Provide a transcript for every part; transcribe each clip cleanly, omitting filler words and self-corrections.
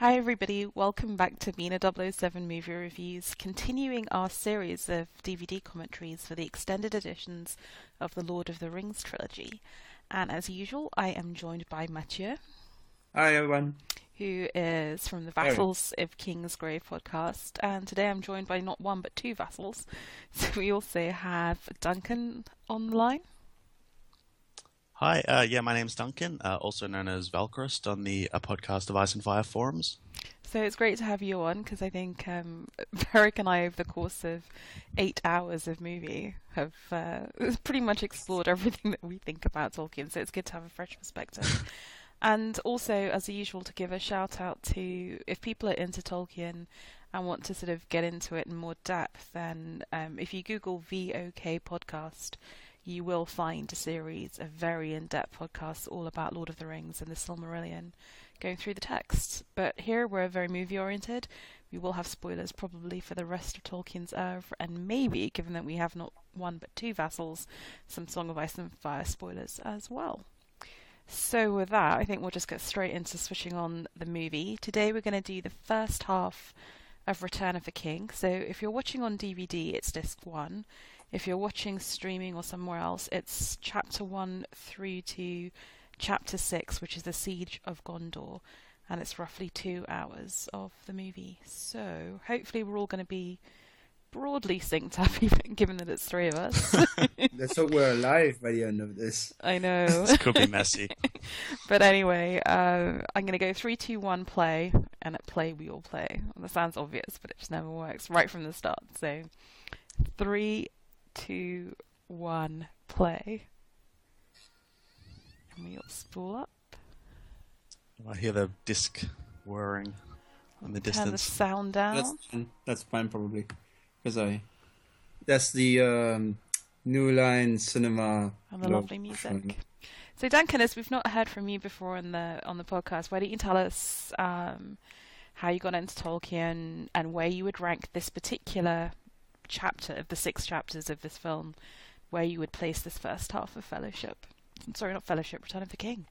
Hi everybody, welcome back to B007 Movie Reviews, continuing our series of DVD commentaries for the extended editions of the Lord of the Rings trilogy. And as usual, I am joined by Matthieu. Hi everyone. Who is from the Vassals of Kingsgrave podcast. And today I'm joined by not one but two vassals. So we also have Duncan on the line. Hi, my name's Duncan, also known as Valkrust on the podcast of Ice and Fire forums. So it's great to have you on because I think Beric and I, over the course of 8 hours of movie, have pretty much explored everything that we think about Tolkien. So it's good to have a fresh perspective. And also, as usual, to give a shout out to, if people are into Tolkien and want to sort of get into it in more depth, then if you Google VOK podcast, you will find a series of very in-depth podcasts all about Lord of the Rings and the Silmarillion, going through the texts. But here we're very movie-oriented. We will have spoilers probably for the rest of Tolkien's oeuvre, and maybe, given that we have not one but two vassals, some Song of Ice and Fire spoilers as well. So with that, I think we'll just get straight into switching on the movie. Today we're going to do the first half of Return of the King. So if you're watching on DVD, it's disc 1. If you're watching streaming or somewhere else, it's chapter 1 through to chapter 6, which is the Siege of Gondor, and it's roughly 2 hours of the movie. So hopefully we're all going to be broadly synced up, even given that it's 3 of us. Let's hope we're alive by the end of this. I know. This could be messy. But anyway, I'm going to go 3, 2, 1, play, and at play we all play. That sounds obvious, but it just never works right from the start. So 3, 2, 1, play. And we all spool up. I hear the disc whirring in the distance. Turn the sound down. That's fine, probably. That's the New Line Cinema. And the lovely music. So Duncan, as we've not heard from you before on the podcast, why don't you tell us how you got into Tolkien and where you would rank this particular chapter of the 6 chapters of this film, where you would place this first half of Fellowship. Sorry, not Fellowship, Return of the King.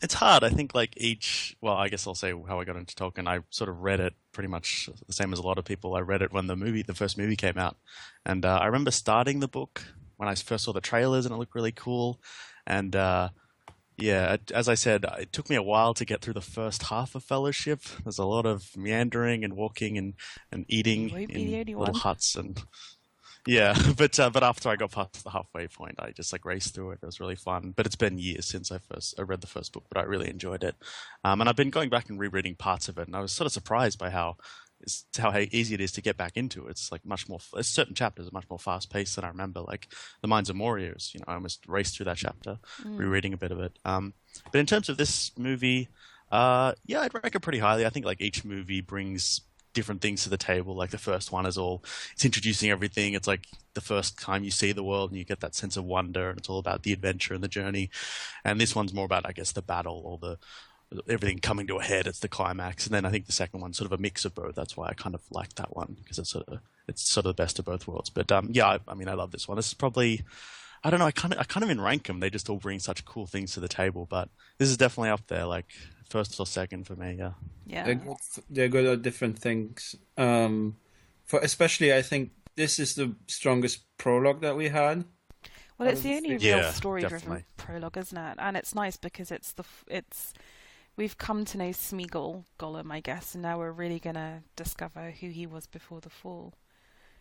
It's hard. I think I guess I'll say how I got into Tolkien. I sort of read it pretty much the same as a lot of people. I read it when the first movie came out. And I remember starting the book when I first saw the trailers and it looked really cool. And as I said, it took me a while to get through the first half of Fellowship. There's a lot of meandering and walking and eating in little huts and but after I got past the halfway point, I just raced through it. It was really fun. But it's been years since I read the first book, but I really enjoyed it. And I've been going back and rereading parts of it, and I was sort of surprised by how easy it is to get back into. It's much more. Certain chapters are much more fast paced than I remember. Like the Mines of Moria, I almost raced through that chapter, rereading a bit of it. But in terms of this movie, I'd rank it pretty highly. I think each movie brings different things to the table. Like the first one it's introducing everything. It's like the first time you see the world and you get that sense of wonder, and it's all about the adventure and the journey. And this one's more about, I guess, the battle or everything coming to a head. It's the climax. And then I think the second one's sort of a mix of both. That's why I kind of like that one, because it's sort of the best of both worlds. But I love this one. This is probably, I don't know, I kind of in rank them. They just all bring such cool things to the table, but this is definitely up there, first or second for me. Yeah. They're good at different things. Especially, I think this is the strongest prologue that we had. Well, it's the only real story-driven prologue, isn't it? And it's nice because we've come to know Smeagol, Gollum, I guess, and now we're really gonna discover who he was before the fall.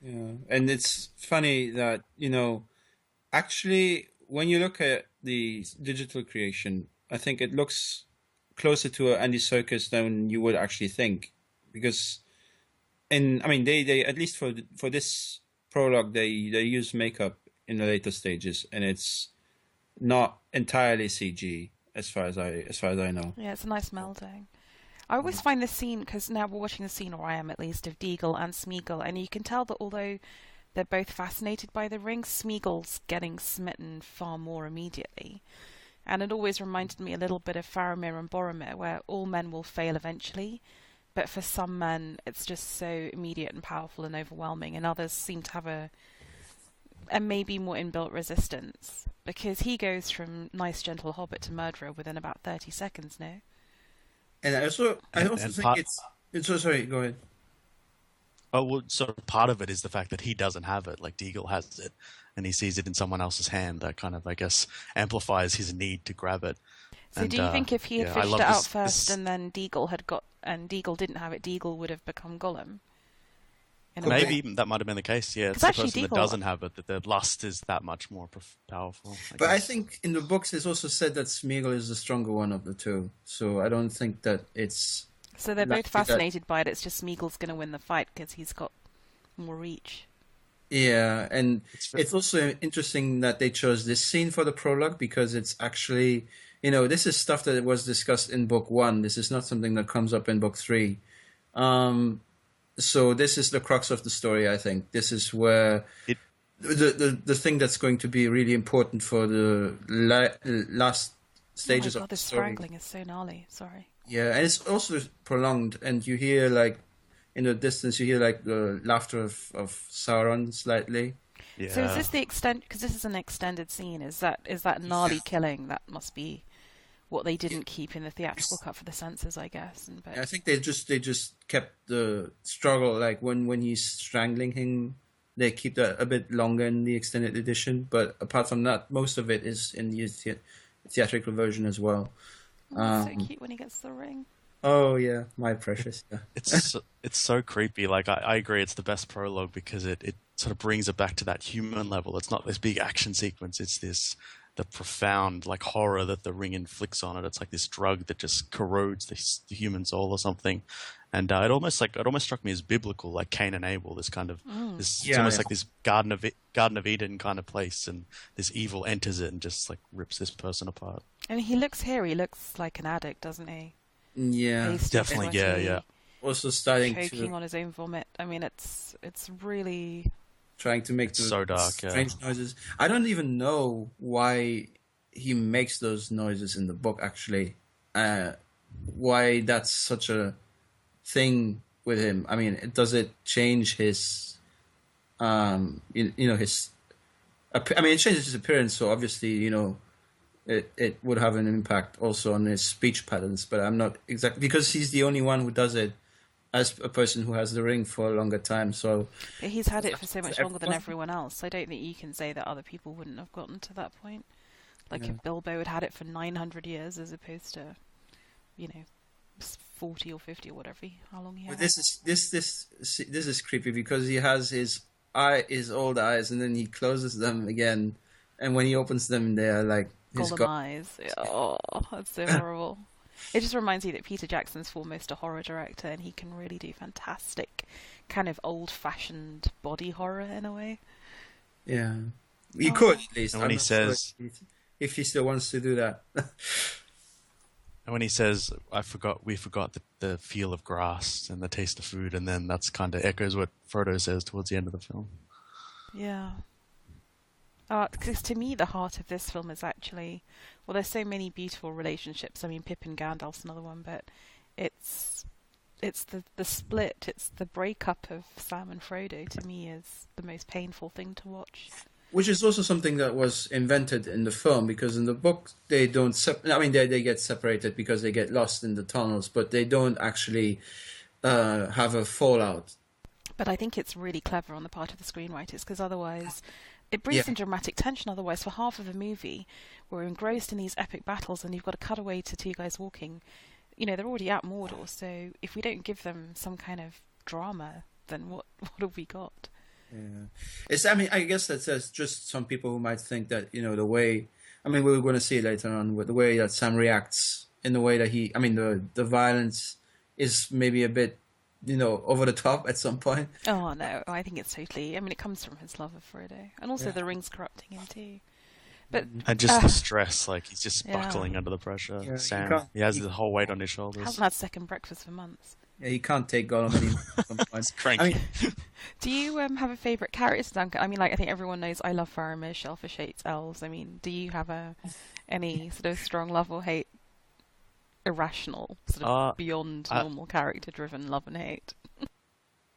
Yeah, and it's funny that actually, when you look at the digital creation, I think it looks closer to Andy Serkis than you would actually think, because they at least for this prologue they use makeup in the later stages, and it's not entirely CG as far as I know. Yeah, it's a nice melding. I always find this scene, because now we're watching the scene, or I am at least, of Deagle and Smeagol, and you can tell that although they're both fascinated by the ring, Smeagol's getting smitten far more immediately. And it always reminded me a little bit of Faramir and Boromir, where all men will fail eventually, but for some men it's just so immediate and powerful and overwhelming, and others seem to have a maybe more inbuilt resistance, because he goes from nice gentle hobbit to murderer within about 30 seconds, no? And I also And think part it's so sorry. Go ahead. Oh, well, sort of part of it is the fact that he doesn't have it, like Deagle has it, and he sees it in someone else's hand. That kind of, I guess, amplifies his need to grab it. So And do you think if he had yeah, I fished love it out this. first and then Deagle had got and Deagle didn't have it, Deagle would have become Gollum in a Could be. way? Maybe that might have been the case. Yeah, it's Because the actually person that Deagle, doesn't have it that the lust is that much more powerful. I But I guess. think in the books it's also said that Smeagol is the stronger one of the two. So I don't think that it's so they're both likely that. fascinated by it. It's just Smeagol's going to win the fight because he's got more reach. Yeah, and It's it's also interesting that they chose this scene for the prologue because it's actually, this is stuff that was discussed in book one. This is not something that comes up in book three. So this is the crux of the story, I think. This is where it. the thing that's going to be really important for the last Oh my stages of god, the this story. strangling is so gnarly. Sorry. Yeah, and it's also prolonged, and you hear like in the distance, you hear like the laughter of Sauron slightly. Yeah. So is this the extent? Because this is an extended scene. Is that gnarly killing? That must be what they didn't keep in the theatrical cut for the censors, I guess. I think they just kept the struggle like when he's strangling him. They keep that a bit longer in the extended edition, but apart from that, most of it is in the theatrical version as well. Oh, it's so cute when he gets the ring. Oh yeah, my precious. Yeah. It's so creepy. Like I agree, it's the best prologue because it sort of brings it back to that human level. It's not this big action sequence. It's the profound like horror that the ring inflicts on it. It's like this drug that just corrodes the human soul or something. And it almost struck me as biblical, like Cain and Abel. This kind of it's almost like this Garden of Eden kind of place, and this evil enters it and just like rips this person apart. I mean, he looks like an addict, doesn't he? Yeah, Pasty, Definitely, sweaty, yeah. also starting choking to on his own vomit. I mean, it's really. trying to make It's the so dark, strange noises. I don't even know why he makes those noises in the book. Actually, why that's such a thing with him. I mean, does it change his, his? I mean, it changes his appearance. So obviously, it would have an impact also on his speech patterns. But I'm not exactly because he's the only one who does it as a person who has the ring for a longer time. So But he's had it for so much longer than everyone else. I don't think you can say that other people wouldn't have gotten to that point. Like if Bilbo had it for 900 years as opposed to, 40 or 50 or whatever, how long he had. But this is creepy because he has his old eyes, and then he closes them again, and when he opens them, they are like his Golem eyes. Oh, that's so horrible. It just reminds me that Peter Jackson's foremost a horror director, and he can really do fantastic, kind of old-fashioned body horror in a way. Yeah, he could at least. And when he says, if he still wants to do that. and when he says, we forgot the feel of grass and the taste of food, and then that's kind of echoes what Frodo says towards the end of the film. Yeah. Because to me, the heart of this film is actually, well, there's so many beautiful relationships. I mean, Pip and Gandalf's another one, but it's the split, it's the breakup of Sam and Frodo. To me, is the most painful thing to watch. Which is also something that was invented in the film, because in the book they don't. They get separated because they get lost in the tunnels, but they don't actually have a fallout. But I think it's really clever on the part of the screenwriters, because otherwise it brings in dramatic tension. Otherwise, for half of a movie, we're engrossed in these epic battles, and you've got to cut away to two guys walking. They're already at Mordor, so if we don't give them some kind of drama, then what have we got? Yeah, I guess that's just some people who might think that the way. I mean, we're going to see it later on with the way that Sam reacts, in the way that the violence is maybe a bit, over the top at some point. Oh no, I think it's totally. I mean, it comes from his love of Frodo, and also the ring's corrupting him too. But and just the stress, like he's just buckling under the pressure. Yeah, Sam, he has the whole weight on his shoulders. Hasn't had second breakfast for months. Yeah, he can't take Gollum anymore at some point. It's cranky. Do you have a favourite character, Duncan? I mean, I think everyone knows I love Faramir, Shellfish hates elves. I mean, do you have any sort of strong love or hate, irrational, sort of beyond normal character-driven love and hate?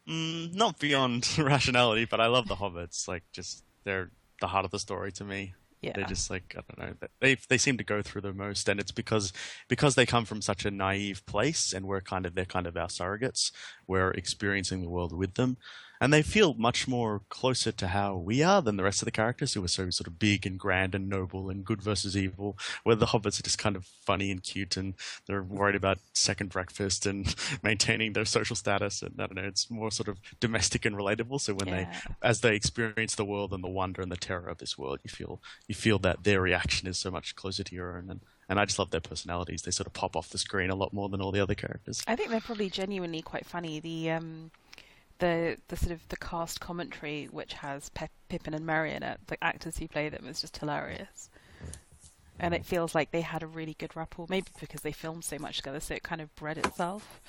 Not beyond rationality, but I love the hobbits. Like, just they're the heart of the story to me. They're Yeah. just like, I don't know. They seem to go through the most, and it's because they come from such a naive place, and they're kind of our surrogates. We're experiencing the world with them, and they feel much more closer to how we are than the rest of the characters who are so sort of big and grand and noble and good versus evil. Where the hobbits are just kind of funny and cute, and they're worried about second breakfast and maintaining their social status. And I don't know, it's more sort of domestic and relatable. So when Yeah. as they experience the world and the wonder and the terror of this world, you feel that their reaction is so much closer to your own. And I just love their personalities. They sort of pop off the screen a lot more than all the other characters. I think they're probably genuinely quite funny. The sort of the cast commentary, which has Pippin and Merry in it, the actors who play them, is just hilarious. And it feels like they had a really good rapport, maybe because they filmed so much together, so it kind of bred itself.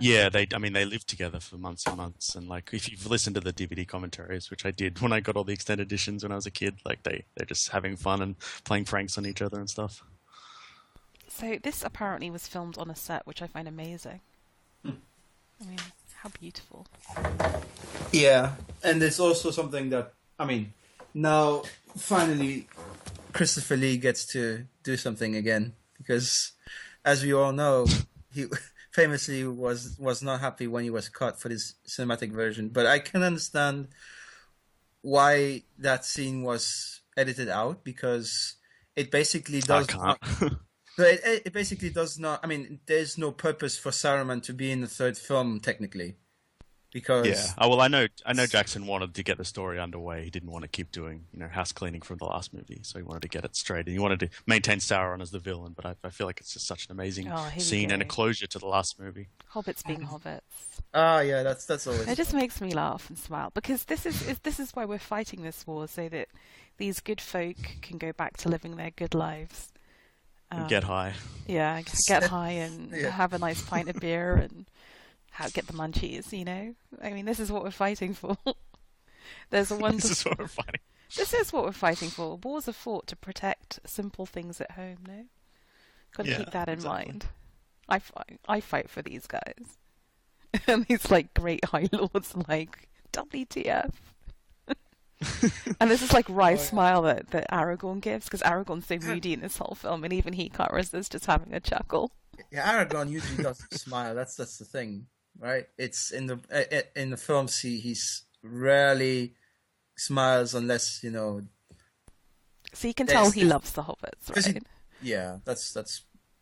Yeah, they lived together for months and months, and like if you've listened to the DVD commentaries, which I did when I got all the extended editions when I was a kid, like they're just having fun and playing pranks on each other and stuff. So this apparently was filmed on a set, which I find amazing. I mean, how beautiful. Yeah, and it's also something that, I mean, now finally Christopher Lee gets to do something again, because as we all know, he famously was not happy when he was cut for this cinematic version. But I can understand why that scene was edited out, because it basically does I not. can't. So it basically does not. I mean, there's no purpose for Saruman to be in the third film technically, because Yeah. Oh well, I know Jackson wanted to get the story underway. He didn't want to keep doing house cleaning from the last movie, so he wanted to get it straight. And he wanted to maintain Sauron as the villain. But I feel like it's just such an amazing Oh, here we scene and a go. closure to the last movie. Hobbits being hobbits. yeah, that's always. It just makes me laugh and smile, because this is why we're fighting this war, so that these good folk can go back to living their good lives. Get high. Yeah, get high and Yeah. have a nice pint of beer and get the munchies, I mean, this is what we're fighting for. There's a wonderful... This is what we're fighting. This is what we're fighting for. Wars are fought to protect simple things at home, no? Got to Yeah, keep that in exactly. mind. I fight for these guys. And these, like, great high lords like, WTF? And this is like wry smile that Aragorn gives, because Aragorn's so moody in this whole film, and even he can't resist just having a chuckle. Yeah, Aragorn usually doesn't smile. That's the thing, right? It's in the films he's rarely smiles unless So you can There's- tell he loves the hobbits, Because he- right? yeah, that's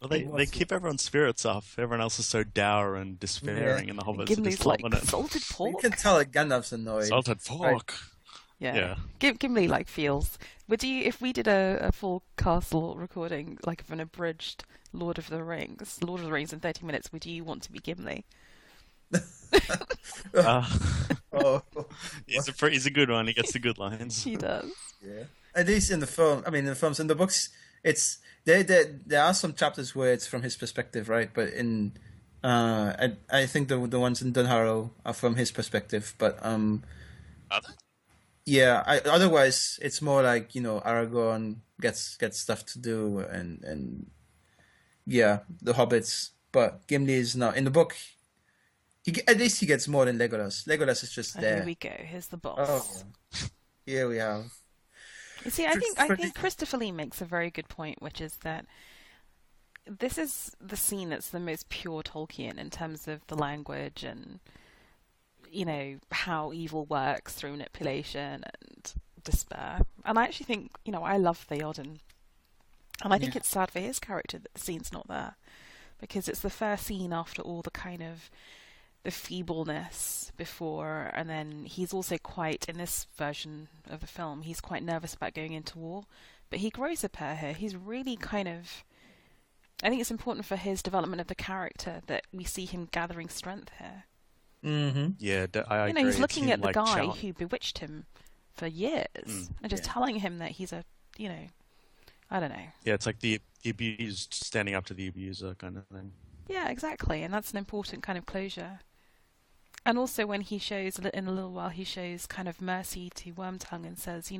Well, they keep everyone's spirits up. Everyone else is so dour and despairing, and the hobbits are Gimli's just like, loving it. salted you pork? can tell that Gandalf's annoyed. Salted fork. Yeah. Yeah. Gimli like feels. If we did a full castle recording, like of an abridged Lord of the Rings in 30 minutes, would you want to be Gimli? Oh, He's a good one. He gets the good lines. He does. yeah. At least in the film, in the films, in the books, it's there are some chapters where it's from his perspective, right? But I think the ones in Dunharrow are from his perspective, but Are they? yeah. Otherwise, it's more like Aragorn gets stuff to do, and yeah, the hobbits. But Gimli is not in the book. At least he gets more than Legolas. Legolas is just Oh, there. here we go. Here's the boss. Oh, here we have. You see, I think Christopher Lee makes a very good point, which is that this is the scene that's the most pure Tolkien in terms of the language and how evil works through manipulation and despair. And I actually think I love Theoden, and I think it's sad for his character that the scene's not there, because it's the first scene after all the kind of the feebleness before, and then he's also quite, in this version of the film, he's quite nervous about going into war, but he grows a pair here. He's really kind of, I think it's important for his development of the character that we see him gathering strength here. Mm-hmm. Yeah, I agree. He's It's looking him, at the like, guy challenge- who bewitched him for years and just telling him that he's a, I don't know. Yeah, it's like the abused standing up to the abuser kind of thing. Yeah, exactly, and that's an important kind of closure. And also when he shows, in a little while, he shows kind of mercy to Wormtongue and says,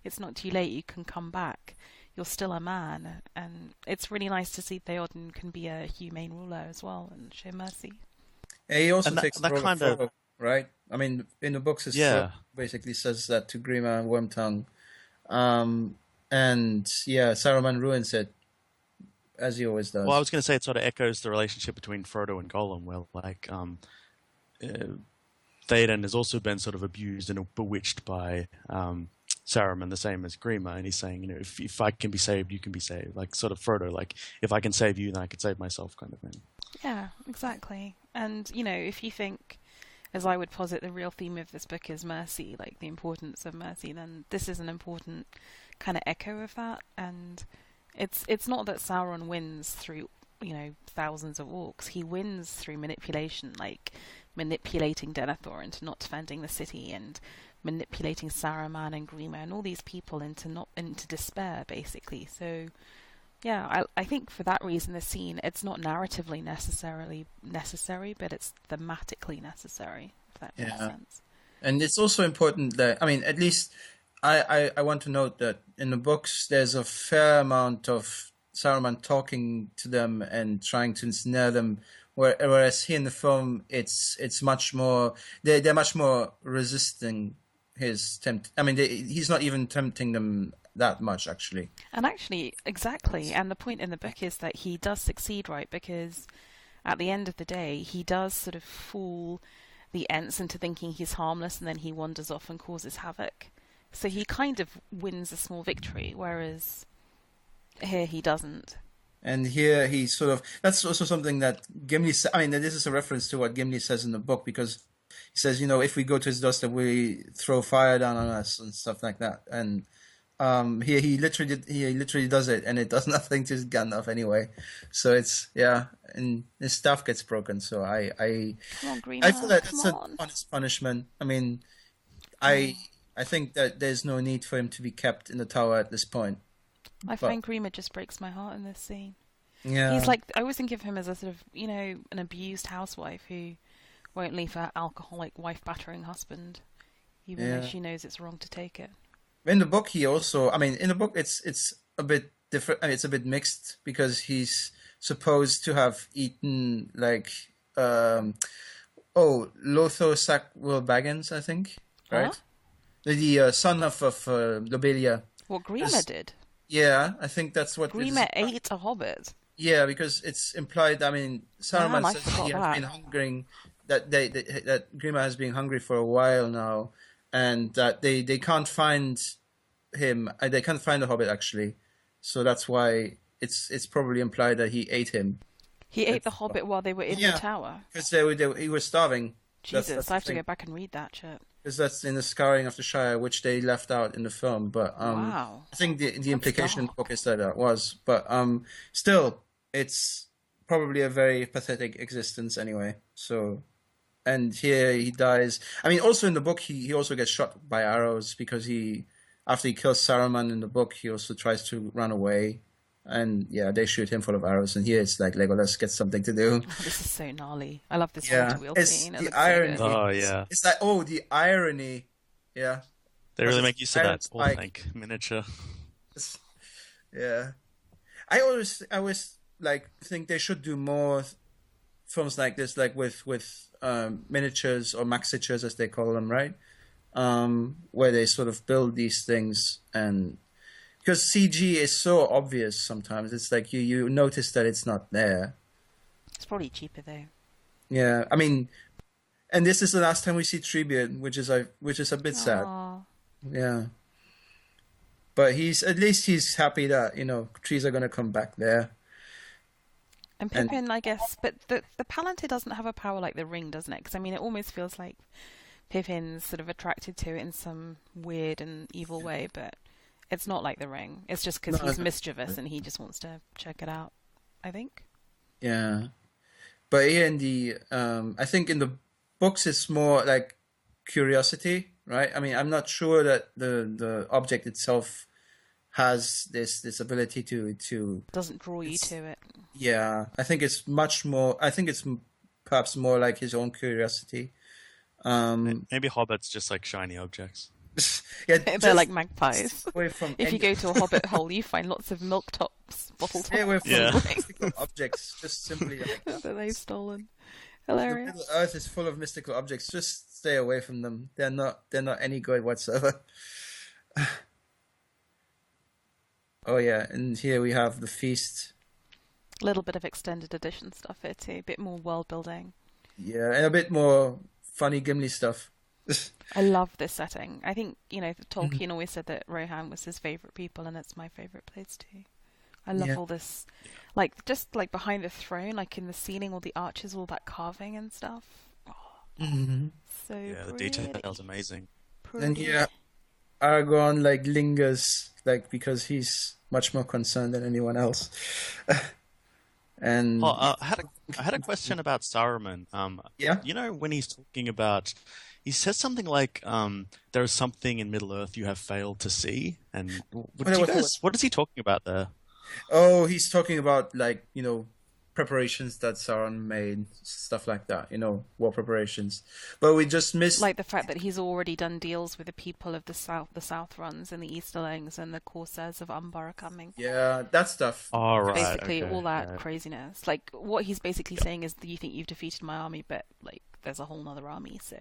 it's not too late, you can come back. You're still a man. And it's really nice to see Theoden can be a humane ruler as well and show mercy. And he also And that- takes that the role of kinda- Frodo, right? In the books, Frodo basically says that to Grima and Wormtongue. And yeah, Saruman ruins it as he always Well, I does. was going to say it sort of echoes the relationship between Frodo and Gollum, where Theoden has also been sort of abused and bewitched by Saruman, the same as Grima, and he's saying, you know, if I can be saved, you can be saved. Like sort of Frodo, like if I can save you, then I can save myself, kind of thing. Yeah, exactly. And, you know, if you think, as I would posit, the real theme of this book is mercy, like the importance of mercy, then this is an important kind of echo of that. And it's not that Sauron wins through, you know, thousands of orcs. He wins through manipulation, like manipulating Denethor into not defending the city, and manipulating Saruman and Grima and all these people into despair, basically. So yeah, I think for that reason, the scene, it's not narratively necessarily necessary, but it's thematically necessary, if that makes Yeah. sense. And it's also important that, I mean, at least I want to note that in the books, there's a fair amount of Saruman talking to them and trying to ensnare them, whereas here in the film, it's much more, they're much more resisting his tempt. I mean, he's not even tempting them that much, actually. And actually, exactly, and the point in the book is that he does succeed, right? Because at the end of the day, he does sort of fool the Ents into thinking he's harmless, and then he wanders off and causes havoc. So he kind of wins a small victory, whereas here he doesn't. And here he sort of, that's also something that Gimli, I mean, this is a reference to what Gimli says in the book, because he says, you know, if we go to his doorstep, we throw fire down on us and stuff like that. And here he literally does it, and it does nothing to Gandalf anyway. So it's, yeah, and his staff gets broken. So Come on, I feel Greener, that come that's an on. honest punishment. I mean, I think that there's no need for him to be kept in the tower at this point. I But find Grima just breaks my heart in this scene. yeah, He's like, I always think of him as a sort of, you know, an abused housewife who won't leave her alcoholic wife battering husband, even though yeah. she knows it's wrong to take it. In the book, he also, I mean, in the book, it's a bit different. I mean, it's a bit mixed because he's supposed to have eaten like, um, oh, Lothar Sackville Baggins, I think, Huh? right? The son of Lobelia. What Grima Yes. did? Yeah, I think that's what it is. Grima ate a hobbit. Yeah, because it's implied. I mean, Damn, Saruman I says forgot he has that. been hungering. That Grima has been hungry for a while now, and that they can't find him. They can't find the Hobbit actually, so that's why it's probably implied that he ate him. He ate the It's, hobbit while they were in the yeah, tower. because he was starving. That's Jesus, I the have to thing. go back and read that shit. Because that's in the Scouring of the Shire, which they left out in the film. But Wow. I think the That's implication in the dark. book is that it was. But still, it's probably a very pathetic existence anyway. So, and here he dies. I mean, also in the book, he also gets shot by arrows because after he kills Saruman in the book, he also tries to run away. And yeah, they shoot him full of arrows. And here it's like Legolas gets something to do. Oh, this is so gnarly. I love this Yeah, water wheel it's scene. It the looks so irony. good. Oh yeah, It's like, oh, the irony. Yeah. they Because really it's make use of iron that spike. Orthanc miniature. Yeah. I always like think they should do more films like this, like with miniatures or maxitures as they call them, right? Where they sort of build these things, and because CG is so obvious sometimes, it's like you notice that it's not there. It's probably cheaper though. Yeah, I mean, and this is the last time we see Treebeard, which is a bit sad. Aww. Yeah. But at least he's happy that, trees are gonna come back there. And And Pippin, I guess, but the Palantir doesn't have a power like the ring, doesn't it? Because I mean, it almost feels like Pippin's sort of attracted to it in some weird and evil way, but it's not like the ring. It's just because no, he's mischievous and he just wants to check it out, I think. yeah. But here I think in the books it's more like curiosity, right? I mean, I'm not sure that the object itself has this ability to Doesn't draw you it's to it. yeah. I think it's much more. I think it's perhaps more like his own curiosity. Maybe hobbits just like shiny objects. Yeah, They're just like magpies. away from If you any, go to a hobbit hole, you find lots of milk tops, bottle stay away tops, from Yeah. mystical objects. Just simply like that they've stolen. the Hilarious. Middle Earth is full of mystical objects. Just stay away from them. They're not any good whatsoever. Oh yeah, and here we have the feast. A little bit of extended edition stuff here too, a bit more world building. Yeah, and a bit more funny Gimli stuff. I love this setting. I think, Mhm. Tolkien always said that Rohan was his favorite people, and it's my favorite place too. I love Yeah. all this, like, just like behind the throne, like in the ceiling, all the arches, all that carving and stuff. Oh, Hmm. so Yeah, the detail's pretty. amazing. And Pretty. here Aragorn like lingers like because he's much more concerned than anyone else. Oh, And I had a question about Saruman. yeah, When he's talking about, he says something like, "There is something in Middle Earth you have failed to see." And what was what is he talking about there? oh, he's talking about like, preparations that Sauron made, stuff like that, war preparations. But we just missed, Like the fact that he's already done deals with the people of the South Runs and the Easterlings and the Corsairs of Umbar are coming. yeah, that stuff. All right, Basically, okay, all that right, craziness. Like, what he's basically yep, saying is that you think you've defeated my army, but, like, there's a whole nother army, so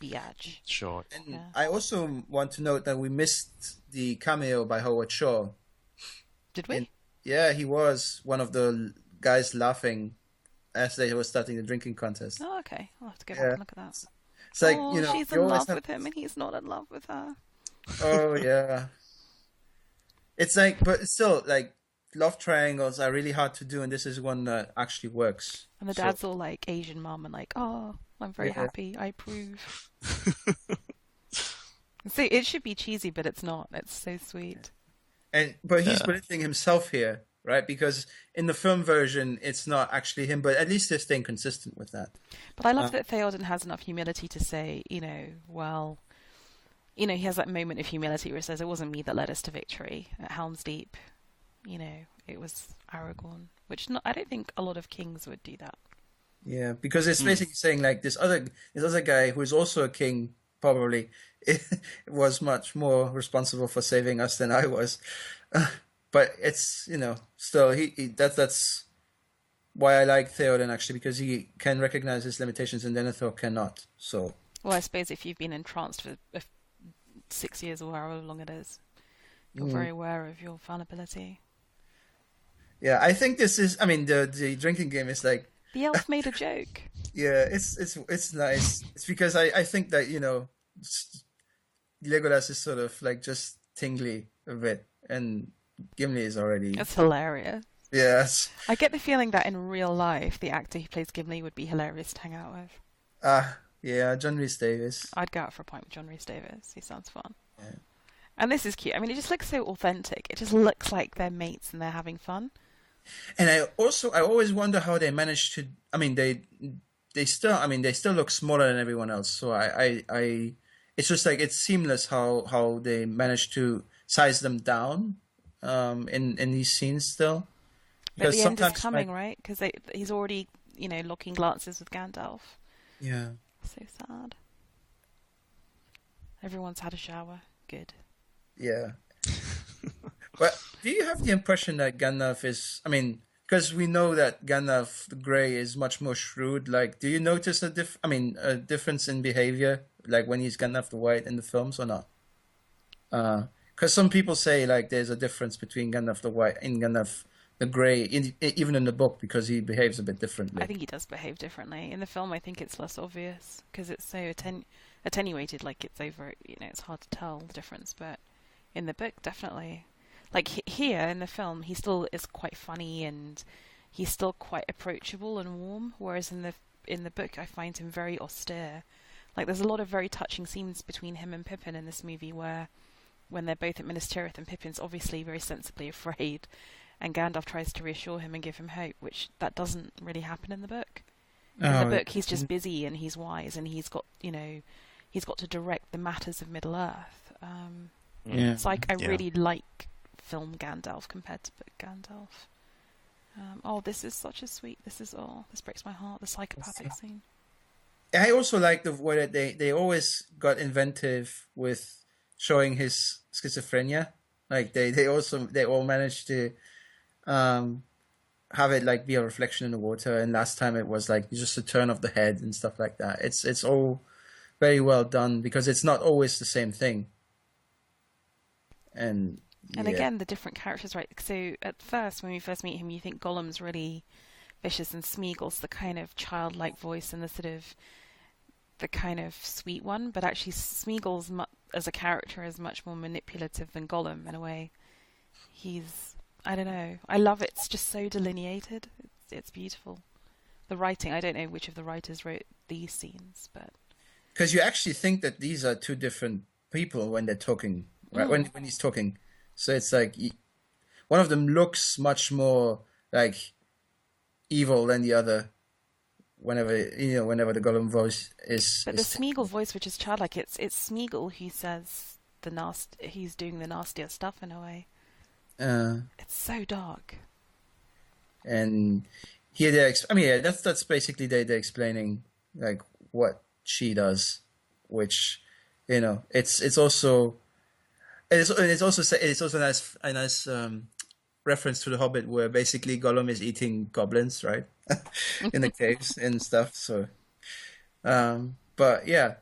biatch. sure. And Yeah. I also want to note that we missed the cameo by Howard Shaw. Did In we? Yeah, he was one of the guys laughing as they were starting the drinking contest. Oh, okay. I'll have to go back Yeah, and look at that. it's like, Oh, she's you in always love have. with him and he's not in love with her. Oh yeah, it's like, but it's still like love triangles are really hard to do, and this is one that actually works. And the So dad's all like Asian mom and like, oh, I'm very yeah, happy. I approve. See, it should be cheesy, but it's not. It's so sweet. and but he's Yeah, belittling himself here, right? Because in the film version, it's not actually him, but at least they're staying consistent with that. But I love Uh, that Theoden has enough humility to say, well, he has that moment of humility where he says, it wasn't me that led us to victory at Helm's Deep. It was Aragorn, which I don't think a lot of kings would do that. yeah, because it's mm, basically saying like this other guy who is also a king probably was much more responsible for saving us than I was. But it's still that's why I like Theoden actually because he can recognize his limitations and Denethor cannot. So Well, I suppose if you've been entranced for 6 years or however long it is, you're mm, very aware of your fallibility. yeah, I think this is. I mean, the drinking game is like The elf made a joke. yeah, it's nice. It's because I think that Legolas is sort of like just tingly a bit, and Gimli is already It's hilarious. yes. I get the feeling that in real life, the actor who plays Gimli would be hilarious to hang out with. Yeah, John Rhys Davis. I'd go out for a pint with John Rhys Davis. He sounds fun. Yeah. And this is cute. I mean, it just looks so authentic. It just looks like they're mates and they're having fun. And I always wonder how they managed to. I mean, they still look smaller than everyone else. So it's just like it's seamless how they managed to size them down, in these scenes still. But Because the end is sometimes coming, right? Because he's already, locking glances with Gandalf. yeah, So sad. Everyone's had a shower. Good. yeah. But do you have the impression that Gandalf is? I mean, because we know that Gandalf the Grey is much more shrewd. Like, do you notice a difference in behavior, like when he's Gandalf the White in the films or not? Because some people say like there's a difference between Gandalf the White and Gandalf the Grey, even in the book, because he behaves a bit I differently. think he does behave differently. In the film, I think it's less obvious because it's so attenuated, like it's over, it's hard to tell the difference. But in the book, definitely. Like here in the film, he still is quite funny and he's still quite approachable and warm. Whereas in the book, I find him very austere. Like there's a lot of very touching scenes between him and Pippin in this movie where when they're both at Minas Tirith and Pippin's obviously very sensibly afraid and Gandalf tries to reassure him and give him hope, which that doesn't really happen in the book. In the Oh, book, he's just busy and he's wise and he's got to direct the matters of Middle Earth. mm, yeah. So I yeah. really like film Gandalf compared to book Gandalf. Oh, this is such a sweet. This breaks my heart. The psychopathic scene. I also like the way that they always got inventive with showing his schizophrenia. Like they all managed to um have it like be a reflection in the water, and last time it was like just a turn of the head and stuff like that. It's all very well done because it's not always the same thing. And And Yeah. again, the different characters, right? So at first, when we first meet him, you think Gollum's really vicious and Smeagol's the kind of childlike voice and the sort of the kind of sweet one, but actually Smeagol's as a character is much more manipulative than Gollum in a way. He's, I don't know, I love it. It's just so delineated. It's beautiful. The writing, I don't know which of the writers wrote these scenes, but Because you actually think that these are two different people when they're talking, right? When he's talking, so it's like one of them looks much more like evil than the other. Whenever the Gollum voice but the is Smeagol voice, which is childlike, it's Smeagol who says he's doing the nastier stuff in a way. It's so dark. and here that's basically they're explaining like what she does, which it's also a nice reference to the Hobbit where basically Gollum is eating goblins, right, in the caves and stuff. So, but yeah,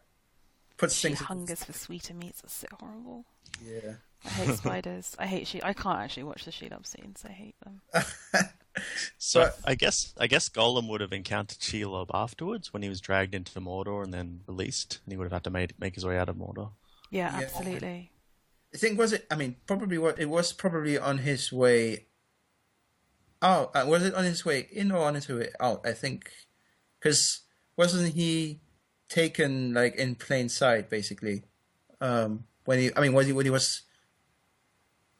puts She things. hungers for sweeter meats. It's so horrible. Yeah. I hate spiders. I hate I can't actually watch the Shelob scenes. I hate them. So But I guess Gollum would have encountered Shelob afterwards when he was dragged into Mordor and then released, and he would have had to make his way out of Mordor. Yeah, Yeah. absolutely. I think it was probably on his way out. Was it on his way in or on his way out? I think because wasn't he taken like in plain sight basically? When he was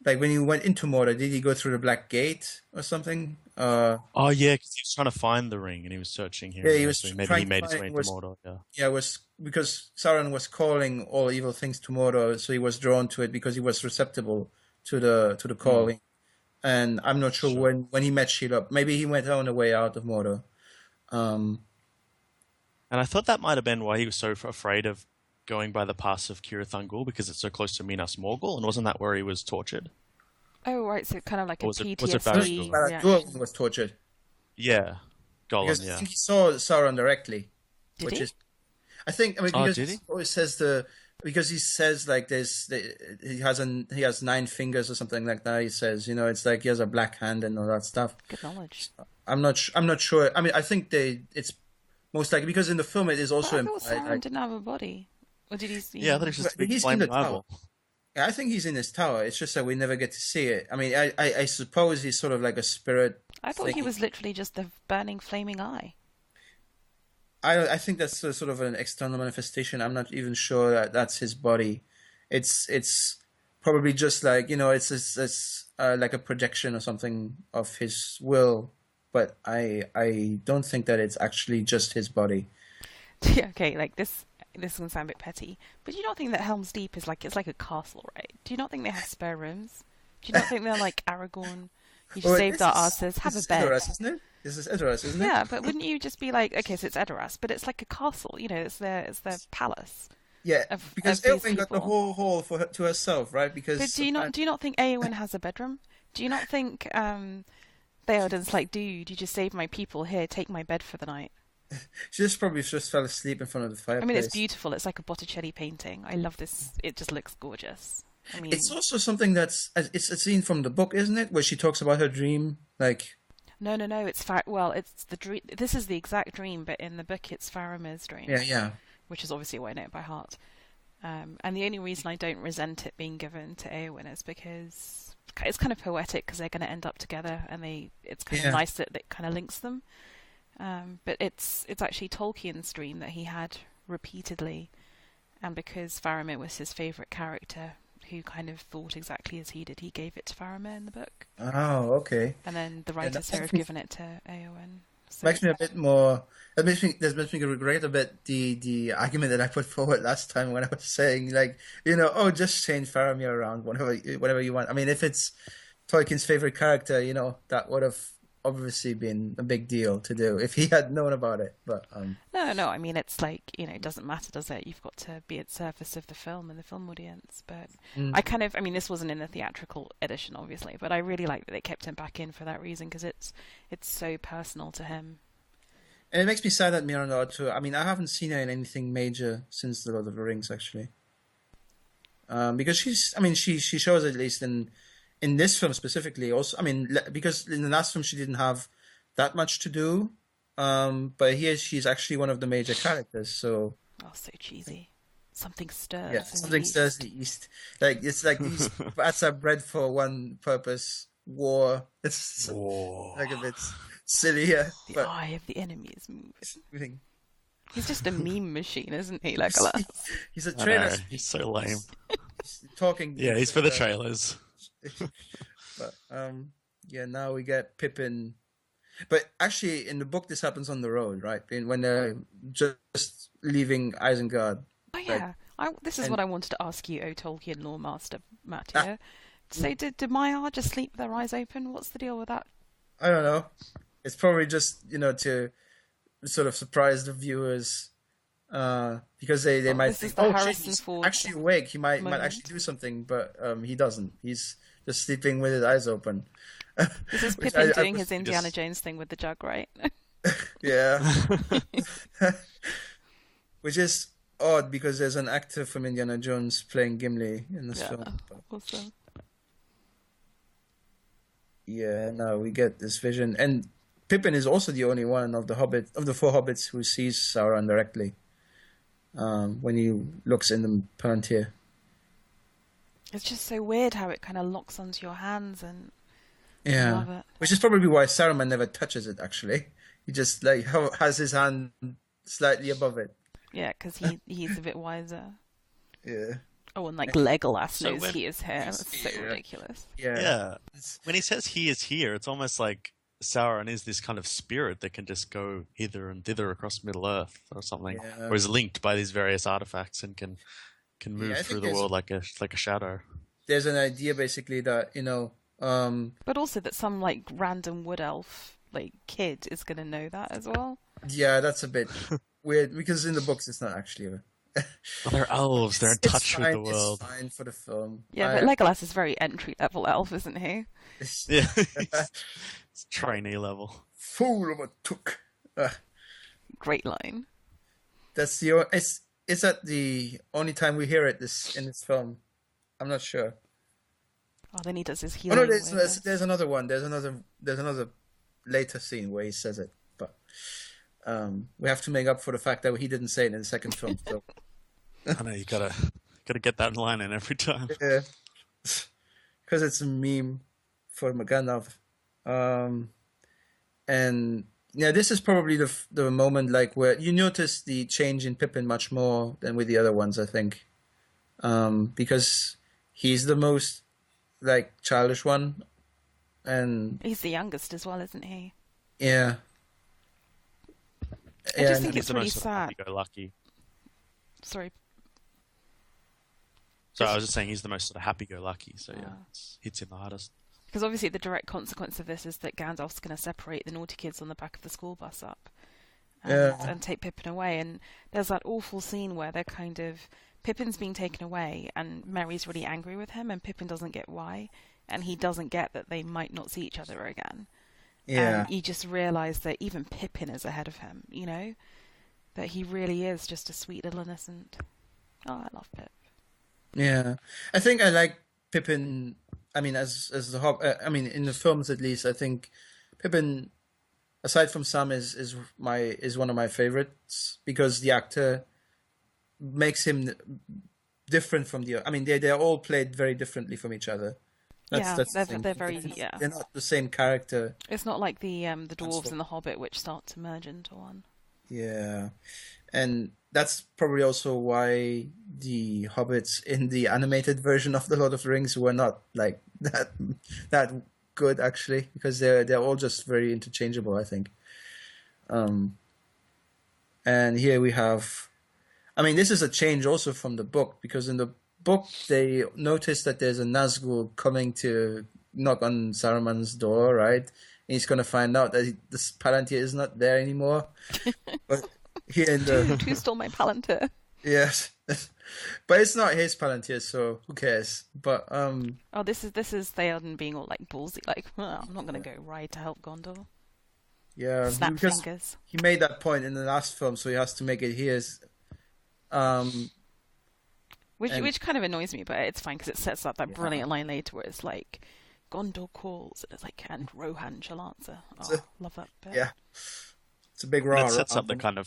like when he went into Mordor, did he go through the Black Gate or something? Oh yeah, because he was trying to find the ring and he was searching here Yeah, and he there, was so maybe trying he to made his find way it. into Mordor. Yeah. Yeah, it was because Sauron was calling all evil things to Mordor, so he was drawn to it because he was receptible to the calling. And I'm not sure Sure. when he met Shelob. Maybe he went on the way out of Mordor. Um, And I thought that might have been why he was so afraid of going by the pass of Cirith Ungol because it's so close to Minas Morgul, and wasn't that where he was tortured? Oh, right. So kind of like Or a was it PTSD Barad-dûr? Barad-dûr reaction. was tortured Yeah, Gollum. because I Yeah. think he saw Sauron directly, Did which he? is Oh, because did he he? always because he says like he has 9 fingers or something like that. He says it's like he has a black hand and all that stuff. Good knowledge. I'm not sure. I mean, I think it's most likely because in the film it is But also I thought implied Sauron like didn't have a body. Or did he see Yeah, I thought it was just a big he's in the flaming tower. eyeball. Yeah, I think he's in his tower. It's just that we never get to see it. I mean, I suppose he's sort of like a spirit I thought he thing. was literally just the burning flaming eye. I think that's a sort of an external manifestation. I'm not even sure that that's his body. It's probably just like it's like a projection or something of his will. But I don't think that it's actually just his body. Okay, like this is gonna sound a bit petty, but do you not think that Helm's Deep is like it's like a castle, right? Do you not think they have spare rooms? Do you not think they're like Aragorn? You just Well, saved our asses. Have this a is bed. Edoras, isn't it? This is Edoras, isn't it? Yeah, but wouldn't you just be like, okay, so it's Edoras, but it's like a castle. It's their palace Yeah, of because these Eowyn got the people. whole hall to herself, right? Because But do you not think Eowyn has a bedroom? Do you not think Theoden's like, dude, you just saved my people. Here, take my bed for the night. she probably just fell asleep in front of the I fireplace. mean, it's beautiful. It's like a Botticelli painting. I love this. It just looks gorgeous. I mean, It's also something it's a scene from the book, isn't it? Where she talks about her dream, like no. It's it's the dream. This is the exact dream, but in the book, it's Faramir's dream, yeah. which is obviously what I know it by heart. And the only reason I don't resent it being given to Eowyn is because it's kind of poetic because they're going to end up together, and it's kind Yeah. of nice that it kind of links them. But it's actually Tolkien's dream that he had repeatedly, and because Faramir was his favourite character, who kind of thought exactly as he did, he gave it to Faramir in the book, Oh, okay. and then the Yeah, writers here have given it to Eowyn. So makes me a bit more. That makes me regret a bit the argument that I put forward last time when I was saying like just change Faramir around whatever you want. I mean, if it's Tolkien's favorite character, that would have obviously been a big deal to do if he had known about it. But no, I mean it's like it doesn't matter, does it? You've got to be at service of the film and the film audience. But I mean this wasn't in the theatrical edition, obviously, but I really like that they kept him back in for that reason because it's so personal to him. and it makes me sad that Miranor too. I mean, I haven't seen her in anything major since The Lord of the Rings, actually. Because she shows at least in in this film specifically, also, I mean, because in the last film she didn't have that much to do, but here she's actually one of the major characters. So Oh, so cheesy. Something stirs yeah, in something the stirs east. the East. Like it's like these bats are bred for one purpose: war. It's Whoa. like a bit silly, yeah, The but eye of the enemy is moving. I think He's just a meme machine, isn't he? Like he's a I trailer. know, he's so lame. He's talking. Yeah, he's for the trailers. But yeah, now we get Pippin. But actually, in the book, this happens on the road, right? When they're just leaving Isengard. Oh Like, yeah, this is and what I wanted to ask you, O Tolkien lore master Matt. ah, Here, so did Maiar just sleep with their eyes open? What's the deal with that? I don't know. It's probably just to sort of surprise the viewers, because they Oh, might this is think, the oh, shit, Harrison he's Ford actually awake. He might moment. actually do something, but he doesn't. He's just sleeping with his eyes open. This is Which Pippin I doing was his Indiana just- Jones thing with the jug, right? yeah, which is odd because there's an actor from Indiana Jones playing Gimli in this Yeah, film. But awesome. yeah, no, we get this vision, and Pippin is also the only one of the four hobbits who sees Sauron directly when he looks in the Palantir. It's just so weird how it kind of locks onto your hands, and I Yeah, love it. which is probably why Saruman never touches it. Actually, he just like has his hand slightly above it. Yeah, because he's a bit wiser. Yeah, Oh, and like Legolas So knows when- he is here. That's so Yeah. ridiculous. yeah, Yeah. When he says he is here, it's almost like Sauron is this kind of spirit that can just go hither and thither across Middle Earth or something, Yeah. or is linked by these various artifacts and can move I think through the there's- world like a shadow. There's an idea basically that But also that some like random wood elf like kid is gonna know that as well. yeah, that's a bit weird because in the books it's not actually. Well, they're elves. They're in It's touch with fine, the world. It's fine for the film. Yeah, but Legolas is very entry level elf, isn't he? Yeah, it's trainee level. Fool of a took. Great line. That's the is that the only time we hear it in this film? I'm not sure. Oh, then he does his Oh healing. no, with there's another one. There's another later scene where he says it, but we have to make up for the fact that he didn't say it in the second film. So I know you gotta get that line in every time. yeah, because it's a meme for Maganov. And yeah, this is probably the moment like where you notice the change in Pippin much more than with the other ones, I think, because he's the most like childish one, and He's the youngest as well, isn't he? yeah, I just and think He's it's the really most sad. happy-go-lucky. Sorry. So I was just saying he's the most sort of happy-go-lucky. So yeah, Ah. it hits him the hardest. Because obviously the direct consequence of this is that Gandalf's going to separate the naughty kids on the back of the school bus up and take Pippin away. And there's that awful scene where they're kind of... Pippin's being taken away and Merry's really angry with him and Pippin doesn't get why. And he doesn't get that they might not see each other again. yeah. And you just realise that even Pippin is ahead of him, you know? That he really is just a sweet little innocent... Oh, I love Pip. Yeah, I think I like Pippin. I mean, as the I mean, in the films at least, I think Pippin, aside from Sam, is one of my favorites because the actor makes him different from the. I mean, they're all played very differently from each other. Yeah, the they're thing. very... Yeah. They're not the same character. It's not like the dwarves and the Hobbit, which start to merge into one. Yeah, and that's probably also why the hobbits in the animated version of the Lord of the Rings were not like that good actually, because they're all just very interchangeable, I think. And here we have, I mean, this is a change also from the book, because in the book they notice that there's a Nazgul coming to knock on Saruman's door, right? And he's going to find out that this Palantir is not there anymore. But here in the Who stole my Palantir? yes, but it's not his Palantir, so who cares? But Oh, this is Theoden being all like ballsy, like I'm not going to go ride to help Gondor. yeah, Snap because fingers. he made that point in the last film, so he has to make it his. Which and- kind of annoys me, but it's fine because it sets up that brilliant line later where it's like, Gondor calls, and it's like, and Rohan shall answer. Oh, love that bit. Yeah. It's a big And raw. it sets up the kind of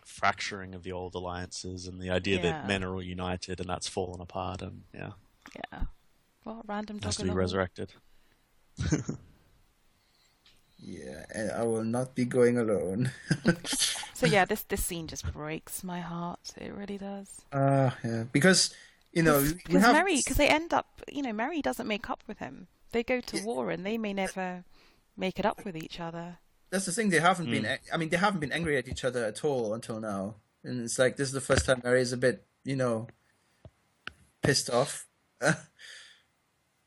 fracturing of the old alliances and the idea that men are all united and that's fallen apart, and Yeah. Well, random dog has to in be the hall. resurrected. Yeah, and I will not be going alone. So yeah, this scene just breaks my heart. It really does. Yeah, because you know, because Merry, because they end up, Merry doesn't make up with him. They go to war, and they may never make it up with each other. That's the thing. They haven't been. I mean, they haven't been angry at each other at all until now. And it's like this is the first time Merry is a bit, pissed off.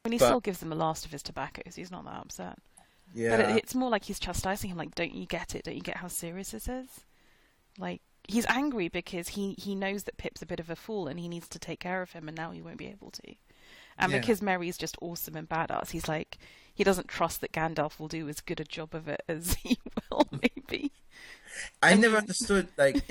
He still gives him the last of his tobacco, so he's not that upset. Yeah. But it's more like he's chastising him, like, don't you get it? Don't you get how serious this is? Like, he's angry because he knows that Pip's a bit of a fool and he needs to take care of him, and now he won't be able to. And because Merry's just awesome and badass, he's like, he doesn't trust that Gandalf will do as good a job of it as he will, maybe. I never understood, like,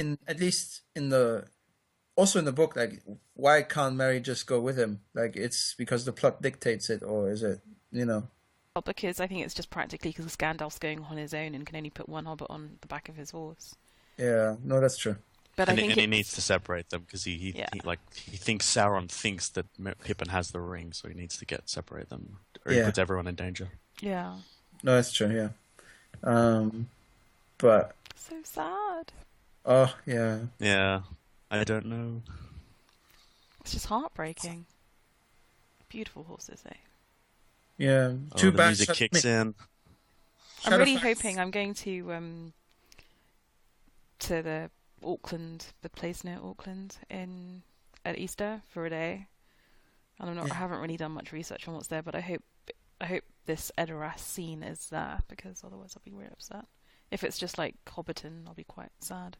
also in the book, like, why can't Merry just go with him? Like, it's because the plot dictates it, or is it, Well, because I think it's just practically because Gandalf's going on his own and can only put one hobbit on the back of his horse. Yeah, no, that's true. But I think he needs to separate them because he thinks Sauron thinks that Pippin has the ring, so he needs to separate them, or he puts everyone in danger. Yeah. No, that's true. Yeah. But so sad. Oh yeah. Yeah, I don't know. It's just heartbreaking. Beautiful horses, eh? Yeah. The music kicks in. I'm really hoping I'm going to the Auckland, the place near Auckland at Easter for a day, and I haven't really done much research on what's there, but I hope this Edoras scene is there, because otherwise I'll be really upset. If it's just like Hobbiton, I'll be quite sad.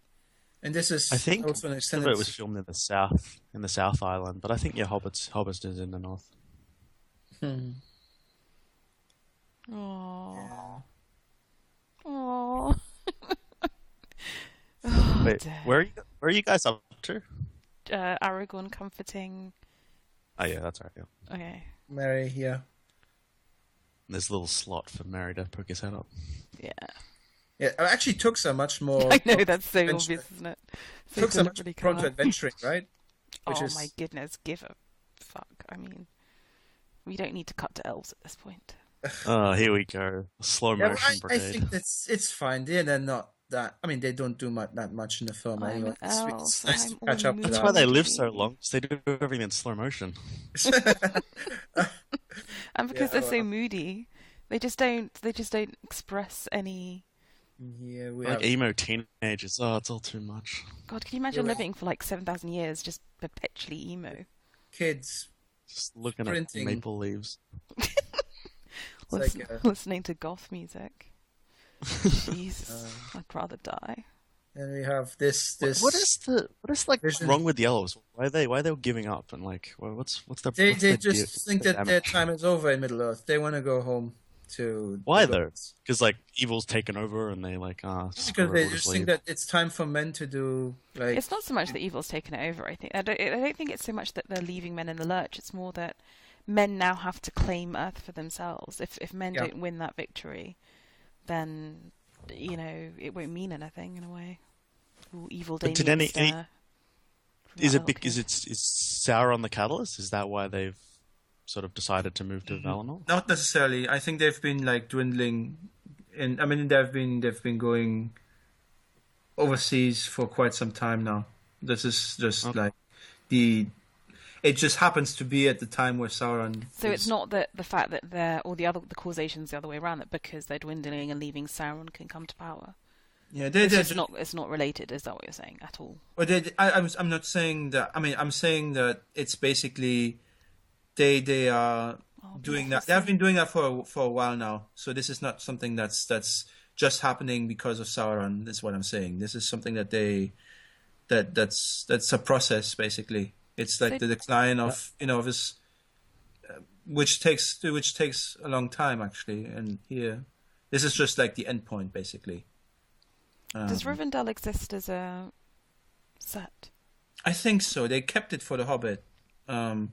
And this is, I think, also an extended... it was filmed in the South Island, but I think Hobbit is in the north. Aww. Aww. Wait, where are you guys up to? Aragorn comforting. Oh yeah, that's right. Yeah. Okay. Merry, yeah. There's a little slot for Merry to poke his head up. Yeah. Yeah, it actually took so much more. I know, that's so obvious, isn't it? So took so much more to adventuring, right? My goodness, give a fuck. I mean, we don't need to cut to elves at this point. Oh, here we go. Slow motion brigade. I think it's fine. They're not that. I mean, they don't do that much in the film anyway. It's nice to catch up with that. That's why they live so long. Because they do everything in slow motion. And because they're so moody, they just don't express any. Yeah, like emo teenagers. Oh, it's all too much. God, can you imagine living for like 7,000 years just perpetually emo? Kids just looking at maple leaves. Listening to goth music. Jesus, I'd rather die. And we have this. What is like wrong with the elves? Why are they giving up? And like, what's their? They just think that their time is over in Middle Earth. They want to go home to. Why though? Because like evil's taken over, and they like because they just think that it's time for men to do like. It's not so much that evil's taken it over. I don't think it's so much that they're leaving men in the lurch. It's more that men now have to claim Earth for themselves. If men don't win that victory, then it won't mean anything in a way. Ooh, evil day. Is Sauron the catalyst? Is that why they've sort of decided to move to Valinor? Not necessarily. I think they've been like dwindling. They've been going overseas for quite some time now. This is just like it just happens to be at the time where Sauron. So it's not that the fact that the causation's the other way around, that because they're dwindling and leaving, Sauron can come to power. Yeah, it's not related. Is that what you're saying at all? Well, I'm not saying that. I mean, I'm saying that it's basically they are doing that. They have been doing that for a while now. So this is not something that's just happening because of Sauron. That's what I'm saying. This is something that's a process basically. It's like the decline of his, which takes a long time actually. And here, this is just like the end point basically. Does Rivendell exist as a set? I think so. They kept it for The Hobbit, and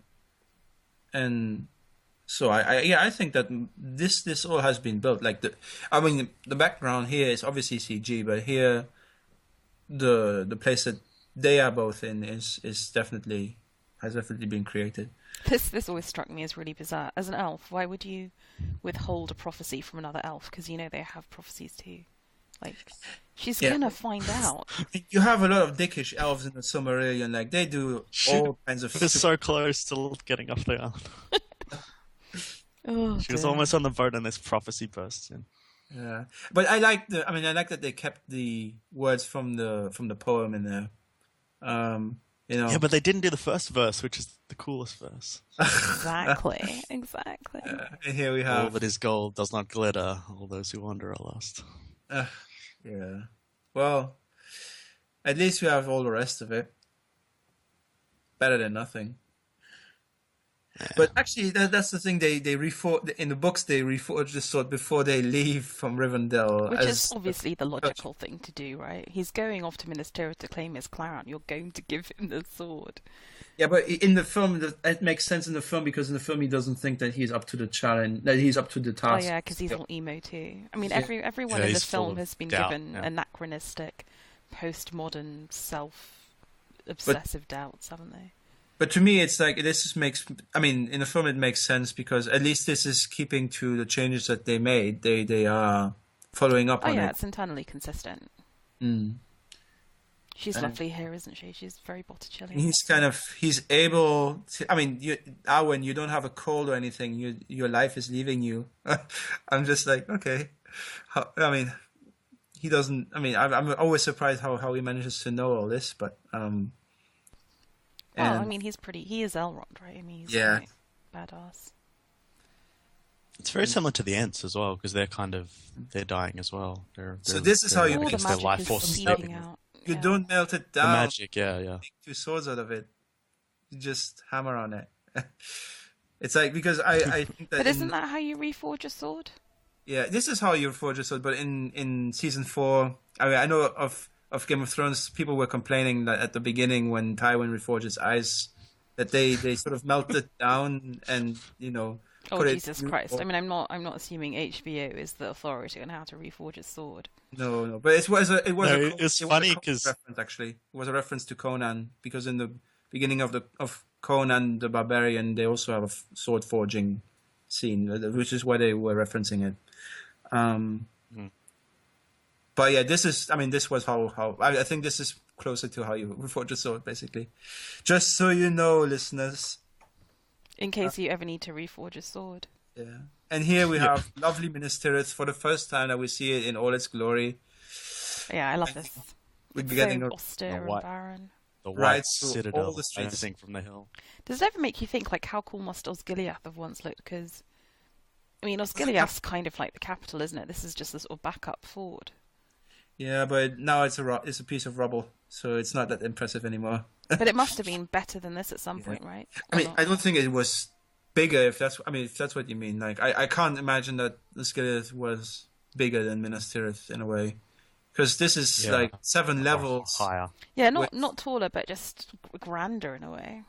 So I think that this all has been built. Like the background here is obviously CG, but here the place that they are both in is definitely has definitely been created. This always struck me as really bizarre. As an elf, why would you withhold a prophecy from another elf? Because they have prophecies too. Like, she's gonna find out. You have a lot of dickish elves in the Silmarillion. Like they do all kinds of. She was so close to getting off the island. Oh, She was dear. almost on the boat, and this prophecy bursts in. Yeah, but I like that they kept the words from the poem in there. Yeah, but they didn't do the first verse, which is the coolest verse. Exactly. Exactly. And here we have All that is gold does not glitter. All those who wander are lost. yeah. Well, at least we have all the rest of it. Better than nothing. Yeah. But actually, that's the thing. They reforge in the books. They reforge the sword before they leave from Rivendell. Which is obviously the logical thing to do, right? He's going off to Minas Tirith to claim his crown. You're going to give him the sword. Yeah, but in the film, it makes sense in the film because in the film he doesn't think that he's up to the challenge, that he's up to the task. Oh yeah, because he's all emo too. I mean, Yeah. everyone Yeah, in the he's full film of has been doubt, given yeah. anachronistic, postmodern, self-obsessive doubts, haven't they? But to me, it's like this just makes. I mean, in the film, it makes sense because at least this is keeping to the changes that they made. They are following up Oh on yeah, it. it's internally consistent. Mm. She's And- lovely here, isn't she? She's very Botticelli. He's able to. I mean, when you don't have a cold or anything, your life is leaving you. I'm just like, okay. I mean, he doesn't. I mean, I'm always surprised how he manages to know all this, but Well, and- I mean, he is Elrond, right? I mean, he's Yeah. like, badass. It's very similar to the Ents as well, because they're dying as well. So this is how you All make the it's their magic life is force is seeping stepping. out. you Yeah. don't melt it The down. magic, yeah. Make two swords out of it. You just hammer on it. It's like because I think that. But isn't that how you reforge a sword? Yeah, this is how you forge a sword. But in season 4, I mean, I know of Game of Thrones, people were complaining that at the beginning when Tywin reforges ice, that they sort of melt it down and Oh put it Jesus through- Christ! I mean, I'm not assuming HBO is the authority on how to reforge a sword. No, but it was it's funny a Conan 'cause- reference actually. It was a reference to Conan because in the beginning of Conan the Barbarian, they also have a sword forging scene, which is why they were referencing it. But yeah, this was how I think this is closer to how you forge a sword, basically. Just so you know, listeners. In case you ever need to reforge a sword. Yeah. And here we have lovely Minas Tirith for the first time that we see it in all its glory. Yeah, I love this. We're It's getting so a austere and what? barren. The Right white through all citadel the streets. rising from the hill. Does it ever make you think, like, how cool must Osgiliath have once looked? Because, I mean, Osgiliath's kind of like the capital, isn't it? This is just a sort of backup fort. Yeah, but now it's a piece of rubble, so it's not that impressive anymore. But it must have been better than this at some point, right? I Or mean, not? I don't think it was bigger. If that's what you mean. Like, I can't imagine that the Skillet was bigger than Minas Tirith in a way, because this is Yeah. like 7 Or levels. higher. Yeah, Wait. not taller, but just grander in a way.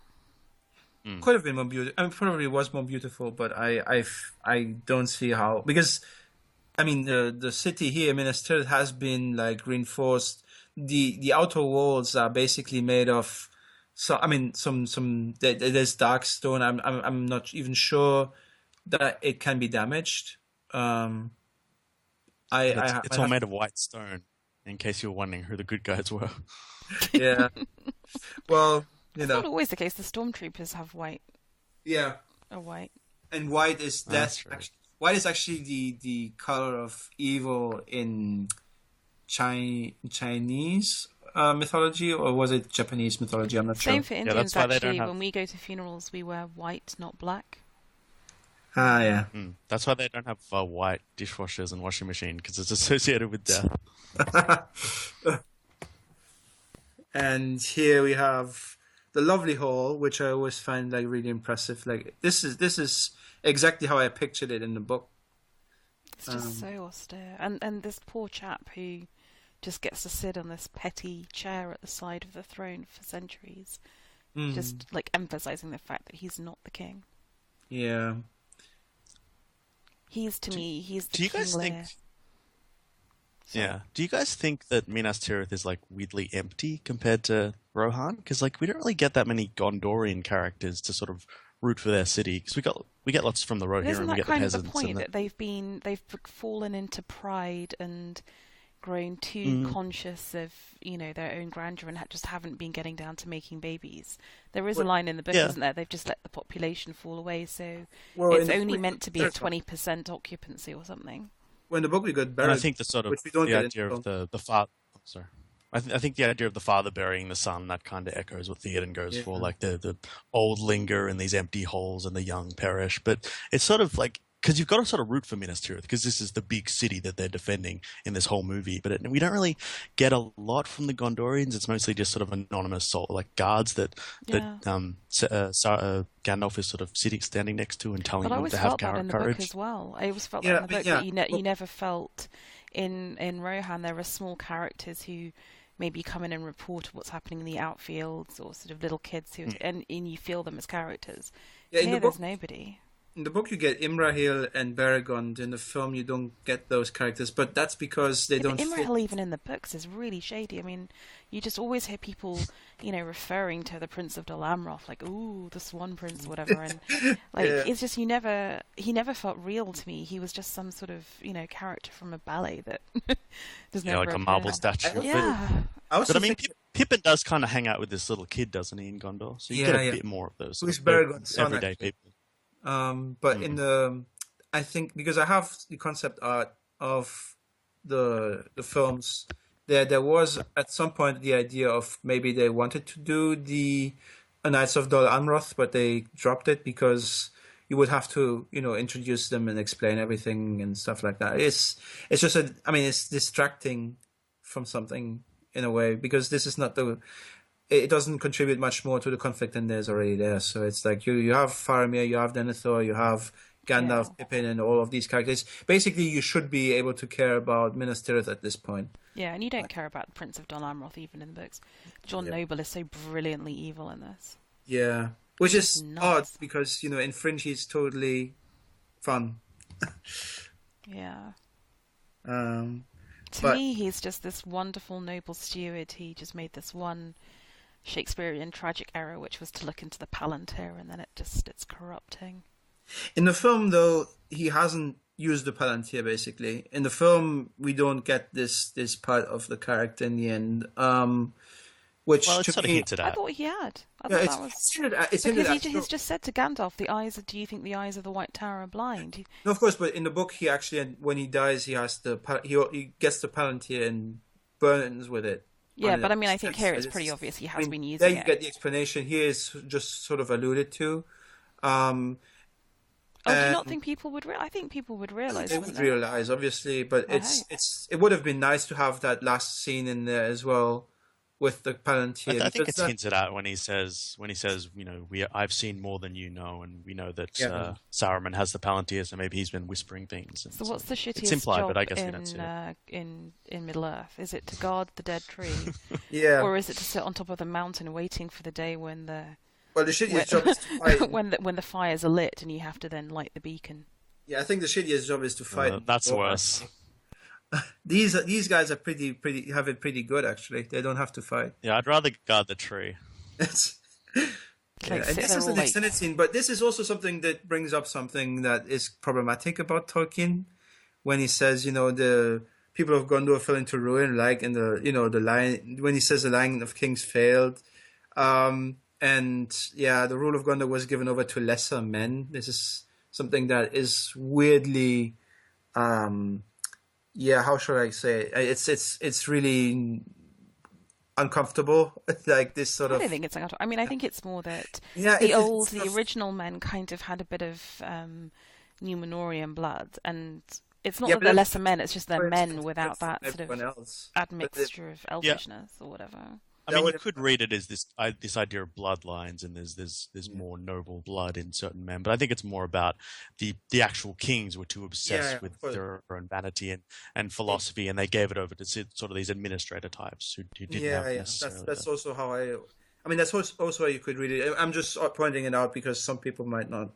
Could have been more beautiful. I mean, probably was more beautiful, but I don't see how, because I mean the city here, Minas Tirith, has been like reinforced. The outer walls are basically made of. So I mean, there's dark stone. I'm not even sure that it can be damaged. It's all made of white stone, in case you were wondering who the good guys were. Yeah. Well, It's not always the case. The stormtroopers have white. yeah. Are white. And white is That's death. true. White is actually the color of evil in Chinese mythology, or was it Japanese mythology? I'm not Same sure. for Yeah, Indians, that's why they don't actually. have- When we go to funerals, we wear white, not black. Ah, yeah. That's why they don't have white dishwashers and washing machine, because it's associated with death. And here we have the lovely hall, which I always find like really impressive. Like this is exactly how I pictured it in the book. It's just so austere. And this poor chap who just gets to sit on this petty chair at the side of the throne for centuries. Just like emphasizing the fact that he's not the king. Yeah. To me, he's the Do you King guys Lear. think? Yeah. Do you guys think that Minas Tirith is like weirdly empty compared to Rohan? Because like we don't really get that many Gondorian characters to sort of root for their city. Because we get lots from the But Rohirrim, isn't we that get the kind of the peasants, point, and that they've fallen into pride and grown too conscious of, their own grandeur, and just haven't been getting down to making babies? There is a line in the book, Yeah. isn't there? They've just let the population fall away, so Well, in it's the only book, meant to be at there's 20% occupancy or something. well, in the book we got I Barad, think the sort of which we don't the get idea into. of the father. Sorry. I think the idea of the father burying the son, that kind of echoes what Theoden goes for, like the old linger and these empty holes and the young perish. But it's sort of like, because you've got to sort of root for Minas Tirith, because this is the big city that they're defending in this whole movie. But we don't really get a lot from the Gondorians. It's mostly just sort of anonymous like guards that Gandalf is sort of standing next to and telling But I them always to have felt that in the book courage. as well. I always felt Yeah, that in the book, yeah. that you never felt in Rohan there are small characters who maybe come in and report what's happening in the outfields, or sort of little kids who, and you feel them as characters. Yeah, in Here the there's book, nobody. in the book you get Imrahil and Baragond. In the film you don't get those characters, but that's because they Yeah, don't but fit. Imrahil, even in the books, is really shady. I mean, you just always hear people, referring to the Prince of Dol Amroth, like, "Ooh, the Swan Prince," whatever, and like Yeah. it's just he never felt real to me. He was just some sort of character from a ballet that does never Like a marble appear. statue. Yeah, Also But I mean, think, Pippin does kind of hang out with this little kid, doesn't he, in Gondor? So you Yeah, get a yeah. bit more of those Who's sort of Baragond's son, everyday actually. people. But in the, I think because I have the concept art of the films, there was at some point the idea of maybe they wanted to do the Knights of Dol Amroth, but they dropped it because you would have to introduce them and explain everything and stuff like that. It's just it's distracting from something in a way, because this is not it doesn't contribute much more to the conflict than there's already there. So it's like you have Faramir, you have Denethor, you have Gandalf, Yeah. Pippin, and all of these characters. Basically, you should be able to care about Minas Tirith at this point. yeah, and you don't care about the Prince of Dol Amroth even in the books. John Noble is so brilliantly evil in this. Yeah, which is Nuts. odd because in Fringe he's totally fun. Yeah. Um, To But- me, he's just this wonderful, noble steward. He just made this one Shakespearean tragic error, which was to look into the Palantir, and then it's corrupting. in the film, though, he hasn't used the Palantir. Basically, in the film, we don't get this part of the character in the end. Which Well, it's to sort of me, hinted I at. thought he had. I yeah, thought it's that was it's hinted because at. he's just said to Gandalf, do you think the eyes of the White Tower are blind? No, of course, but in the book, he actually, when he dies, he has he gets the Palantir and burns with it. Yeah, on but the I mean, I think here it's steps. pretty obvious he has been there using you it. get the explanation. Here is just sort of alluded to. Oh, do you and- not think people would? I think people would realize. They wouldn't would they? realize, obviously, but Oh, hey. it would have been nice to have that last scene in there as well with the Palantir. I think because it's that- hinted at when he says, I've seen more than you know, and we know that Yeah. Saruman has the Palantir, so maybe he's been whispering things. And So what's the shittiest It's implied, job but I guess we don't see it. in Middle Earth? Is it to guard the dead tree, Yeah. or is it to sit on top of the mountain waiting for the day when the Well, the shittiest job is to fight. when the fires are lit and you have to then light the beacon? Yeah, I think the shittiest job is to fight. That's worse. These guys are have it pretty good actually. They don't have to fight. Yeah, I'd rather guard the tree. It's- Like, and sit this there is all an like- extended scene, but this is also something that brings up something that is problematic about Tolkien when he says, the people of Gondor fell into ruin, like in the line when he says the line of kings failed, and the rule of Gondor was given over to lesser men. This is something that is weirdly, how should I say? It's really uncomfortable, like this sort I of. don't think it's uncomfortable. I mean, I think it's more that Yeah, the original men kind of had a bit of Numenorian blood, and it's not Yeah, that but they're that's lesser men; it's just they're men without that sort everyone of else. admixture of elfishness or whatever. I That mean, would- you could read it as this idea of bloodlines, and there's more noble blood in certain men. But I think it's more about the actual kings were too obsessed Yeah, with of course. their own vanity and philosophy, and they gave it over to sort of these administrator types who didn't have necessarily. That's also how I mean, that's also how you could read it. I'm just pointing it out because some people might not,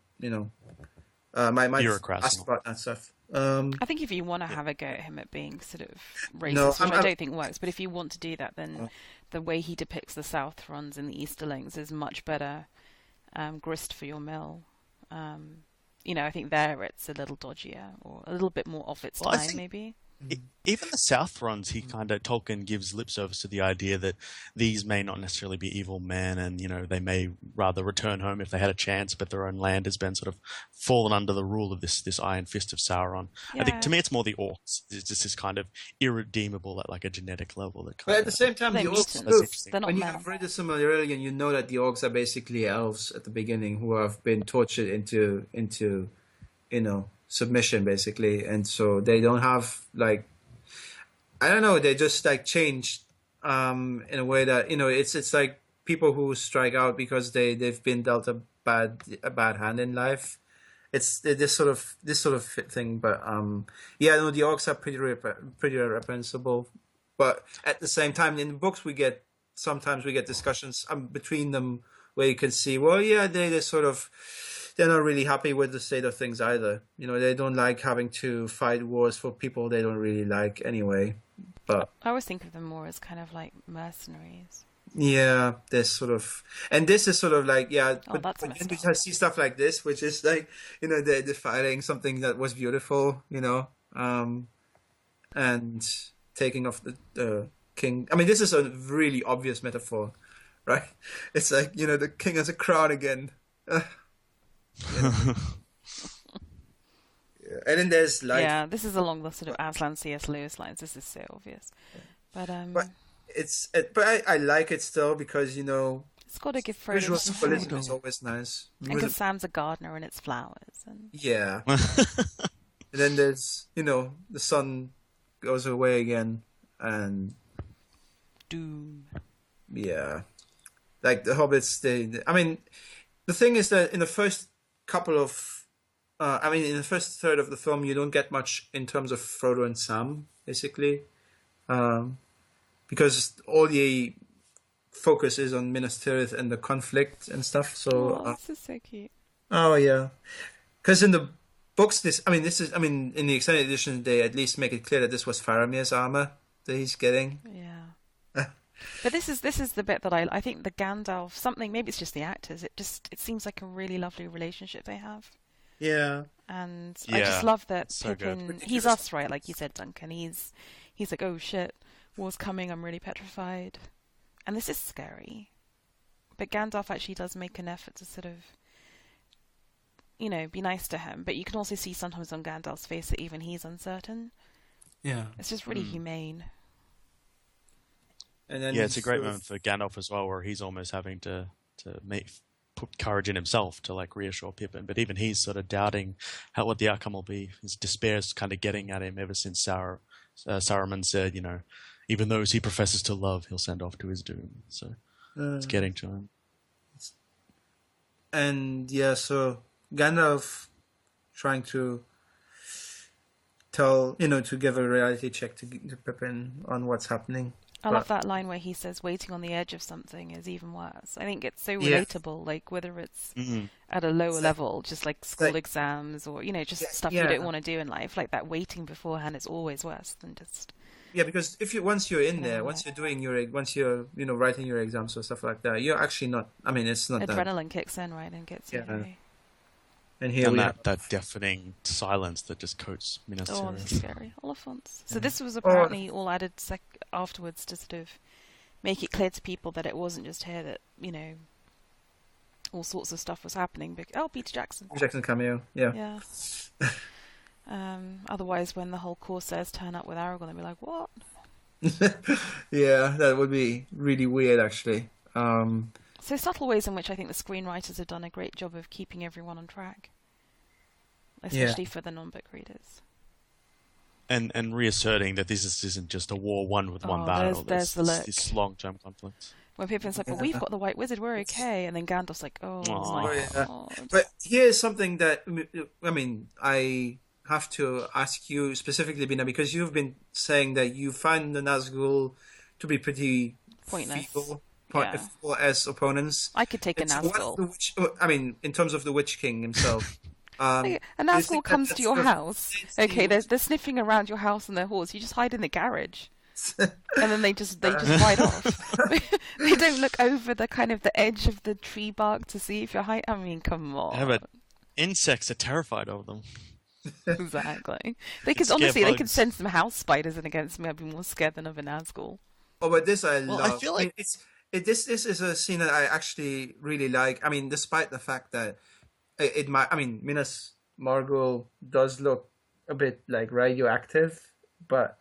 might Bureaucrats ask and all. about that stuff. I think if you want to have a go at him at being sort of No, racist, which I I'm- don't think works, but if you want to do that, then the way he depicts the Southrons and the Easterlings is much better grist for your mill. I think there it's a little dodgier or a little bit more off its Well, I time, think- maybe. Even the Southrons, Tolkien gives lip service to the idea that these may not necessarily be evil men, and they may rather return home if they had a chance, but their own land has been sort of fallen under the rule of this iron fist of Sauron. I think to me it's more the orcs. It's just this kind of irredeemable at like a genetic level. That But at the same time, They're the orcs mutants. interesting. They're not when you men. have read the Silmarillion, you know that the orcs are basically elves at the beginning who have been tortured into submission, basically, and so they don't have like, I don't know, they just like changed in a way that it's like people who strike out because they've been dealt a bad hand in life. It's this sort of thing, but the orcs are pretty reprehensible. But at the same time, in the books, sometimes we get discussions between them where you can see, well, yeah, they're not really happy with the state of things either. They don't like having to fight wars for people they don't really like anyway. But I always think of them more as kind of like mercenaries. yeah, there's sort of, and this is sort of like, yeah, Oh, that's but messed then up. we see stuff like this, which is like, they're fighting something that was beautiful, and taking off the king. I mean, this is a really obvious metaphor, right? It's like, the king has a crown again. Yeah. And then there's like, Yeah, this is along the sort of Aslan C.S. Lewis lines. This is so obvious. But but I like it still because, it's got to give Frodo visual some symbolism freedom. is always nice. And because Sam's a gardener and it's flowers. And Yeah. And then there's, the sun goes away again, and doom. yeah, like the hobbits. I mean, the thing is that in the first couple of, in the first third of the film, you don't get much in terms of Frodo and Sam, basically, because all the focus is on Minas Tirith and the conflict and stuff. So, Oh, this is so cute. oh yeah, because in the books, in the extended edition, they at least make it clear that this was Faramir's armor that he's getting. Yeah. But this is the bit that I think the Gandalf something, maybe it's just the actors, it seems like a really lovely relationship they have. Yeah. And I Yeah, just love that so good. Pippin, he's us, right? Like you said, Duncan. He's like, oh shit, war's coming, I'm really petrified. And this is scary. But Gandalf actually does make an effort to sort of, be nice to him. But you can also see sometimes on Gandalf's face that even he's uncertain. Yeah. It's just really humane. And then it's a great moment for Gandalf as well, where he's almost having to put courage in himself to like reassure Pippin, but even he's sort of doubting what the outcome will be. His despair's kind of getting at him ever since Saruman said, even those he professes to love, he'll send off to his doom. So it's getting to him. And yeah, so Gandalf trying to tell, to give a reality check to Pippin on what's happening. I love that line where he says waiting on the edge of something is even worse. I think it's so relatable, like whether it's at a lower level, just like school exams or, just stuff you don't want to do in life, like that waiting beforehand is always worse than just... Yeah, because once you're in there, once you're doing once you're, writing your exams or stuff like that, you're actually not, it's not adrenaline kicks in, right, and gets you away. And here that deafening silence that just coats Minas Tirith. Oh, this is scary. Oliphants. So this was apparently all added afterwards to sort of make it clear to people that it wasn't just here that, all sorts of stuff was happening. Peter Jackson. Peter Jackson cameo, yeah. Yeah. Otherwise, when the whole Corsairs turn up with Aragorn, they'll be like, what? Yeah, that would be really weird, actually. So subtle ways in which I think the screenwriters have done a great job of keeping everyone on track. Especially for the non-book readers. And reasserting that this isn't just a war won with one battle. There's the look. This long-term conflict. When Pippin's like, but we've got the White Wizard, we're okay. And then Gandalf's like, oh my God. But here's something that, I have to ask you specifically, Bina, because you've been saying that you find the Nazgul to be pretty pointless. feeble as opponents. I could take a Nazgul. In terms of the Witch King himself. Like, a do you think Nazgul comes to that's your sort of house. fits Okay, the- they're sniffing around your house on their horse. You just hide in the garage, and then they just ride off. They don't look over the kind of the edge of the tree bark to see if you're hiding. I mean, come on. Yeah, but insects are terrified of them. Exactly. They could scare honestly, they could bugs. send some house spiders in against me. I'd be more scared than of a Nazgul. Oh, but this I Well, love. I feel I mean, like this is a scene that I actually really like. I mean, despite the fact that it might. I mean, Minas Morgul does look a bit like radioactive, but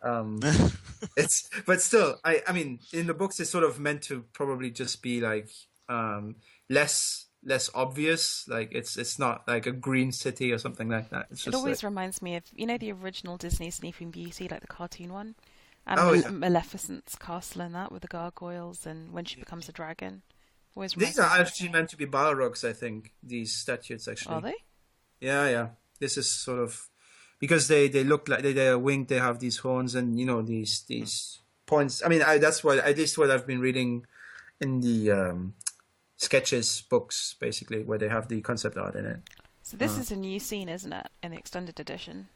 but still, I mean, in the books, it's sort of meant to probably just be like less obvious. Like it's not like a green city or something like that. It's It just always like, reminds me of, the original Disney Sleeping Beauty, like the cartoon one, and Oh, yeah. Maleficent's castle in that with the gargoyles and when she becomes a dragon. Always reminds these are me of actually meant to be Balrogs, I think. These statues that. actually. Are they? Yeah. This is sort of because they look like they are winged. They have these horns and these points. I mean, that's what at least what I've been reading in the sketches books, basically, where they have the concept art in it. So this is a new scene, isn't it, in the extended edition?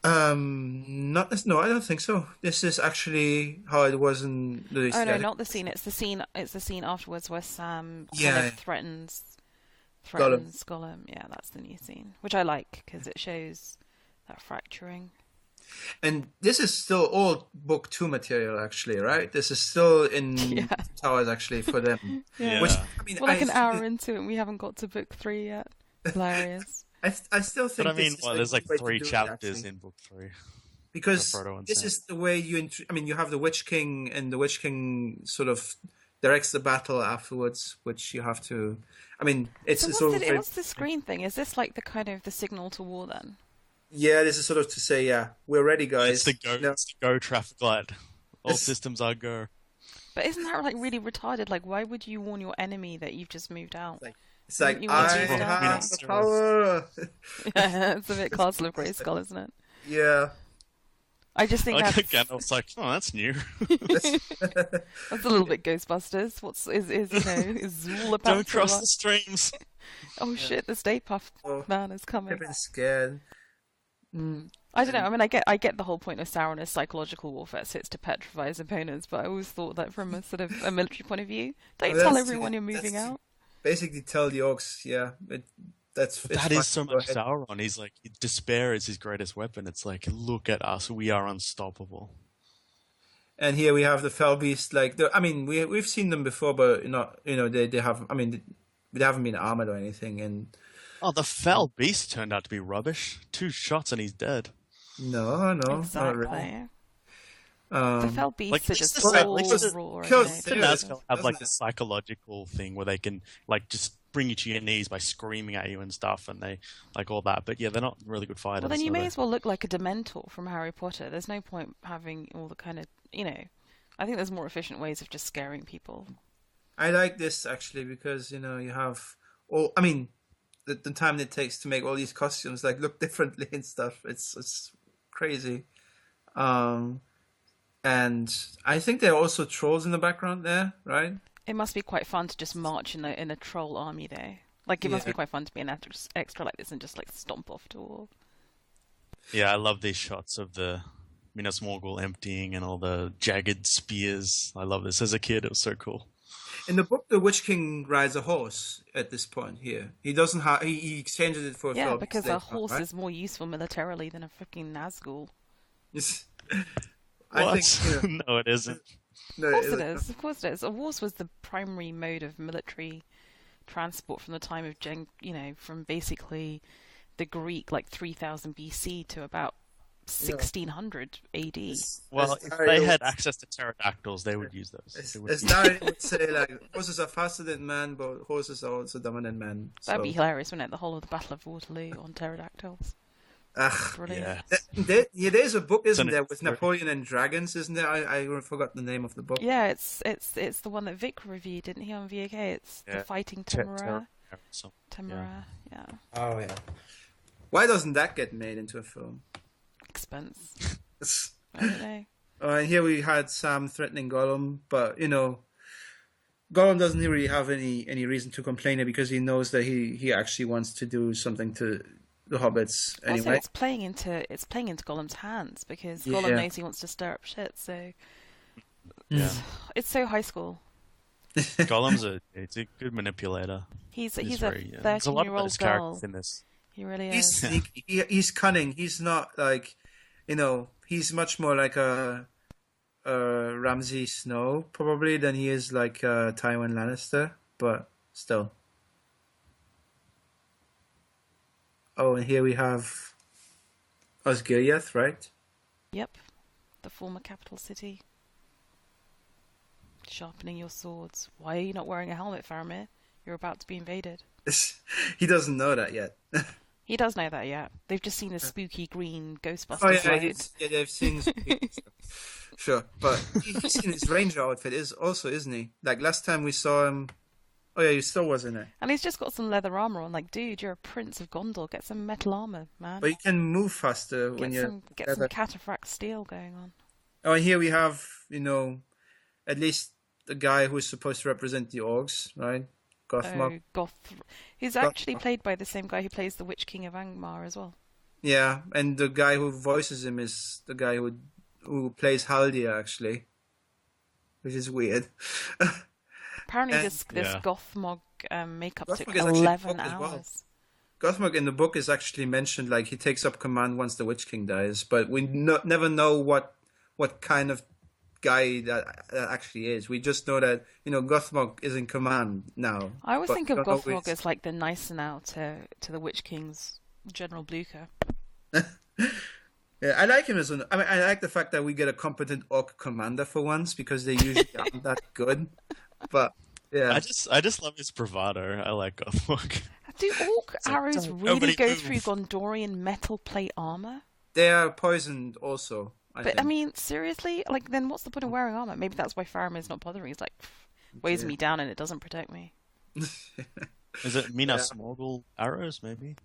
Not no, I don't think so. This is actually how it was in the. Oh no, not the scene. It's the scene. It's the scene afterwards where Sam kind Yeah. of threatens Gollum. Yeah, that's the new scene, which I like because it shows that fracturing. And this is still all book 2 material, actually, right? This is still in Yeah. Towers, actually, for them. Yeah. Which I mean, We're like an I hour into it and we haven't got to book 3 yet. Hilarious. I still think. But I mean, this is well, a there's good like way to 3 do it, chapters actually. in book 3. Because for Frodo and this Sam. is the way you. I mean, you have the Witch King, and the Witch King sort of directs the battle afterwards, which you have to. I mean, it's So it's all. what's the screen thing? Is this like the kind of the signal to war then? Yeah, this is sort of to say, yeah, we're ready, guys. It's the go. No, It's the go traffic light. All It's- systems are go. But isn't that like really retarded? Like, why would you warn your enemy that you've just moved out? it's like You want I to do that? have the power. Yeah, it's a bit Castle of Grayskull, isn't it? Yeah. I just think Like that's Gandalf's like, oh, that's new. a little bit Ghostbusters. Is Zool about Don't to cross arrive? the streams. Oh shit, the Stay Puft Oh, Man is coming. I've been scared. I don't know. I mean, I get the whole point of Sauron is psychological warfare, so it's to petrify his opponents. But I always thought that from a sort of a military point of view, don't Well, tell that's- everyone you're moving that's- out. Basically, tell the orcs, yeah, it's That fine, is so go much ahead. Sauron. He's like, despair is his greatest weapon. It's like, look at us, we are unstoppable. And here we have the fell beast. Like, I mean, we've seen them before, but not, they have. I mean, they haven't been armored or anything. And Oh, the fell beast turned out to be rubbish. 2 shots and he's dead. no, not Exactly. really. The fell beasts like, are it's just the same- all like, it's raw. kills and The Serious, naked. Nazgul have like doesn't it? this psychological thing where they can like just bring you to your knees by screaming at you and stuff, and they like all that. But yeah, they're not really good fighters. Well, then you are may they? as well look like a Dementor from Harry Potter. There's no point having all the kind of, I think there's more efficient ways of just scaring people. I like this actually because you have all. I mean, the time it takes to make all these costumes like look differently and stuff. It's crazy. And I think there are also trolls in the background there, right? It must be quite fun to just march in a troll army there. Like, it must Yeah. be quite fun to be an extra like this and just like stomp off to war. Yeah, I love these shots of the Minas Morgul emptying and all the jagged spears. I love this. As a kid, it was so cool. In the book, the Witch King rides a horse at this point here. He doesn't have. He exchanges it for a Yeah, fell because beast a later on, horse right? is more useful militarily than a freaking Nazgul. Yes. What? I think No, it isn't. no, Of course it isn't. is. Of course it is. A horse was the primary mode of military transport from the time of from basically the Greek, like 3000 BC to about 1600 AD. Well, As if Dario they had would- access to pterodactyls, they would use those. As, They would as use- Dario would say, like horses are faster than man, but horses are also dumber than man. That'd So, be hilarious, wouldn't it? The whole of the Battle of Waterloo on pterodactyls. Brilliant. yeah. There's a book, isn't an there, with expert. Napoleon and dragons, isn't there? I forgot the name of the book. Yeah, it's the one that Vic reviewed, didn't he, on VK? It's Yeah. the Fighting Temeraire. So, Temeraire, yeah. Oh yeah. Why doesn't that get made into a film? Expense. I don't know. And here we had Sam threatening Gollum, but Gollum doesn't really have any reason to complain because he knows that he actually wants to do something to the hobbits Also, anyway. it's playing into Gollum's hands because Yeah. Gollum knows he wants to stir up shit. So Yeah. it's so high school. Gollum's a good manipulator. He's a There's a lot of 13-year-old those girl. characters in this. He really He's is. sneaky. He's cunning. He's not like, he's much more like a Ramsay Snow probably than he is like Tywin Lannister, but still. Oh, and here we have Osgiliath, right? Yep, the former capital city. Sharpening your swords. Why are you not wearing a helmet, Faramir? You're about to be invaded. He doesn't know that yet. He does know that, yeah. They've just seen a spooky green Oh Ghostbusters yeah, light. they've seen. Sure, but he's in his ranger outfit, isn't he? Like last time we saw him. Oh yeah, he still wasn't it. And he's just got some leather armor on. Like, dude, you're a prince of Gondor. Get some metal armor, man. But you can move faster when Get you're. some cataphract steel going on. Oh, and here we have, at least the guy who's supposed to represent the orcs, right? Gothmog. Oh, who's actually played by the same guy who plays the Witch King of Angmar as well. Yeah, and the guy who voices him is the guy who plays Haldir, actually, which is weird. Apparently, And- this Yeah. Gothmog makeup Gothmog took is actually 11 booked as well. hours. Gothmog in the book is actually mentioned, like he takes up command once the Witch King dies, but we never know what kind of guy that actually is. We just know that Gothmog is in command now. I always but think we of don't know Gothmog who as like the nicer now to the Witch King's General Blucher. Yeah, I like him I like the fact that we get a competent orc commander for once because they usually aren't that good. But yeah, I just love his bravado. I like Gothmog. Do orc arrows don't really nobody go move. through Gondorian metal plate armor? they are poisoned also. I But think. I mean, seriously, like then what's the point of wearing armor? Maybe that's why Faramir's not bothering. He's like, weighs Yeah. me down and it doesn't protect me. Is it Minas Morgul arrows, maybe?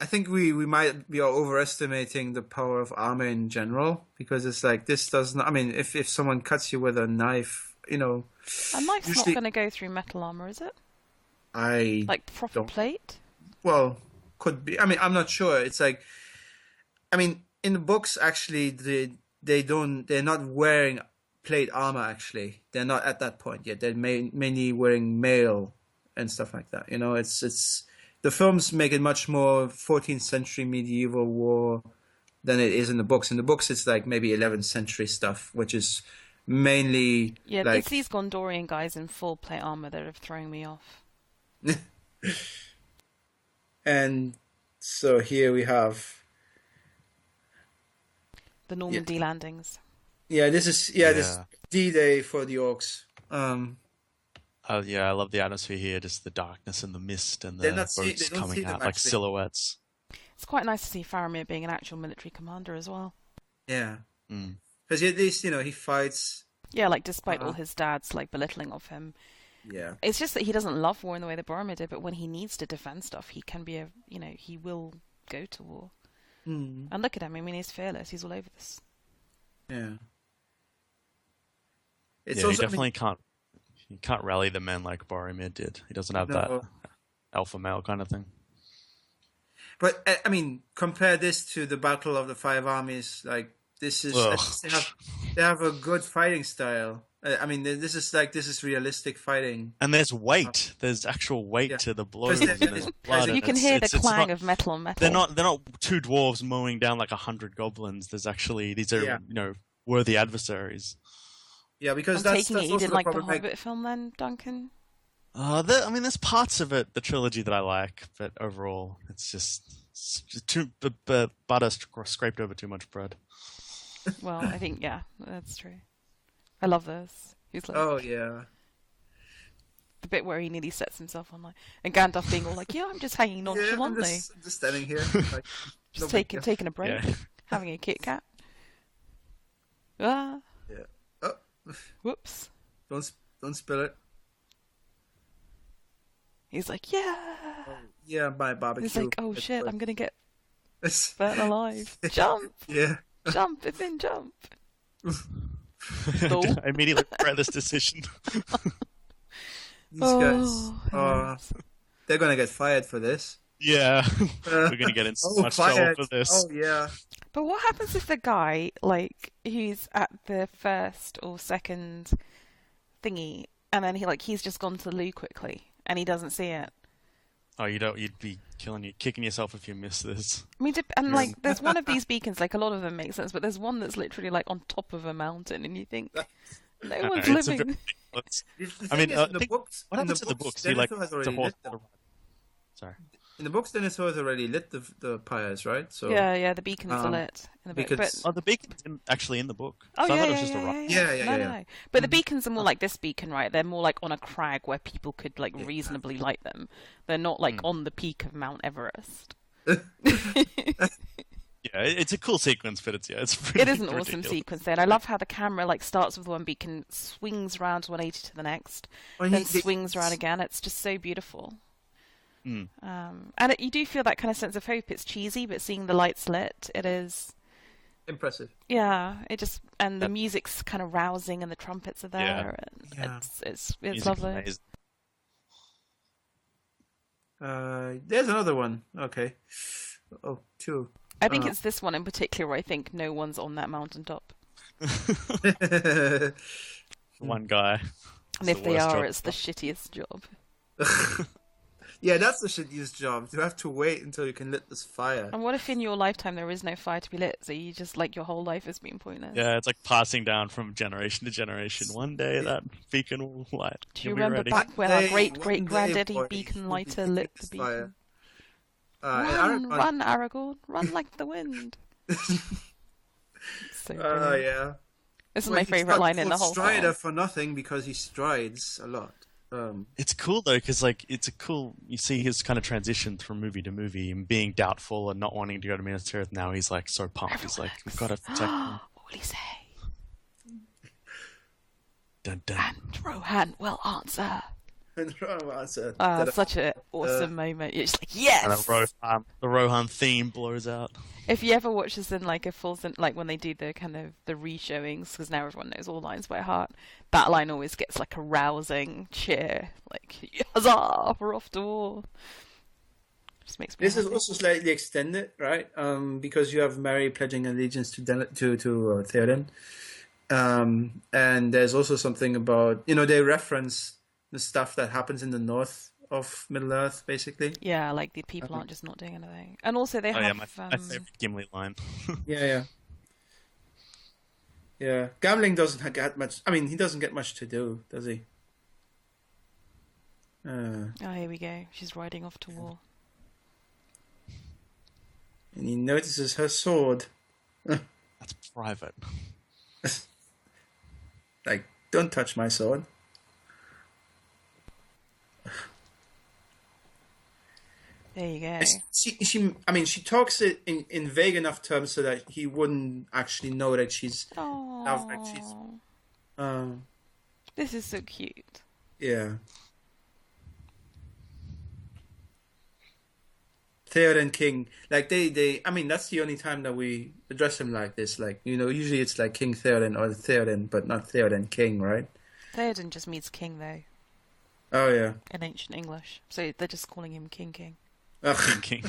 I think we might be overestimating the power of armor in general because it's like this doesn't. I mean, if someone cuts you with a knife, A knife's Usually- not going to go through metal armor, is it? I Like proper Don't- plate? well could be. I mean, I'm not sure. It's like, I mean, in the books actually they're not wearing plate armor. Actually, they're not at that point yet. They're mainly wearing mail and stuff like that. It's the films make it much more 14th century medieval war than it is in the books. In the books, it's like maybe 11th century stuff, which is mainly Yeah, like it's these Gondorian guys in full plate armor that are throwing me off. and so here we have The Normandy landings. this is this Yeah. D-Day for the orcs. Yeah, I love the atmosphere here, just the darkness and the mist and They're the not see- boats they don't see coming them, out like actually. silhouettes. It's quite nice to see Faramir being an actual military commander as well. Yeah, Mm. because at least he fights. Yeah, like despite all Uh-huh. his dad's like belittling of him, Yeah, it's just that he doesn't love war in the way that Boromir did. But when he needs to defend stuff, he can be he will go to war. mm. And look at him. I mean, he's fearless. He's all over this. yeah. It's Yeah, also he definitely can't rally the men like Boromir did. He doesn't have that No. alpha male kind of thing. But I mean, compare this to the Battle of the Five Armies. Like this is Ugh. they have a good fighting style. I mean, this is realistic fighting. And there's weight. There's actual weight Yeah. to the blows. Because And there- there's because blood. You and can it's- hear the it's clang not- of metal on metal. They're not two dwarves mowing down like 100 goblins. There's actually these are Yeah. worthy adversaries. Yeah, because I'm that's taking it you also didn't the like the problem. Hobbit film then, Duncan? There's parts of it, the trilogy that I like, but overall, it's just too butter scraped over too much bread. Well, I think that's true. I love this. He's like Oh yeah. the bit where he nearly sets himself on like, and Gandalf being all like, "Yeah, I'm just hanging Yeah, I'm nonchalantly, just standing here. Like, just no big deal. taking a break, Yeah. having a Kit Kat." Ah, Yeah. Oh, whoops. don't spill it. He's like, "Yeah." Yeah, my barbecue. He's like, "Oh It's shit, like- I'm gonna get it's- burnt alive. Jump, Yeah. jump, and then jump." I immediately regret this decision. These guys. Oh, hilarious. They're gonna get fired for this. Yeah, Uh, we're gonna get in so oh, much trouble fire! for this. Oh yeah. But what happens if the guy, like, who's at the first or second thingy, and then he's just gone to the loo quickly, and he doesn't see it? Oh, you'd be kicking yourself if you miss this. I mean, and like, there's one of these beacons, like, a lot of them make sense, but there's one that's literally like on top of a mountain, and you think, no one's It's a living. bit ridiculous. The I mean, thing is, in the think- books, what happens in the books? He like Denethor has it's a already horse. lit them. Sorry. In the books, Denethor has already lit the pyres, right? So Yeah, the beacons are lit in the book. beacons- But Oh, the beacon's actually in the book. oh So I yeah, thought it was yeah, just a yeah, rock. Yeah. No. But the beacons are more like this beacon, right? They're more like on a crag where people could like reasonably light them. They're not like on the peak of Mount Everest. Yeah, it's a cool sequence, but it's pretty It is an awesome ridiculous. sequence there, and I love how the camera like starts with one beacon, swings around 180 to the next, Well, then swings around again. It's just so beautiful. And you do feel that kind of sense of hope. It's cheesy, but seeing the lights lit, it is. impressive. Yeah, and the music's kind of rousing, and the trumpets are there, and Yeah. it's Music's lovely. amazing. There's another one. Okay. Oh, two. I think it's this one in particular where I think no one's on that mountaintop, One guy. and It's if the they worst are, job. it's the shittiest job. Yeah, that's the shittiest job. You have to wait until you can lit this fire. And what if in your lifetime there is no fire to be lit, so you just like your whole life has been pointless? Yeah, it's like passing down from generation to generation. One day that beacon will light. Do you You'll be remember ready. back when our One great day, great granddaddy boy, beacon will lighter be lit this the fire. beacon? Run, Aragorn, run like the wind. So brilliant. Yeah. This is Well, my he's favourite not line in the called whole Strider film. for nothing because he strides a lot. It's cool though, because like it's a cool. You see his kind of transition from movie to movie, and being doubtful and not wanting to go to Minas Tirith. Now he's like so pumped. He's like, we've got to protect them. What will he say? Dun, dun. And Rohan will answer. That's Such an awesome moment. You're just like, yes! And the Rohan theme blows out. If you ever watch this in like a full, like when they do the kind of the re-showings, because now everyone knows all lines by heart, that line always gets like a rousing cheer, like huzzah, we're off to war. Just makes me This is happy. also slightly extended, right? Because you have Mary pledging allegiance to Theoden. And there's also something about, they reference the stuff that happens in the north of Middle Earth, basically. Yeah, like the people aren't just not doing anything, and also they Oh yeah, have. my favorite Gimli line. Yeah. Gambling doesn't get much. I mean, he doesn't get much to do, does he? Oh, here we go. She's riding off to war. And he notices her sword. That's private. Like, don't touch my sword. There you go. She talks it in vague enough terms so that he wouldn't actually know that she's. Oh, this is so cute. Yeah. Theoden King, like they. I mean, that's the only time that we address him like this. Like, usually it's like King Theoden or Theoden, but not Theoden King, right? Theoden just means king, though, Oh yeah. in ancient English. So they're just calling him King King, Ugh. King.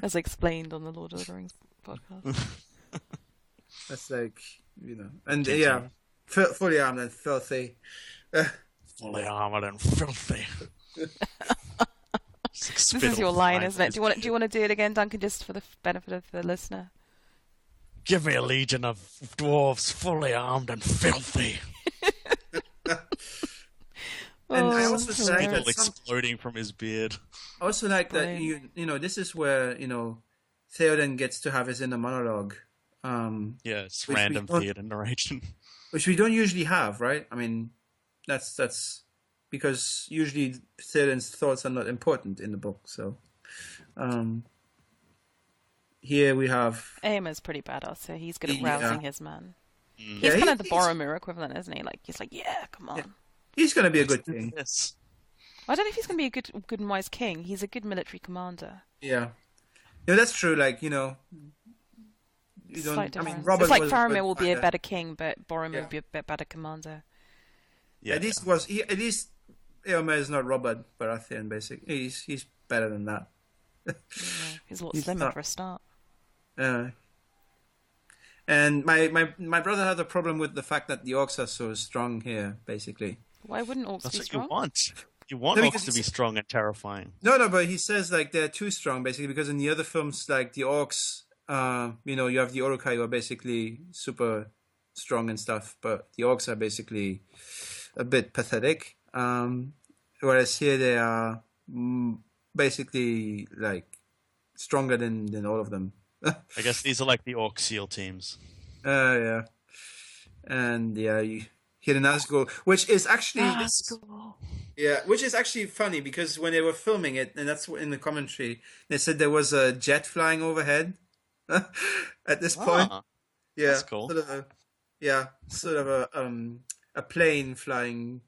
as explained on the Lord of the Rings podcast. That's like, and King yeah, King. fully armed and filthy. Fully armored and filthy. This is your line, isn't it? Do you want to do it again, Duncan, just for the benefit of the listener? Give me a legion of dwarves fully armed and filthy. And I Oh, also hilarious. like Spittle that exploding from his beard. also like that Brilliant. this is where Theoden gets to have his inner monologue, Yeah, it's Which we random don't- theater narration. which we don't usually have, right? I mean, that's because usually Theoden's thoughts are not important in the book. So here we have. Aemon's pretty badass, so he's good at Yeah. rousing his man. He's Yeah, kind of the he's- Boromir equivalent, isn't he? Like, he's like, yeah, come on. Yeah. He's going to be a good king. Yes. I don't know if he's going to be a good and wise king. He's a good military commander. Yeah, that's true. Like you don't. Slight I mean, difference. Robert It's like was Faramir will be a fighter. better king, but Boromir Yeah. will be a bit better commander. Yeah. At least Eomer is not Robert Baratheon. Basically, he's better than that. Yeah, he's a lot He's slimmer not- for a start. And my brother had a problem with the fact that the orcs are so strong here, basically. Why wouldn't orcs That's be what strong? you want. You want No, orcs because to be it's- strong and terrifying. No, but he says like they're too strong, basically, because in the other films, like the orcs, you have the Uruk-hai who are basically super strong and stuff, but the orcs are basically a bit pathetic. Whereas here they are basically like stronger than all of them. I guess these are like the orc SEAL teams. Yeah. And yeah, you hit an Nazgul, which is actually which is actually funny because when they were filming it, and that's in the commentary, they said there was a jet flying overhead at this point. Ah, Yeah, that's cool. sort of a plane flying,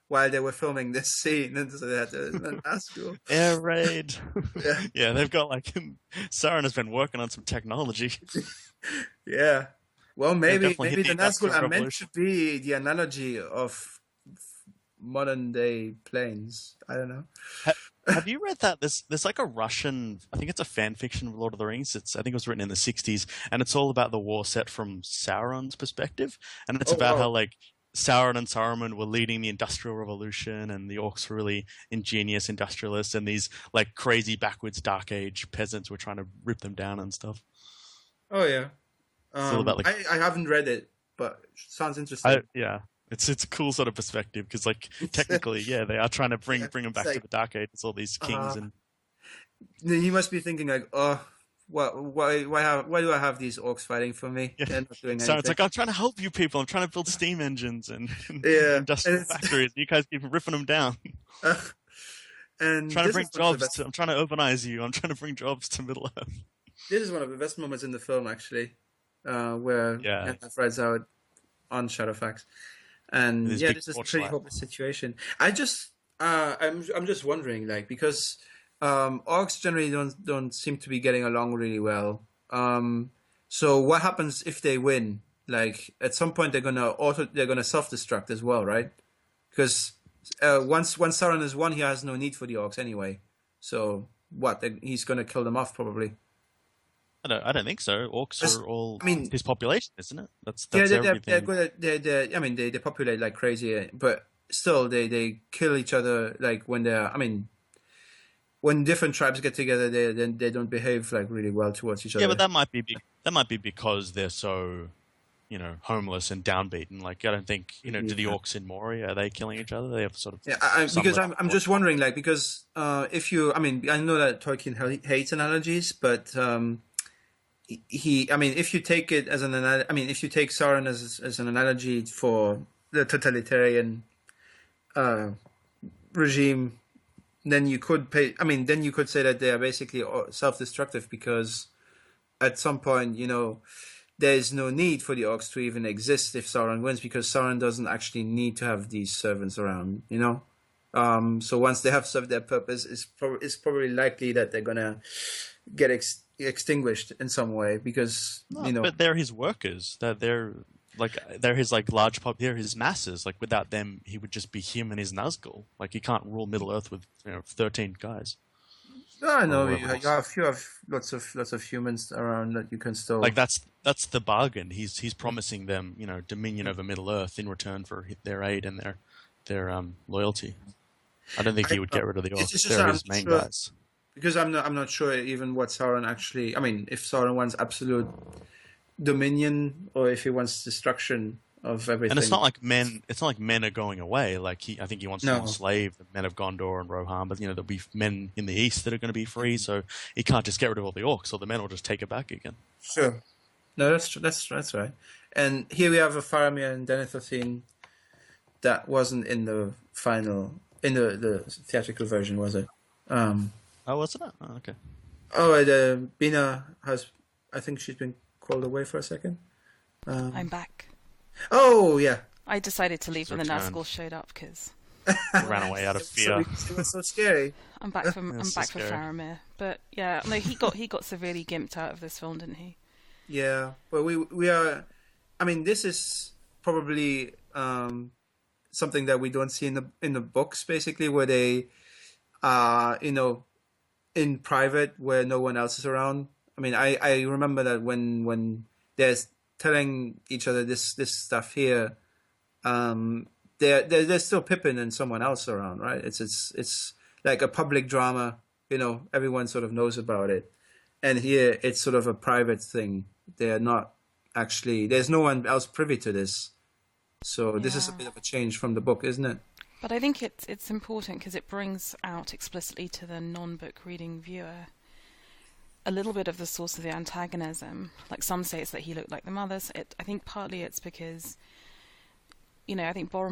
while they were filming this scene, and so they had an Nazgul. Air raid. Yeah. Yeah, they've got like Sauron has been working on some technology. Yeah. Well, maybe definitely hit the the Nazgul Industrial are meant to be the analogy of modern day planes. I don't know. Have you read that? There's like a Russian, I think it's a fan fiction of Lord of the Rings. I think it was written in the 60s, and it's all about the war set from Sauron's perspective, and it's about how like Sauron and Saruman were leading the Industrial Revolution, and the orcs were really ingenious industrialists, and these like crazy backwards Dark Age peasants were trying to rip them down and stuff. Oh yeah. all about, like- I haven't read it, but it sounds interesting. It's a cool sort of perspective because like technically, they are trying to bring them back like- to the Dark Age. It's all these kings and He must be thinking like, oh, why do I have these orcs fighting for me? Yeah. They're not doing so anything. it's like I'm trying to help you people. I'm trying to build steam engines and Yeah, industrial and it's- factories. You guys keep ripping them down. And Trying to this bring is one of the jobs. I'm trying to urbanize you. I'm trying to bring jobs to Middle Earth. This is one of the best moments in the film, actually, where Yeah. Gandalf rides out on Shadowfax, and With his yeah, big this is a torch pretty light. hopeless situation. I'm just wondering, like, because orcs generally don't seem to be getting along really well. So what happens if they win? Like, at some point they're gonna self-destruct as well, right? Because once Sauron has won, he has no need for the orcs anyway. So what? He's gonna kill them off probably. I don't think so. Orcs are all his population, isn't it? That's Yeah, everything. they're good. They populate like crazy, but still, they kill each other. Like when when different tribes get together, they don't behave like really well towards each other. Yeah, but that might be because they're so, homeless and downbeaten. Like I don't think do the orcs in Moria, are they killing each other? They have sort of because I'm just wondering, like, because if you, I know that Tolkien hates analogies, but if you take it as if you take Sauron as an analogy for the totalitarian regime, then you could say that they are basically self-destructive because at some point, there is no need for the orcs to even exist if Sauron wins because Sauron doesn't actually need to have these servants around, So once they have served their purpose, it's probably likely that they're gonna get extinguished in some way because But they're his workers. They're his they're his masses. Like without them, he would just be him and his Nazgul. Like he can't rule Middle Earth with 13 guys. I know Or you have lots of humans around that you can still Like that's the bargain. He's promising them dominion over Middle Earth in return for their aid and their loyalty. I don't think he would get rid of the orcs. just They're I'm his main sure- guys. because I'm not sure even what Sauron actually. If Sauron wants absolute dominion or if he wants destruction of everything. And it's not like men are going away. Like I think he wants to enslave the men of Gondor and Rohan, but there'll be men in the east that are going to be free. So he can't just get rid of all the orcs, or the men will just take it back again. Sure. No, that's true. That's right. And here we have a Faramir and Denethor scene that wasn't in the final the theatrical version, was it? Oh, wasn't it? Oh, okay. Oh, Bina has. I think she's been called away for a second. I'm back. Oh yeah. I decided to leave It's when the returned. Nazgul showed up because Ran away out of fear. It was so scary. I'm back for That's I'm so back for scary. Faramir. But yeah, no, he got severely gimped out of this film, didn't he? Yeah. Well, we are. This is probably something that we don't see in the books, basically, where they in private where no one else is around. I mean, I remember that when they're telling each other this stuff here, there's still Pippin and someone else around, right? It's like a public drama, everyone sort of knows about it. And here it's sort of a private thing. They're not actually, there's no one else privy to this. So this is a bit of a change from the book, isn't it? But I think it's important because it brings out explicitly to the non-book reading viewer a little bit of the source of the antagonism. Like some say it's that he looked like the mothers. I think partly it's because, I think I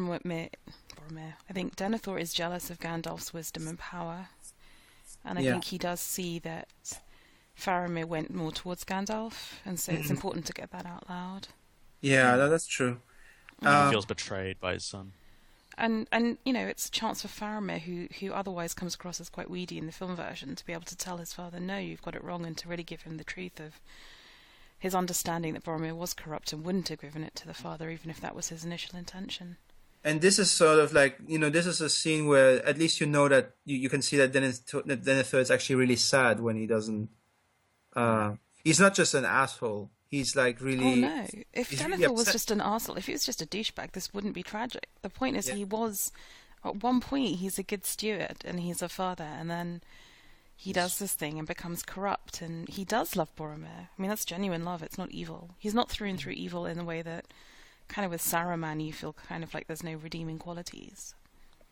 think Denethor is jealous of Gandalf's wisdom and power. And I think he does see that Faramir went more towards Gandalf, and so it's important to get that out loud. Yeah, that's true. He feels betrayed by his son. And it's a chance for Faramir, who otherwise comes across as quite weedy in the film version, to be able to tell his father, no, you've got it wrong, and to really give him the truth of his understanding that Boromir was corrupt and wouldn't have given it to the father, even if that was his initial intention. And this is sort of like, this is a scene where at least that you can see that Denethor is actually really sad when he doesn't... he's not just an asshole. He's like really... Oh no, if Denethor was just an arsehole, if he was just a douchebag, this wouldn't be tragic. The point is he was... At one point, he's a good steward and he's a father, and then he does this thing and becomes corrupt, and he does love Boromir. I mean, that's genuine love, it's not evil. He's not through and through evil in the way that kind of with Saruman you feel kind of like there's no redeeming qualities.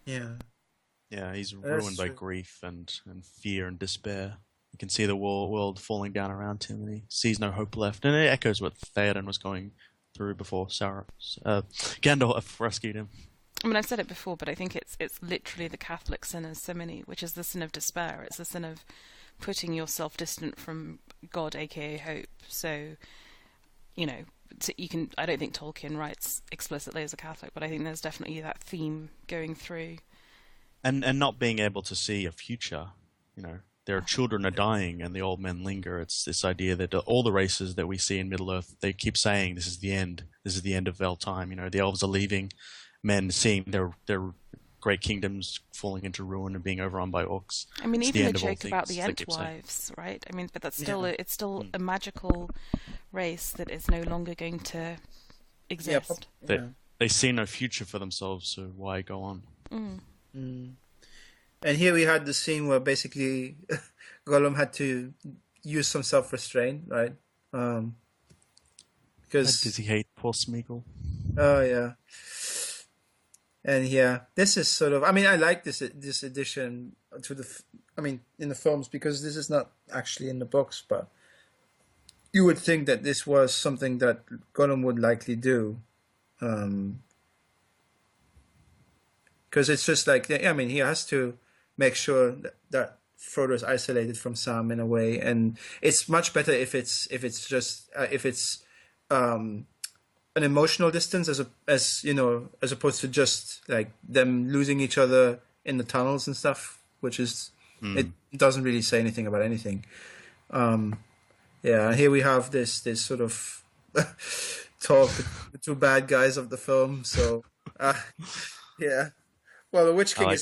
Yeah. Yeah, he's ruined by grief and fear and despair. You can see the world falling down around him, and he sees no hope left. And it echoes what Theoden was going through before Gandalf rescued him. I mean, I've said it before, but I think it's literally the Catholic sinner's simony, which is the sin of despair. It's the sin of putting yourself distant from God, aka hope. So, you can. I don't think Tolkien writes explicitly as a Catholic, but I think there's definitely that theme going through. And not being able to see a future, Their children are dying and the old men linger. It's this idea that all the races that we see in Middle-earth, they keep saying this is the end. This is the end of our time. The elves are leaving, men seeing their great kingdoms falling into ruin and being overrun by orcs. I mean, even the joke about the Entwives, right? I mean, but that's still it's still a magical race that is no longer going to exist. They see no future for themselves, so why go on? And here we had the scene where basically Gollum had to use some self-restraint, right? Because does he hate poor Smeagol? Oh yeah. And yeah, this is sort of. I mean, I like this addition to in the films, because this is not actually in the books, but you would think that this was something that Gollum would likely do. Because it's just like, he has to make sure that Frodo is isolated from Sam in a way, and it's much better if it's an emotional distance as opposed to just like them losing each other in the tunnels and stuff, which is it doesn't really say anything about anything. Here we have this sort of talk with the two bad guys of the film. So yeah. Well, the Witch King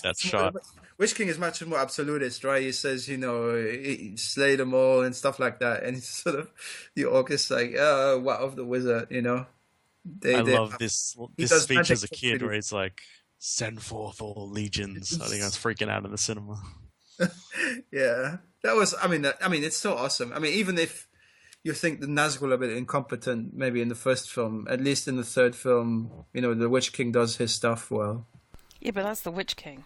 Witch King is much more absolutist, right? He says, he slay them all and stuff like that, and it's sort of the orc is like, what of the wizard, I love this speech as a kid where he's like, "Send forth all legions." I think I was freaking out in the cinema. Yeah, that was. I mean, it's so awesome. I mean, even if you think the Nazgul are a bit incompetent, maybe in the first film, at least in the third film, the Witch King does his stuff well. Yeah, but that's the Witch King.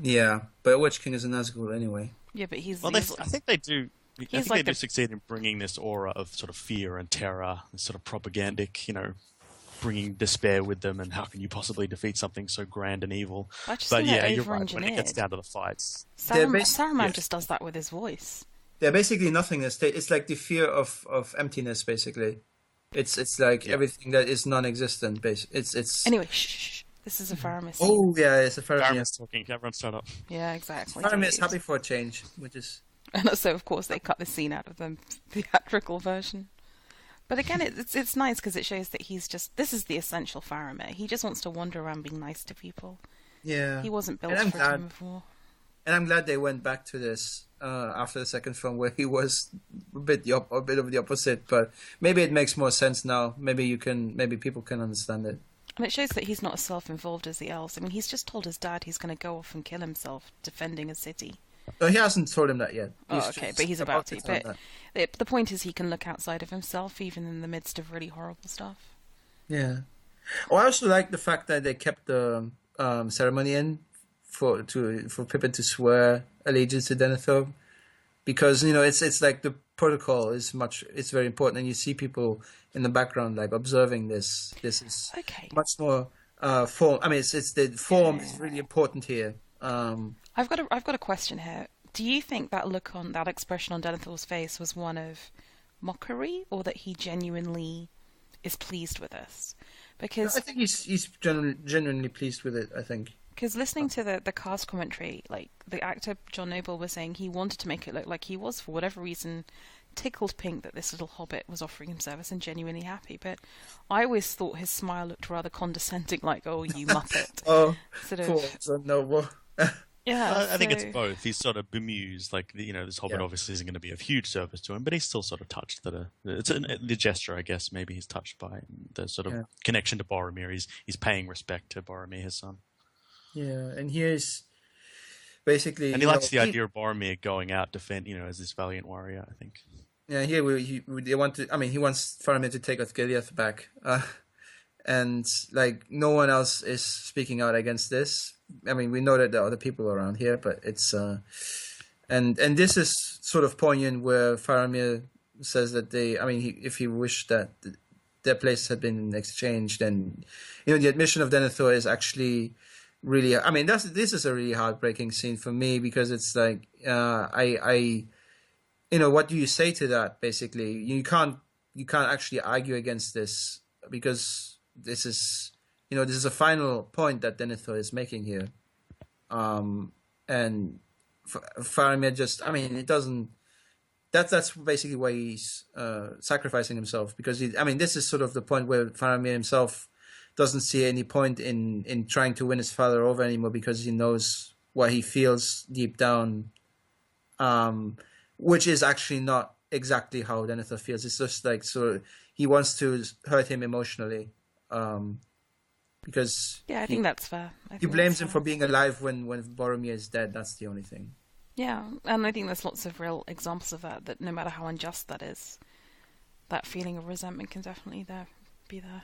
Yeah, but Witch King is a Nazgul anyway. Yeah, but he's... Well, I think they do... I think they do succeed in bringing this aura of sort of fear and terror, this sort of propagandic, bringing despair with them, and how can you possibly defeat something so grand and evil? But yeah, you're right. When it gets down to the fights... Saruman just does that with his voice. They're basically nothingness. It's like the fear of emptiness, basically. It's like everything that is non-existent. It's Anyway, shh. This is a Faramir scene. Oh, yeah, it's a Faramir. Talking. Everyone shut up. Yeah, exactly. Faramir is happy for a change, which is... And also, of course, they cut the scene out of the theatrical version. But again, it's nice because it shows that this is the essential Faramir. He just wants to wander around being nice to people. Yeah. He wasn't built for him before. And I'm glad they went back to this after the second film, where he was a bit of the opposite. But maybe it makes more sense now. Maybe people can understand it. And it shows that he's not as self-involved as the elves. I mean, he's just told his dad he's going to go off and kill himself defending a city. No, he hasn't told him that yet. Oh, okay, but he's about to. But the point is, he can look outside of himself, even in the midst of really horrible stuff. Yeah. Oh, I also like the fact that they kept the ceremony in for Pippin to swear allegiance to Denethor, because it's like the protocol is very important, and you see people in the background like observing this. This is much more form. I mean, it's the form is really important here. I've got a question here. Do you think that expression on Denethor's face was one of mockery, or that he genuinely is pleased with this? Because I think he's genuinely pleased with it, I think. Because listening to the cast commentary, like the actor John Noble was saying, he wanted to make it look like he was, for whatever reason, tickled pink that this little hobbit was offering him service and genuinely happy. But I always thought his smile looked rather condescending, like, "Oh, you muppet." Oh, sort of. Poor John Noble. Yeah, I think it's both. He's sort of bemused, like this hobbit obviously isn't going to be of huge service to him, but he's still sort of touched that the gesture, I guess. Maybe he's touched by the sort of connection to Boromir. He's paying respect to Boromir, his son. Yeah, and here's basically, and he likes the idea of Boromir going out defend, as this valiant warrior, I think. Yeah, here they want to. I mean, he wants Faramir to take Osgiliath back, and like no one else is speaking out against this. I mean, we know that there are other people around here, but it's and this is sort of poignant where Faramir says that if he wished that their place had been exchanged, then the admission of Denethor is actually really. I mean, this is a really heartbreaking scene for me, because it's like what do you say to that? Basically, you can't actually argue against this, because this is a final point that Denethor is making here, and Faramir just, it doesn't. That's basically why he's sacrificing himself, because this is sort of the point where Faramir himself doesn't see any point in trying to win his father over anymore, because he knows what he feels deep down, which is actually not exactly how Denethor feels. It's just like, so he wants to hurt him emotionally. Because I think that's fair. He blames him for being alive when Boromir is dead. That's the only thing. Yeah, and I think there's lots of real examples of that no matter how unjust that is, that feeling of resentment can definitely be there.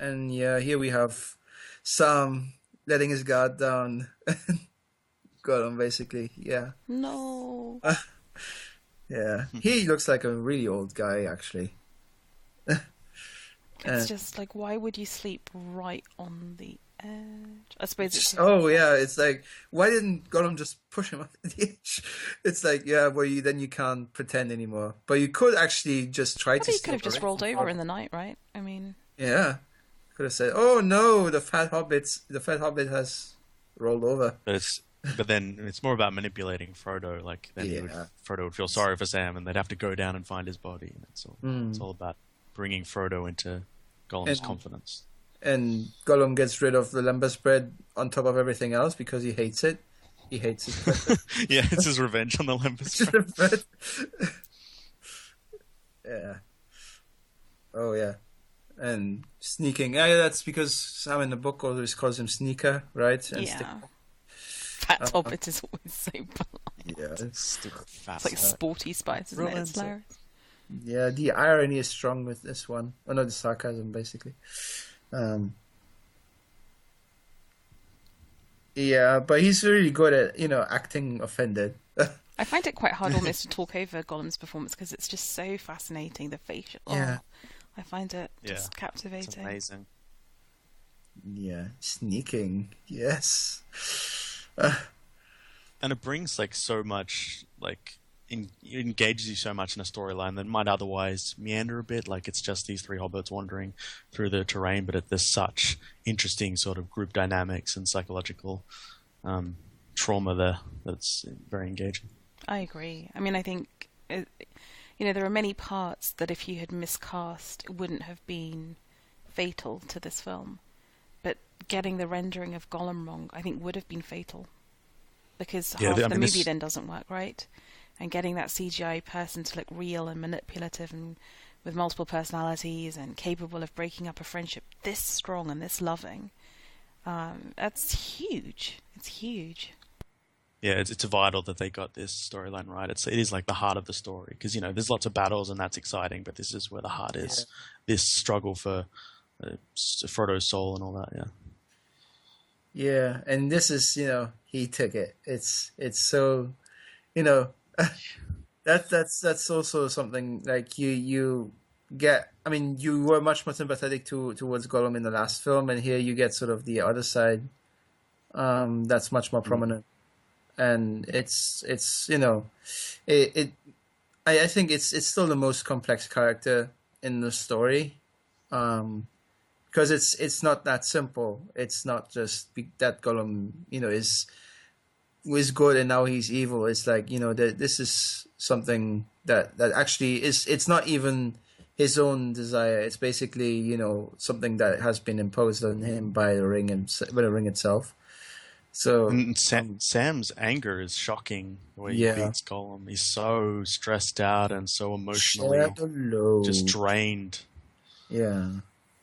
And here we have Sam letting his guard down. Gollum, basically, No. Yeah, he looks like a really old guy, actually. It's just like, why would you sleep right on the edge? I suppose it's... it's like, why didn't Gollum just push him off the edge? It's like, then you can't pretend anymore. But you could actually just try to... He could have just rolled over in the night, right? I mean... Yeah. Could have said, "Oh no, the fat hobbit has rolled over." But then it's more about manipulating Frodo. Like then Frodo would feel sorry for Sam, and they'd have to go down and find his body. And it's all about bringing Frodo into Gollum's confidence. And Gollum gets rid of the lembas bread on top of everything else because he hates it. He hates it. Yeah, it's his revenge on the lembas bread. Yeah. Oh yeah. And sneaking. That's because Sam in the book always calls him Sneaker, right? And Fat Hobbit is always so blunt. Yeah. It's like sporty spice, isn't it? It's hilarious. Yeah, the irony is strong with this one. Oh no, the sarcasm, basically. Yeah, but he's really good at, acting offended. I find it quite hard almost to talk over Gollum's performance, because it's just so fascinating, the facial... Yeah. I find it just captivating. It's amazing. Yeah, sneaking, yes. And it brings so much, it engages you so much in a storyline that might otherwise meander a bit. Like it's just these three hobbits wandering through the terrain, but there's such interesting sort of group dynamics and psychological trauma there that's very engaging. I agree. I mean, I think... there are many parts that if you had miscast, it wouldn't have been fatal to this film. But getting the rendering of Gollum wrong, I think, would have been fatal. because Yeah, half I the mean, movie this- then doesn't work, right? And getting that CGI person to look real and manipulative and with multiple personalities and capable of breaking up a friendship this strong and this loving, that's huge. It's huge. Yeah, it's vital that they got this storyline right. It is like the heart of the story because there's lots of battles and that's exciting, but this is where the heart is. This struggle for Frodo's soul and all that. Yeah. Yeah, and this is, he took it. It's so, you know, that's also something like you get. I mean, you were much more sympathetic towards Gollum in the last film, and here you get sort of the other side. That's much more prominent, and it's it I think it's still the most complex character in the story. Because it's not that simple. It's not just that Gollum, is good and now he's evil. It's like this is something that actually is. It's not even his own desire. It's basically something that has been imposed on him by the ring and by the ring itself. So And Sam's anger is shocking. The way he beats Gollum, he's so stressed out and so emotionally just drained. Yeah.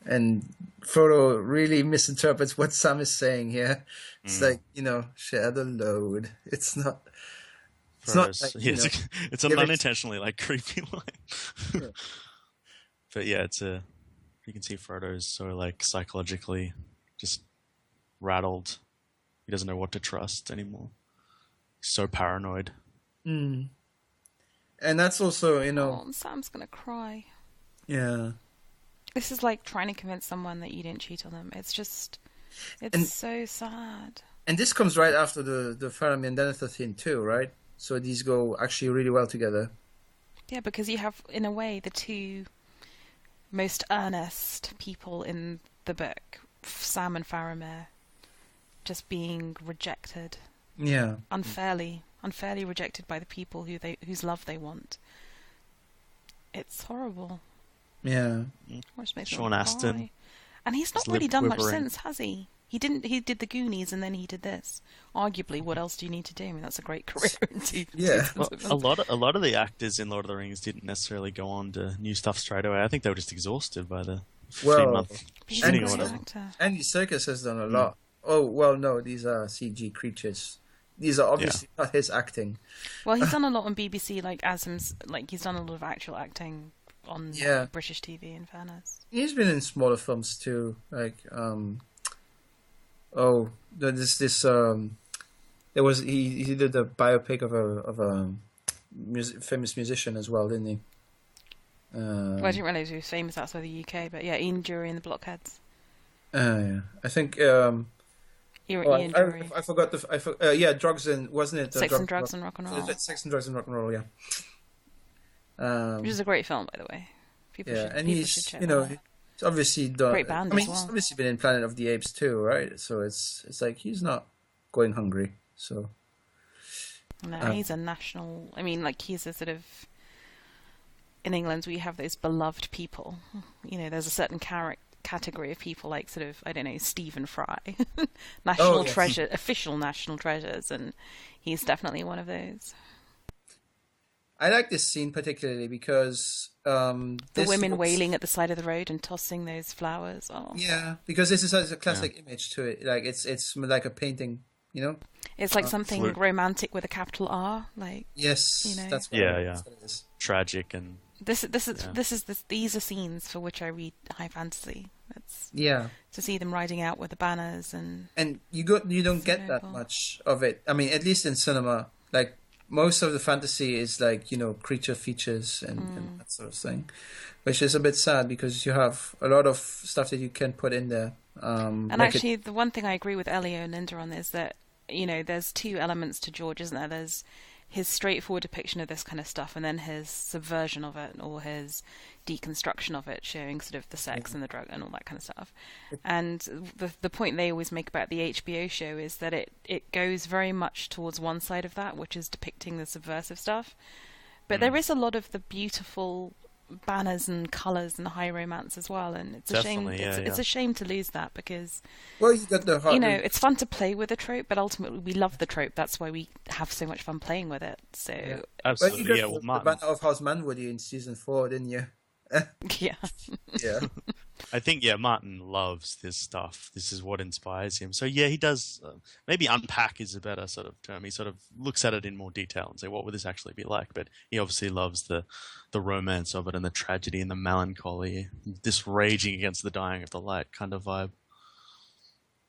And Frodo really misinterprets what Sam is saying here. It's like, share the load. It's not. It's not like, it's an unintentionally like creepy line. Yeah. But yeah, you can see Frodo's so like psychologically just rattled. He doesn't know what to trust anymore. He's so paranoid. And that's also, Oh, Sam's gonna cry. Yeah. This is like trying to convince someone that you didn't cheat on them. It's so sad. And this comes right after the Faramir and Denethor scene too, right? So these go actually really well together. Yeah, because you have, in a way, the two most earnest people in the book, Sam and Faramir, just being rejected. Yeah. Unfairly rejected by the people whose love they want. It's horrible. Yeah. Sean Astin. And he's not really done much since, has he? He did the Goonies and then he did this. Arguably, what else do you need to do? I mean, that's a great career in TV. Yeah. Well, a lot of the actors in Lord of the Rings didn't necessarily go on to new stuff straight away. I think they were just exhausted by the 15-month shooting or whatever. Andy Serkis has done a lot. Oh, well, no, these are CG creatures. These are obviously not his acting. Well, he's done a lot on BBC, he's done a lot of actual acting on British TV, in fairness. He's been in smaller films too, like he did a biopic of a famous musician as well, didn't he? Well, I didn't realise he was famous outside the UK, but yeah, Ian Dury and the Blockheads. Yeah, I think. Ian Dury. I forgot drugs and wasn't it? Sex and Drugs and Rock and Roll. Sex and Drugs and Rock and Roll, yeah. Which is a great film, by the way. People should check that out. He's obviously done. Great band as well. He's obviously been in Planet of the Apes too, right? So it's like he's not going hungry. So no, he's a national. I mean, like he's a sort of. In England, we have those beloved people. There's a certain category of people, like sort of Stephen Fry, national treasure, official national treasures, and he's definitely one of those. I like this scene particularly because the women wailing at the side of the road and tossing those flowers. Oh. Yeah, because this is a classic image to it. Like it's like a painting, It's like something romantic with a capital R, like yes, that's what that's what it is. Tragic and these are scenes for which I read high fantasy. It's to see them riding out with the banners and you don't get that much of it. I mean, at least in cinema, like. Most of the fantasy is like, creature features and that sort of thing, which is a bit sad because you have a lot of stuff that you can put in there. And actually, the one thing I agree with Elio and Linda on is that, there's two elements to George, isn't there? There's his straightforward depiction of this kind of stuff and then his subversion of it or his deconstruction of it, showing sort of the sex and the drug and all that kind of stuff. And the point they always make about the HBO show is that it goes very much towards one side of that, which is depicting the subversive stuff. But there is a lot of the beautiful banners and colours and high romance as well, and it's a Definitely, shame. yeah, It's yeah. a shame to lose that because Well, you got the heart. it's fun to play with the trope, but ultimately we love the trope. That's why we have so much fun playing with it. So Well, you Absolutely, got yeah. Well, the Martin, banner of House Manwoody in season 4, didn't you? yeah. Yeah. I think, yeah, Martin loves this stuff. This is what inspires him. So, yeah, he does, maybe unpack is a better sort of term. He sort of looks at it in more detail and say, what would this actually be like? But he obviously loves the romance of it and the tragedy and the melancholy, this raging against the dying of the light kind of vibe.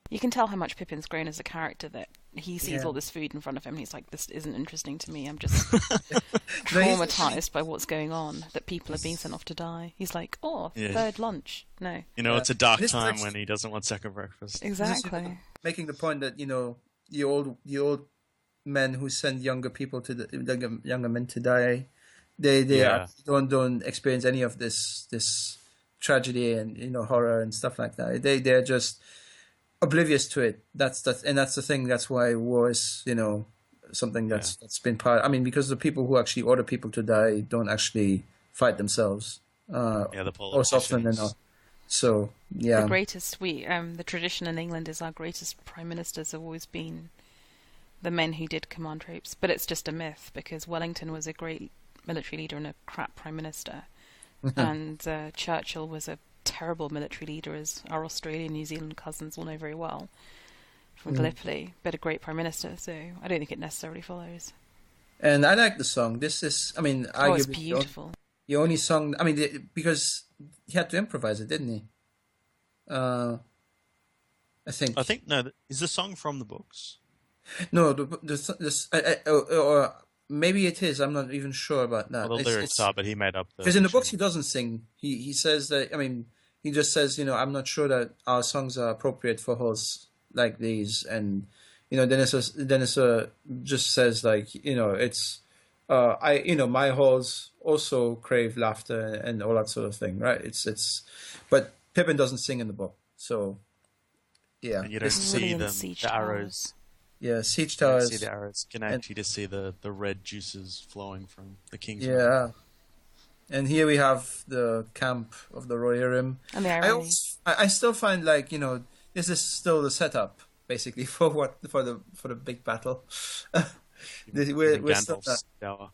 You can tell how much Pippin's grown as a character, that he sees Yeah. all this food in front of him and he's like, this isn't interesting to me. I'm just No, he's- traumatized by what's going on, that people are being sent off to die. He's like, oh, Yeah. third lunch. No. You know, Yeah. it's a dark This is time actually- when he doesn't want second breakfast. Exactly. Making the point that, the old men who send younger people to the younger men to die, they Yeah. actually don't experience any of this tragedy and horror and stuff like that. They're just oblivious to it. That's the thing. That's why war is something that's been part. I mean, because the people who actually order people to die don't actually fight themselves. Yeah, the Most often than politicians. not. So yeah, The greatest, the tradition in England is our greatest prime ministers have always been the men who did command troops. But it's just a myth, because Wellington was a great military leader and a crap prime minister. And Churchill was a terrible military leader, as our Australian, New Zealand cousins will know very well from Gallipoli, but a great prime minister. So I don't think it necessarily follows. and I like the song. This is, I mean, Oh, it's arguably beautiful. the only song. I mean, because he had to improvise it, didn't he? I think. No, is the song from the books? No, or maybe it is. I'm not even sure about that. Well, the lyrics are, but he made up the... Because in the books he doesn't sing. He says that. I mean, he just says, I'm not sure that our songs are appropriate for halls like these, and Dennis just says like, it's my halls also crave laughter and all that sort of thing, right? But Pippin doesn't sing in the book, so yeah. And you don't see William them, Siege the Towers. arrows. Yeah, Siege You don't Towers. see the arrows. You can actually just see the red juices flowing from the king's mouth. Yeah. And here we have the camp of the Rohirrim. And the irony. I still find like, this is still the setup basically for the big battle. We're still Gandalf's tower.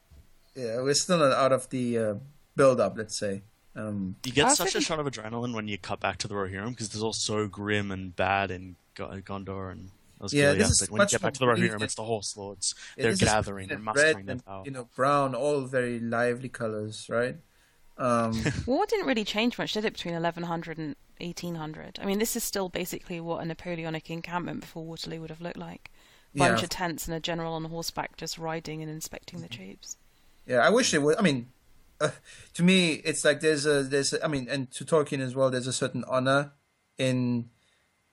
we're still not out of the build up, let's say. You I get was such a thinking- shot of adrenaline when you cut back to the Rohirrim, because it's all so grim and bad in Gondor and Yeah, Osgiliath. this is But when you much get back to the more Rohirrim, green. it's the Horse Lords. Yeah, They're this is gathering and red mustering their and, power. brown, all very lively colors, right? War didn't really change much, did it, between 1100 and 1800? I mean, this is still basically what a Napoleonic encampment before Waterloo would have looked like. Bunch Yeah. of tents and a general on horseback just riding and inspecting the troops. Yeah, I wish it would. I mean, to me, it's like I mean, and to Tolkien as well, there's a certain honor in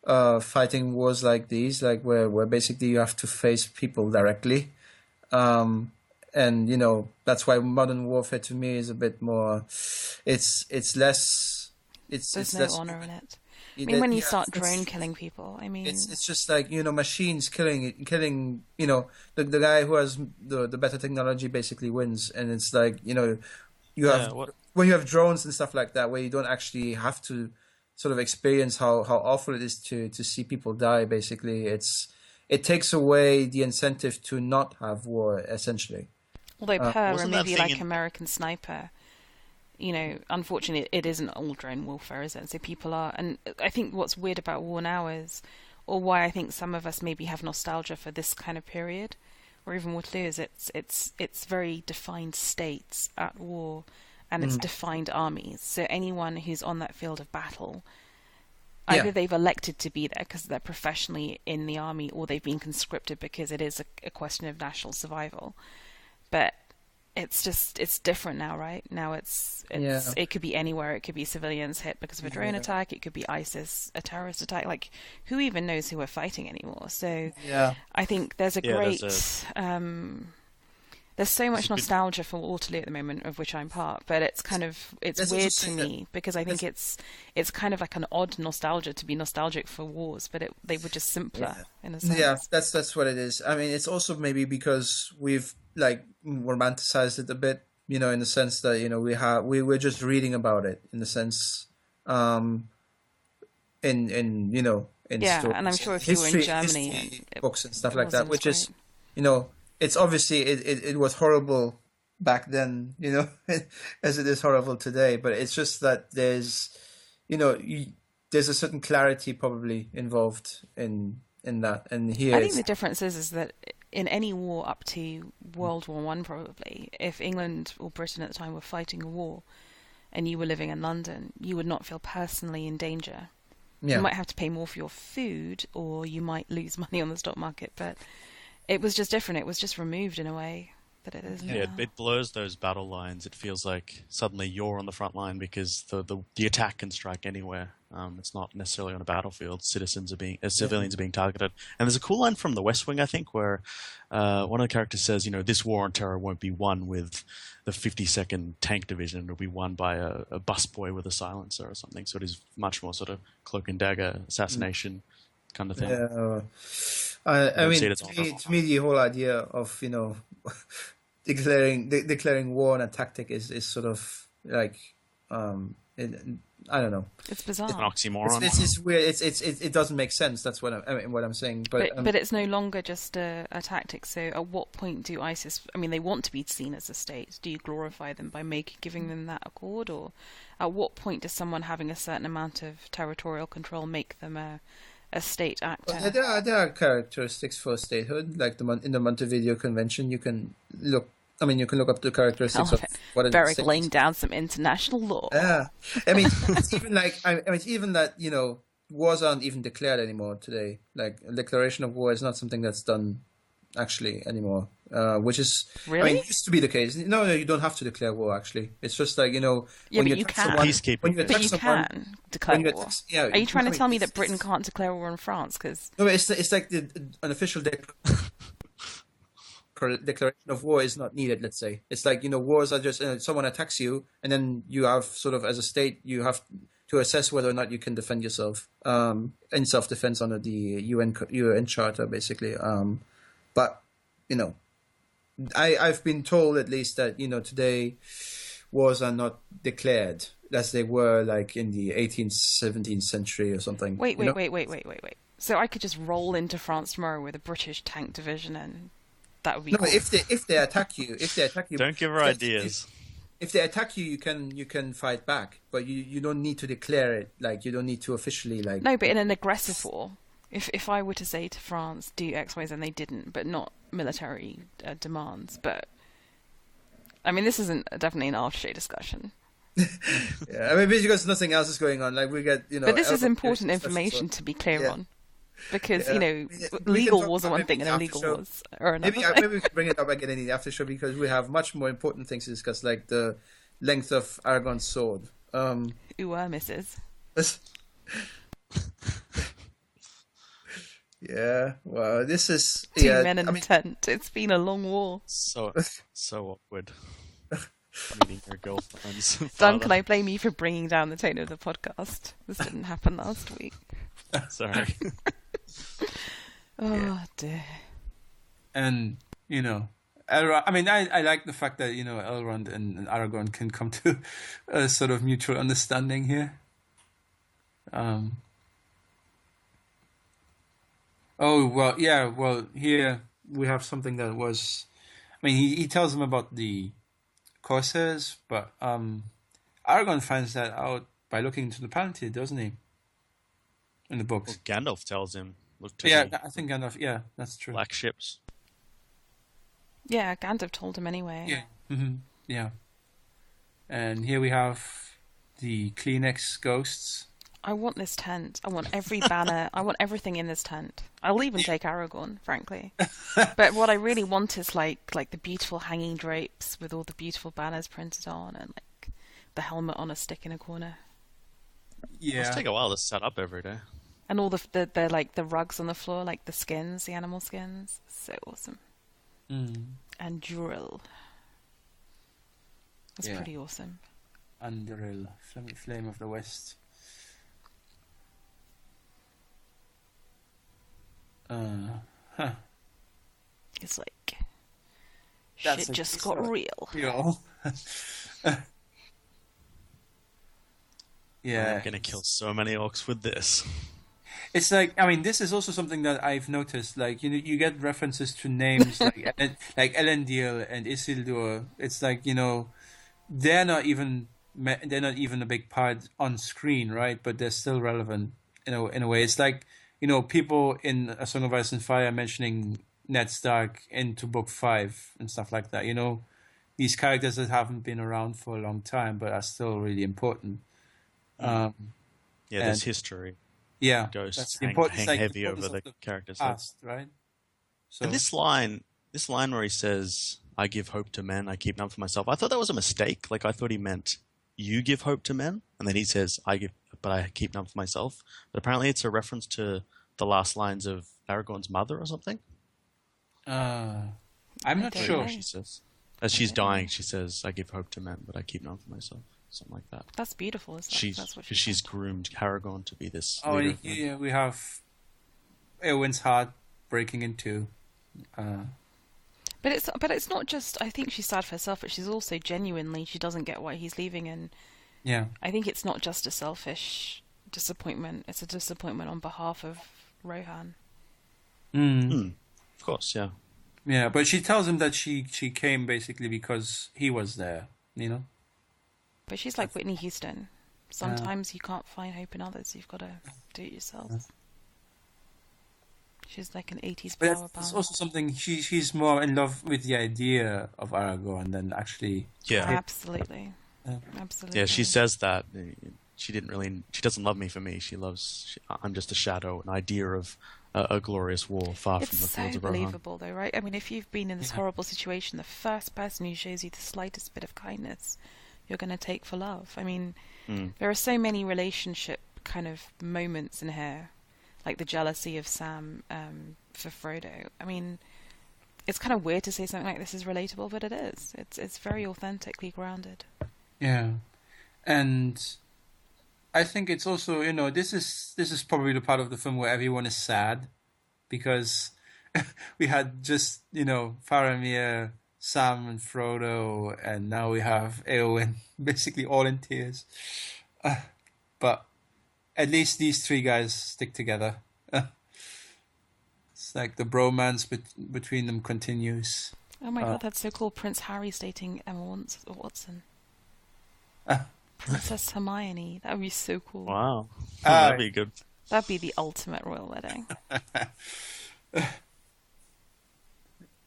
fighting wars like these, like where basically you have to face people directly. And that's why modern warfare to me is a bit more. It's less. There's It's no less honour in it. I mean, when you start it's- drone killing people, I mean, It's just like machines killing the guy who has the better technology basically wins, and it's like you have when you have drones and stuff like that where you don't actually have to sort of experience how awful it is to see people die. Basically, it takes away the incentive to not have war essentially. although per a wasn't that movie thing like in- American Sniper, unfortunately, it isn't all drone warfare, is it? So people are, and I think what's weird about war now is, or why I think some of us maybe have nostalgia for this kind of period, or even Waterloo, is it's very defined states at war, and it's defined armies. So anyone who's on that field of battle, either they've elected to be there because they're professionally in the army, or they've been conscripted because it is a question of national survival. But it's different now, right? Now it could be anywhere. It could be civilians hit because of a drone attack. It could be ISIS, a terrorist attack. Like, who even knows who we're fighting anymore? So I think there's a great there's so much nostalgia for Waterloo at the moment, of which I'm part, but it's That's weird also to saying me because I think it's kind of like an odd nostalgia to be nostalgic for wars, but they were just simpler in a sense. Yeah, that's what it is. I mean, it's also maybe because we've like romanticized it a bit in the sense that we're just reading about it in the sense, in Yeah, stories, and I'm sure if you were in Germany history and books and stuff it like that, wasn't as which is, great. it's obviously it was horrible back then, as it is horrible today. But it's just that there's a certain clarity probably involved in that, and here I think the it's difference is that in any war up to World War One, probably, if England or Britain at the time were fighting a war and you were living in London, you would not feel personally in danger. You yeah. might have to pay more for your food, or you might lose money on the stock market, but it was just different. It was just removed in a way that it is Yeah, now. it blurs those battle lines. It feels like suddenly you're on the front line because the attack can strike anywhere. It's not necessarily on a battlefield. Civilians are being targeted. And there's a cool line from The West Wing, I think, where one of the characters says, this war on terror won't be won with the 52nd Tank Division. It'll be won by a busboy with a silencer or something. So it is much more sort of cloak and dagger assassination kind of thing. Yeah. I I don't see mean, it as to me, the whole idea of declaring war on a tactic is sort of like, I don't know. It's bizarre. an oxymoron. It's weird. It doesn't make sense. That's what I'm saying. But it's no longer just a tactic. So at what point do ISIS? I mean, they want to be seen as a state. Do you glorify them by giving them that accord, or at what point does someone having a certain amount of territorial control make them a state actor? Well, there are characteristics for statehood, like in the Montevideo Convention. You can look. I mean, you can look up the characteristics of what it Beric is. laying down some international law. Yeah, I mean, it's even like it's even that wars aren't even declared anymore today. Like a declaration of war is not something that's done actually anymore, which is Really? I mean, it used to be the case. No, you don't have to declare war. Actually, it's just like Yeah, when but you you attack can. someone, Peacekeeping. when you But attack you someone, can declare when you war. attack, yeah. Are you trying to tell me that it's- Britain can't declare war on France? Because No, it's like an official declaration of war is not needed. Let's say it's like wars are just someone attacks you, and then you have sort of as a state you have to assess whether or not you can defend yourself in self-defense under the UN Charter, basically. But I've been told at least that today wars are not declared as they were like in the 18th, 17th century or something. wait. So I could just roll into France tomorrow with a British tank division, and that would be No, cool. if they attack you, Don't give her ideas. If they attack you, you can fight back, but you don't need to declare it. Like you don't need to officially like. No, but in an aggressive war, if I were to say to France, do X, Y, Z, and they didn't, but not military demands, but I mean, this isn't definitely an aftershade discussion. Yeah, I mean, because nothing else is going on. Like we get But this is Elbow important piercing information stuff, to be clear Yeah. on. Because, Yeah. We can legal talk wars are about one maybe thing in and the illegal after show. wars are another Maybe thing. maybe we can bring it up again in the after show because we have much more important things to discuss, like the length of Aragon's sword. Ooh, misses. Yeah, well, this is Two men in a tent. It's been a long war. So awkward. Meeting your girlfriend's Duncan, father. I blame you for bringing down the tone of the podcast. This didn't happen last week. Sorry. Oh, dear. And Elrond, I mean, I like the fact that Elrond and Aragorn can come to a sort of mutual understanding here. Oh well, yeah. Well, here we have something that was. I mean, he tells them about the Corsairs, but Aragorn finds that out by looking into the Palantir, doesn't he? In the books. Well, Gandalf tells him, look to Yeah, the I think Gandalf. Yeah, that's true. black ships. Yeah, Gandalf told him anyway. Yeah. Yeah. And here we have the Kleenex ghosts. I want this tent. I want every banner. I want everything in this tent. I'll even take Aragorn, frankly. But what I really want is like the beautiful hanging drapes with all the beautiful banners printed on, and like the helmet on a stick in a corner, Yeah. It must take a while to set up every day. and all the like the rugs on the floor, like the skins, the animal skins. So awesome. And drill. That's Yeah. pretty awesome. Anduril, Flame of the West. It's like That's shit a just piece got of- real. Real. Yeah, I'm gonna kill so many orcs with this. it's like, I mean, this is also something that I've noticed. Like, you get references to names like Elendil and Isildur. It's like, they're not even they're not even a big part on screen, right? But they're still relevant in a way. It's like, people in A Song of Ice and Fire mentioning Ned Stark into book 5 and stuff like that. These characters that haven't been around for a long time but are still really important. Yeah, there's And history. yeah, Ghosts that's the hang, important. hang It's like the heavy over importance the of the characters. past, right? So And this line where he says, "I give hope to men, I keep none for myself." I thought that was a mistake. Like I thought he meant you give hope to men, and then he says, "I give, but I keep none for myself." But apparently, it's a reference to the last lines of Aragorn's mother or something. I'm not don't sure. know. She says, as she's dying, she says, "I give hope to men, but I keep none for myself." Something like that. That's beautiful, isn't it? That's what She's said. groomed Aragorn to be this Oh, leader and of men. yeah, we have Eowyn's heart breaking in two. But it's not just. I think she's sad for herself, but she's also genuinely she doesn't get why he's leaving, and Yeah. I think it's not just a selfish disappointment. It's a disappointment on behalf of Rohan. Of course, yeah. Yeah, but she tells him that she came basically because he was there, But she's like Whitney Houston. Sometimes you can't find hope in others. You've got to do it yourself. She's like an 80s But power that's band. also something she's more in love with the idea of Aragorn than actually. Yeah. Absolutely. Absolutely. Yeah, she says that she doesn't love me for me. I'm just a shadow, an idea of a glorious war far It's from the so fields of Rohan. believable, though, right? I mean, if you've been in this horrible situation, the first person who shows you the slightest bit of kindness, you're going to take for love. I mean, there are so many relationship kind of moments in here, like the jealousy of Sam for Frodo. I mean, it's kind of weird to say something like this is relatable, but it is. It's very authentically grounded. Yeah, and I think it's also this is probably the part of the film where everyone is sad because we had just Faramir, Sam, and Frodo, and now we have Eowyn basically all in tears. But at least these three guys stick together. It's like the bromance between them continues. Oh my god, that's so cool. Prince Harry's dating Emma Watson. Princess Hermione. That would be so cool. Wow. That'd be good. That'd be the ultimate royal wedding.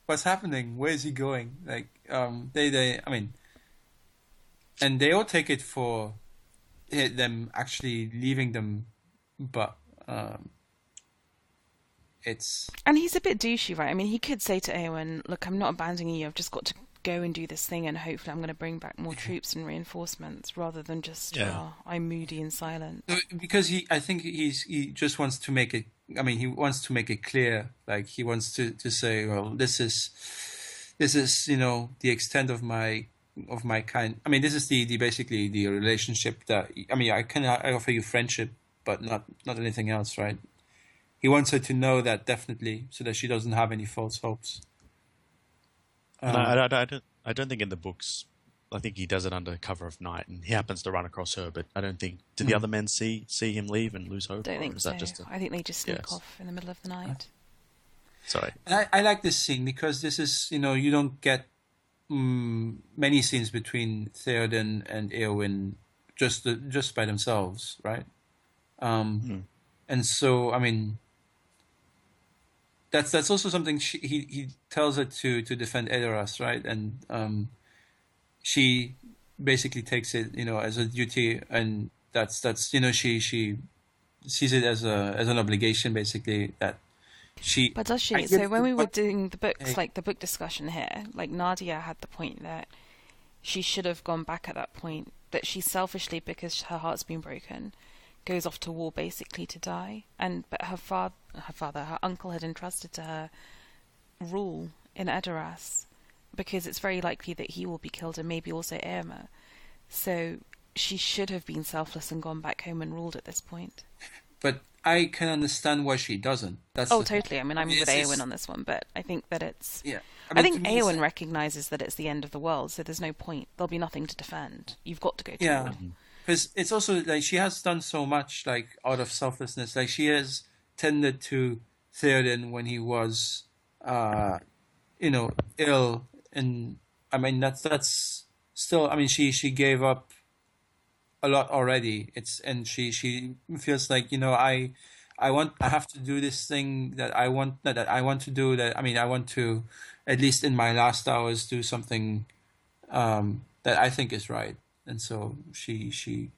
What's happening? Where is he going? Like, I mean, and they all take it for them actually leaving them, but it's... And he's a bit douchey, right? I mean, he could say to Eowyn, look, I'm not abandoning you, I've just got to go and do this thing and hopefully I'm going to bring back more troops and reinforcements rather than just, I'm moody and silent. Because I think he just wants to make it, I mean, he wants to make it clear, like he wants to say, well, this is, the extent of my kind. I mean, this is the basically the relationship that, I mean, I offer you friendship, but not anything else, right? He wants her to know that definitely, so that she doesn't have any false hopes. I don't think in the books. I think he does it under cover of night, and he happens to run across her. But I don't think. Did the other men see him leave and lose hope? Don't think so. I think they just sneak Yes. off in the middle of the night. Sorry. And I like this scene because this is, you don't get many scenes between Theoden and Eowyn just by themselves, right? And so, I mean, that's also something he tells her to defend Edoras, right? And she basically takes it, as a duty, and that's she sees it as an obligation, basically, that she. But does she? So when we were doing the books, like the book discussion here, like Nadia had the point that she should have gone back at that point, that she selfishly, because her heart's been broken, goes off to war basically to die, but her uncle had entrusted to her rule in Edoras because it's very likely that he will be killed and maybe also Éomer. So she should have been selfless and gone back home and ruled at this point. But I can understand why she doesn't. That's Oh, the thing. totally. I mean, I'm with Eowyn on this one, but I think that it's. Yeah. I mean, think to me, Eowyn recognizes that it's the end of the world, so there's no point. There'll be nothing to defend. You've got to go to yeah, war. because it's also like she has done so much, like out of selflessness. Like she has tended to Theoden when he was, ill, and I mean that's still. I mean, she gave up a lot already. And she feels like I have to do this thing that I want to do. That I mean, I want to, at least in my last hours, do something that I think is right. And so she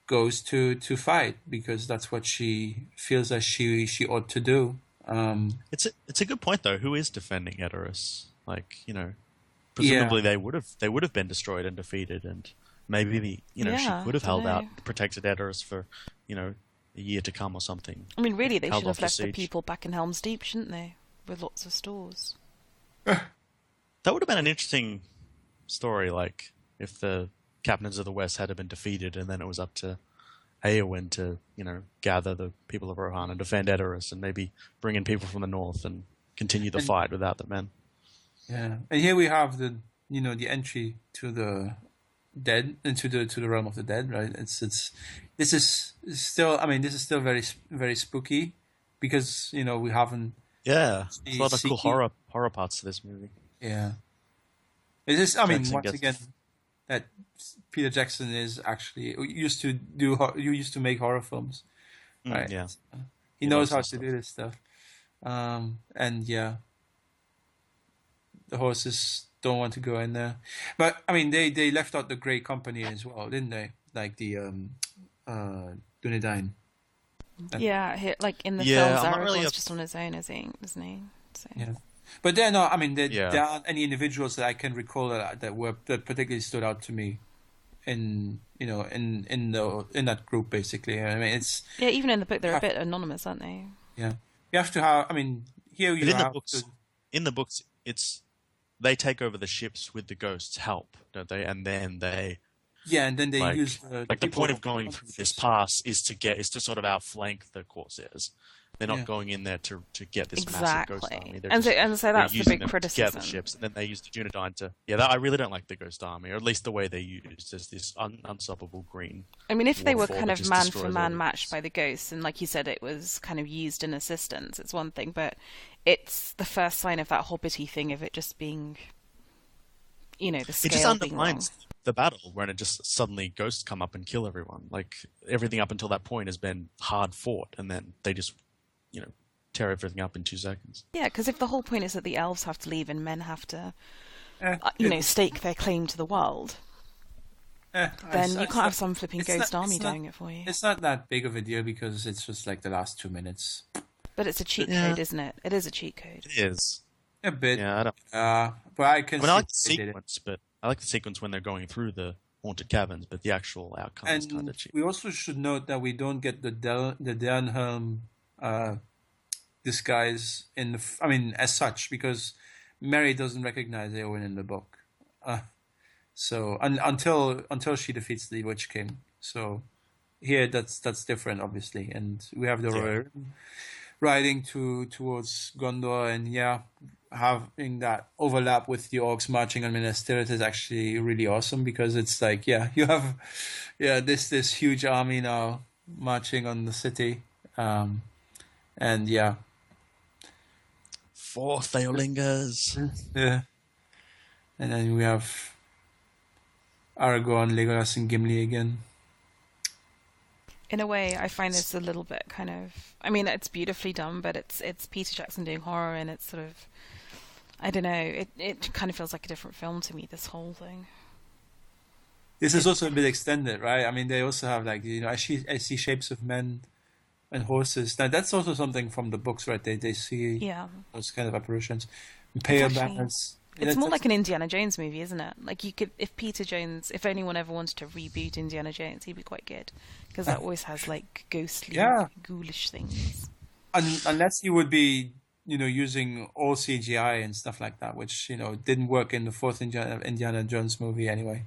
goes to fight because that's what she feels that she ought to do. It's a good point though. Who is defending Edoras? Like, presumably they would have been destroyed and defeated, and maybe she could have held out and protected Edoras for a year to come or something. I mean, really, they Held should have off the left the siege. people back in Helm's Deep, shouldn't they? With lots of stores. That would have been an interesting story, like if the captains of the West had been defeated, and then it was up to Eowyn to, gather the people of Rohan and defend Edoras, and maybe bring in people from the north and continue the fight without the men. Yeah, and here we have the entry to the dead, into the realm of the dead, right? This is still very very spooky because we haven't. Yeah, there's a lot of cool Seeking- horror parts to this movie. Yeah, it is. I mean, Jackson once gets- again, that Peter Jackson is actually used to make horror films, right? Yeah, He loves knows how that to stuff. do this stuff. And yeah, the horses don't want to go in there, but I mean, they left out the Grey Company as well, didn't they? Like the Dunedain. Yeah, like in the Yeah, films, I'm not really Aragorn's a- just on his own, isn't he? So. Yeah. But there Yeah. aren't any individuals that I can recall that particularly stood out to me in that group, basically. I mean, it's Yeah, even in the book, they're a bit anonymous, aren't they? yeah. You have to have. I mean, here But you in the have books, to, it's they take over the ships with the ghosts' help, don't they? And then they and then they like use the people- point of going through this pass is to sort of outflank the Corsairs. They're not Yeah. going in there to get this massive ghost Exactly. army. They're And so they're that's the using big them to get the criticism. ships, and then they use the Dunedain to. Yeah, I really don't like the ghost army, or at least the way they used as this unstoppable green. I mean, if they were waterfall kind that of just man destroys for all man the matched ships. by the ghosts, and like you said, it was kind of used in assistance, it's one thing, but it's the first sign of that hobbity thing of it just being, the It just scale being wrong. undermines the battle when it just suddenly ghosts come up and kill everyone. Like everything up until that point has been hard fought, and then they just, tear everything up in 2 seconds. Yeah, because if the whole point is that the elves have to leave and men have to, it- stake their claim to the world, then it's- you it's can't have not- some flipping it's ghost not- army it's not- doing it for you. It's not that big of a deal because it's just like the last 2 minutes. But it's a cheat Yeah. code, isn't it? It is a cheat code. It is. A bit. Yeah, I don't. But I can. I mean, I like the see they did it. sequence, but I like the sequence when they're going through the haunted caverns. But the actual outcome is kind And of cheap. we also should note that we don't get the Delnhelm disguise as such, because Mary doesn't recognize Eowyn in the book. So until she defeats the Witch King. So here that's different, obviously, and we have the Royal riding towards Gondor, and having that overlap with the orcs marching on Minas Tirith is actually really awesome, because it's like you have this huge army now marching on the city, and For Theolingers. and then we have Aragorn, Legolas, and Gimli again. In a way, I find this a little bit kind of. I mean, it's beautifully done, but it's Peter Jackson doing horror, and it's sort of. I don't know. It kind of feels like a different film to me. This whole thing. This is also a bit extended, right? I mean, they also have like I see shapes of men and horses. Now that's also something from the books, right? They see Yeah. those kind of apparitions, pale actually- banners. It's more like an Indiana Jones movie, isn't it? Like you could, if anyone ever wanted to reboot Indiana Jones, he'd be quite good, because that always has like ghostly, ghoulish things. Unless you would be, using all CGI and stuff like that, which didn't work in the fourth Indiana Jones movie anyway.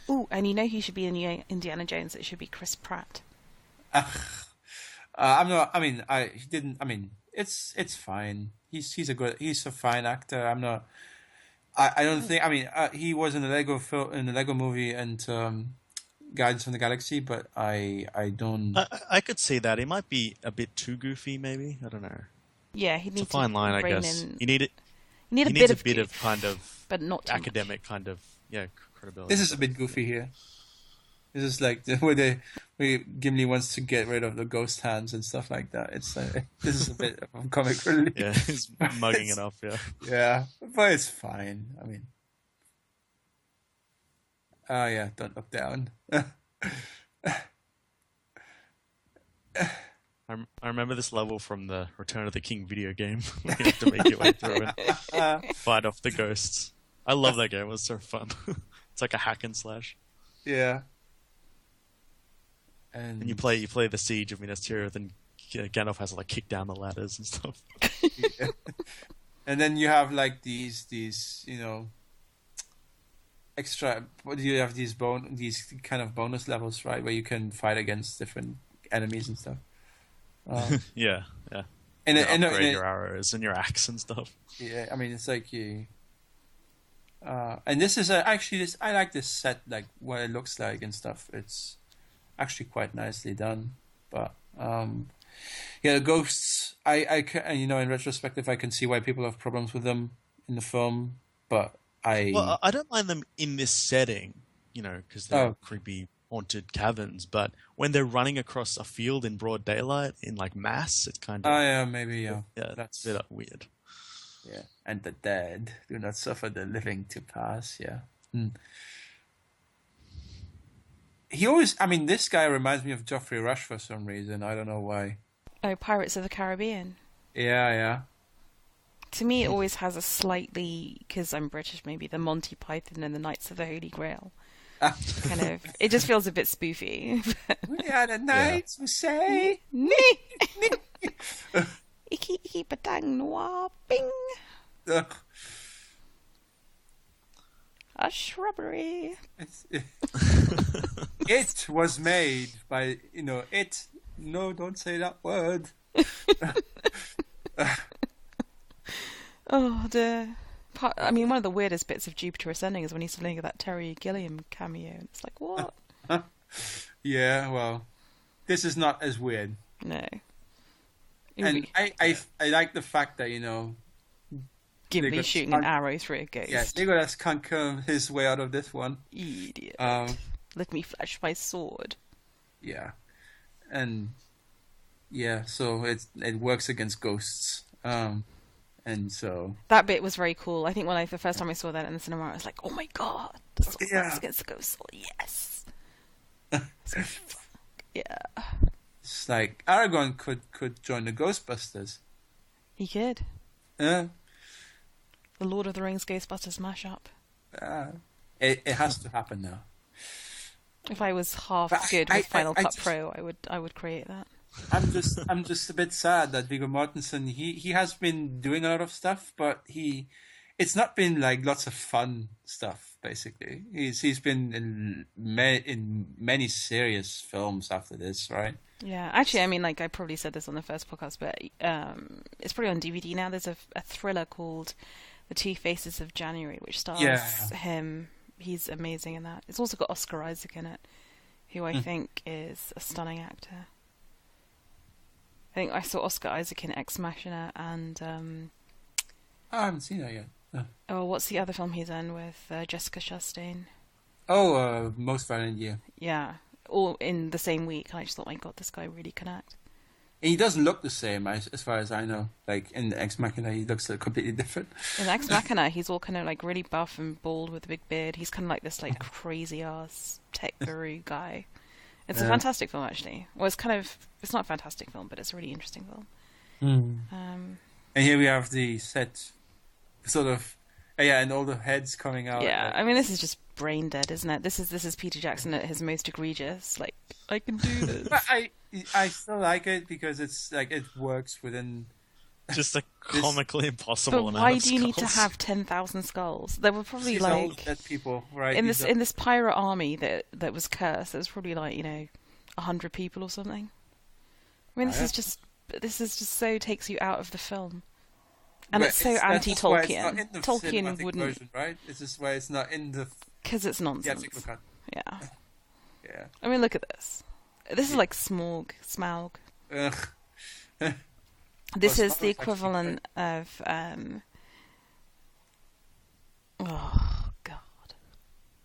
Ooh, and who should be in Indiana Jones? It should be Chris Pratt. I'm not. I mean, he didn't. I mean, it's fine. He's a fine actor. I'm not. I don't think. I mean, he was in the Lego movie and Guardians from the Galaxy, but I don't. I could see that. He might be a bit too goofy, maybe. I don't know. Yeah, he It's a needs fine to line, I rein guess. in. You need it. You need He a needs bit a of bit of goof, kind of but not too academic much. kind of credibility. This is a bit goofy here. This is like where Gimli wants to get rid of the ghost hands and stuff like that. It's this is a bit of comic relief. Yeah, he's mugging it off. Yeah. Yeah, but it's fine. I mean, yeah, don't look down. I remember this level from the Return of the King video game. Where you have to make your way through and fight off the ghosts. I love that game. It was so fun. It's like a hack and slash. Yeah. And you play the Siege of Minas Tirith, and Gandalf has to like kick down the ladders and stuff. Yeah. And then you have like these extra. What do you have these kind of bonus levels, right, where you can fight against different enemies and stuff. Yeah. And upgrade your arrows and your axe and stuff. Yeah, I mean it's like you. And this is actually this. I like this set, like what it looks like and stuff. It's actually quite nicely done. But yeah, the ghosts. I can, in retrospective, I can see why people have problems with them in the film. But I don't mind them in this setting, because they're creepy haunted caverns. But when they're running across a field in broad daylight in like mass, it's kind of yeah, maybe yeah. That's a bit weird. Yeah, and the dead do not suffer the living to pass. Yeah. He always. I mean, this guy reminds me of Geoffrey Rush for some reason. I don't know why. Oh, Pirates of the Caribbean. Yeah. To me, it always has a slightly, because I'm British, maybe the Monty Python and the Knights of the Holy Grail. Kind of. It just feels a bit spoofy. We are the knights who say. Iki iki patang noir, bing. A shrubbery. It was made by it. No, don't say that word. Oh dear. I mean, one of the weirdest bits of Jupiter Ascending is when he's suddenly got that Terry Gilliam cameo, and it's like, what? Yeah, well, this is not as weird. No. And I like the fact that Gimli shooting an arrow through a ghost. Yeah, Legolas can't come his way out of this one. Idiot. Let me flash my sword. Yeah, and yeah, so it works against ghosts. And so that bit was very cool. I think the first time I saw that in the cinema, I was like, "Oh my god, the sword works against the ghost sword!" Yes. Yeah. It's like Aragorn could join the Ghostbusters. He could. Yeah. The Lord of the Rings Ghostbusters mashup. It has to happen now. If I was half good with Final Cut Pro, I would create that. I'm just a bit sad that Viggo Mortensen he has been doing a lot of stuff, but it's not been like lots of fun stuff. Basically, he's been in many serious films after this, right? Yeah, actually, I mean, like I probably said this on the first podcast, but it's probably on DVD now. There's a thriller called The Two Faces of January, which stars him. He's amazing in that. It's also got Oscar Isaac in it, who I think is a stunning actor. I think I saw Oscar Isaac in Ex Machina and... I haven't seen that yet. Oh, what's the other film he's in with Jessica Chastain? Oh, Most Violent Year. Yeah, all in the same week. And I just thought, my God, this guy really can act. And he doesn't look the same, as far as I know. Like, in Ex Machina, he looks completely different. In Ex Machina, he's all kind of like really buff and bald with a big beard. He's kind of like this like crazy-ass tech guru guy. It's a fantastic film, actually. Well, it's not a fantastic film, but it's a really interesting film. And here we have the set, sort of, and all the heads coming out. Yeah, I mean, this is just brain dead, isn't it? This is Peter Jackson at his most egregious. Like, I can do this. But I still like it because it's like it works within. Just a comically impossible but amount why of do you need to skulls. have 10,000 skulls? There were probably These like old dead people, right? in this pirate army that was cursed. There was probably like 100 people or something. I mean, this is just so takes you out of the film, and But it's so that's just why it's not anti-Tolkien. in the Tolkien cinematic wouldn't, version, right? This is why it's not in the because it's nonsense. theatrical cut. Yeah. Yeah. I mean, look at this. This is like Smaug. Ugh. This Well, is Smaug the is actually equivalent of. Oh God.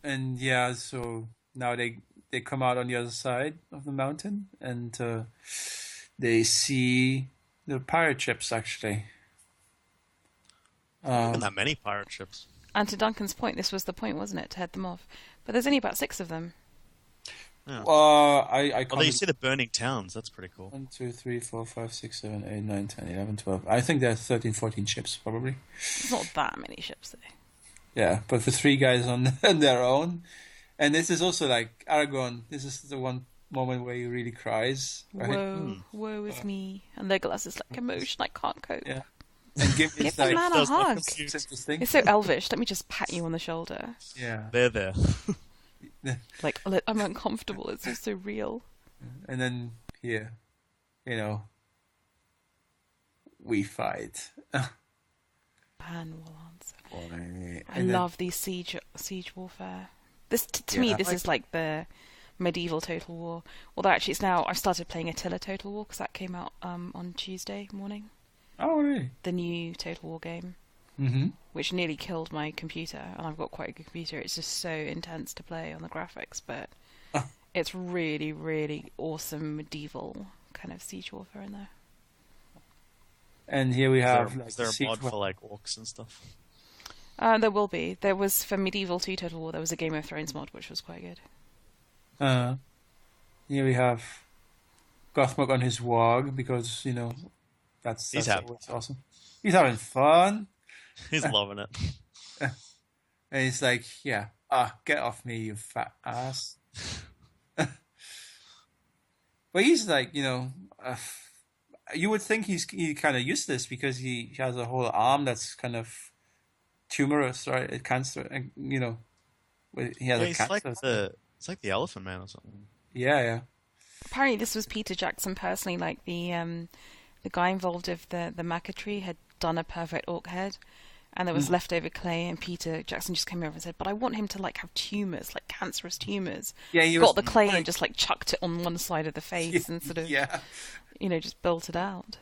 And yeah, so now they come out on the other side of the mountain, and they see the pirate ships actually. Not that many pirate ships. And to Duncan's point, this was the point, wasn't it, to head them off? But there's only about 6 of them. Yeah. I Although you see the burning towns, that's pretty cool. 1, 2, 3, 4, 5, 6, 7, 8, 9, 10, 11, 12. I think there's 13, 14 ships probably. It's not that many ships, though. Yeah, but for 3 guys on their own, and this is also like Aragorn. This is the one moment where he really cries. Right? Woe is me. And Legolas is like, emotion, I can't cope. Yeah. And Gimli Give is the like, man a Does look hug. cute. it's interesting. It's so elvish. Let me just pat you on the shoulder. Yeah. There. Like, I'm uncomfortable. It's all so real. And then here, we fight. Pan will answer. Boy. I love these siege warfare. This to me, this is like the medieval Total War. Although actually, it's now I've started playing Attila Total War because that came out on Tuesday morning. Oh, really? The new Total War game, which nearly killed my computer, and I've got quite a good computer. It's just so intense to play on the graphics, but it's really, really awesome medieval kind of siege warfare in there. And here we have. Is there a mod for like orcs and stuff? There will be. There was for Medieval 2 Total War. There was a Game of Thrones mod, which was quite good. Here we have Gothmog on his warg because that's always awesome. He's having fun. He's loving it. And he's like, yeah, get off me, you fat ass. But he's like, you would think he's kind of useless because he has a whole arm that's kind of tumorous, right? A cancer, he has a He's cancer. it's like the Elephant Man or something. Yeah. Apparently, this was Peter Jackson personally. Like the guy involved with the Macatree had done a perfect orc head, and there was leftover clay, and Peter Jackson just came over and said, "But I want him to like have tumors, like cancerous tumors." Yeah, he got the clay and just like chucked it on one side of the face and sort of just built it out.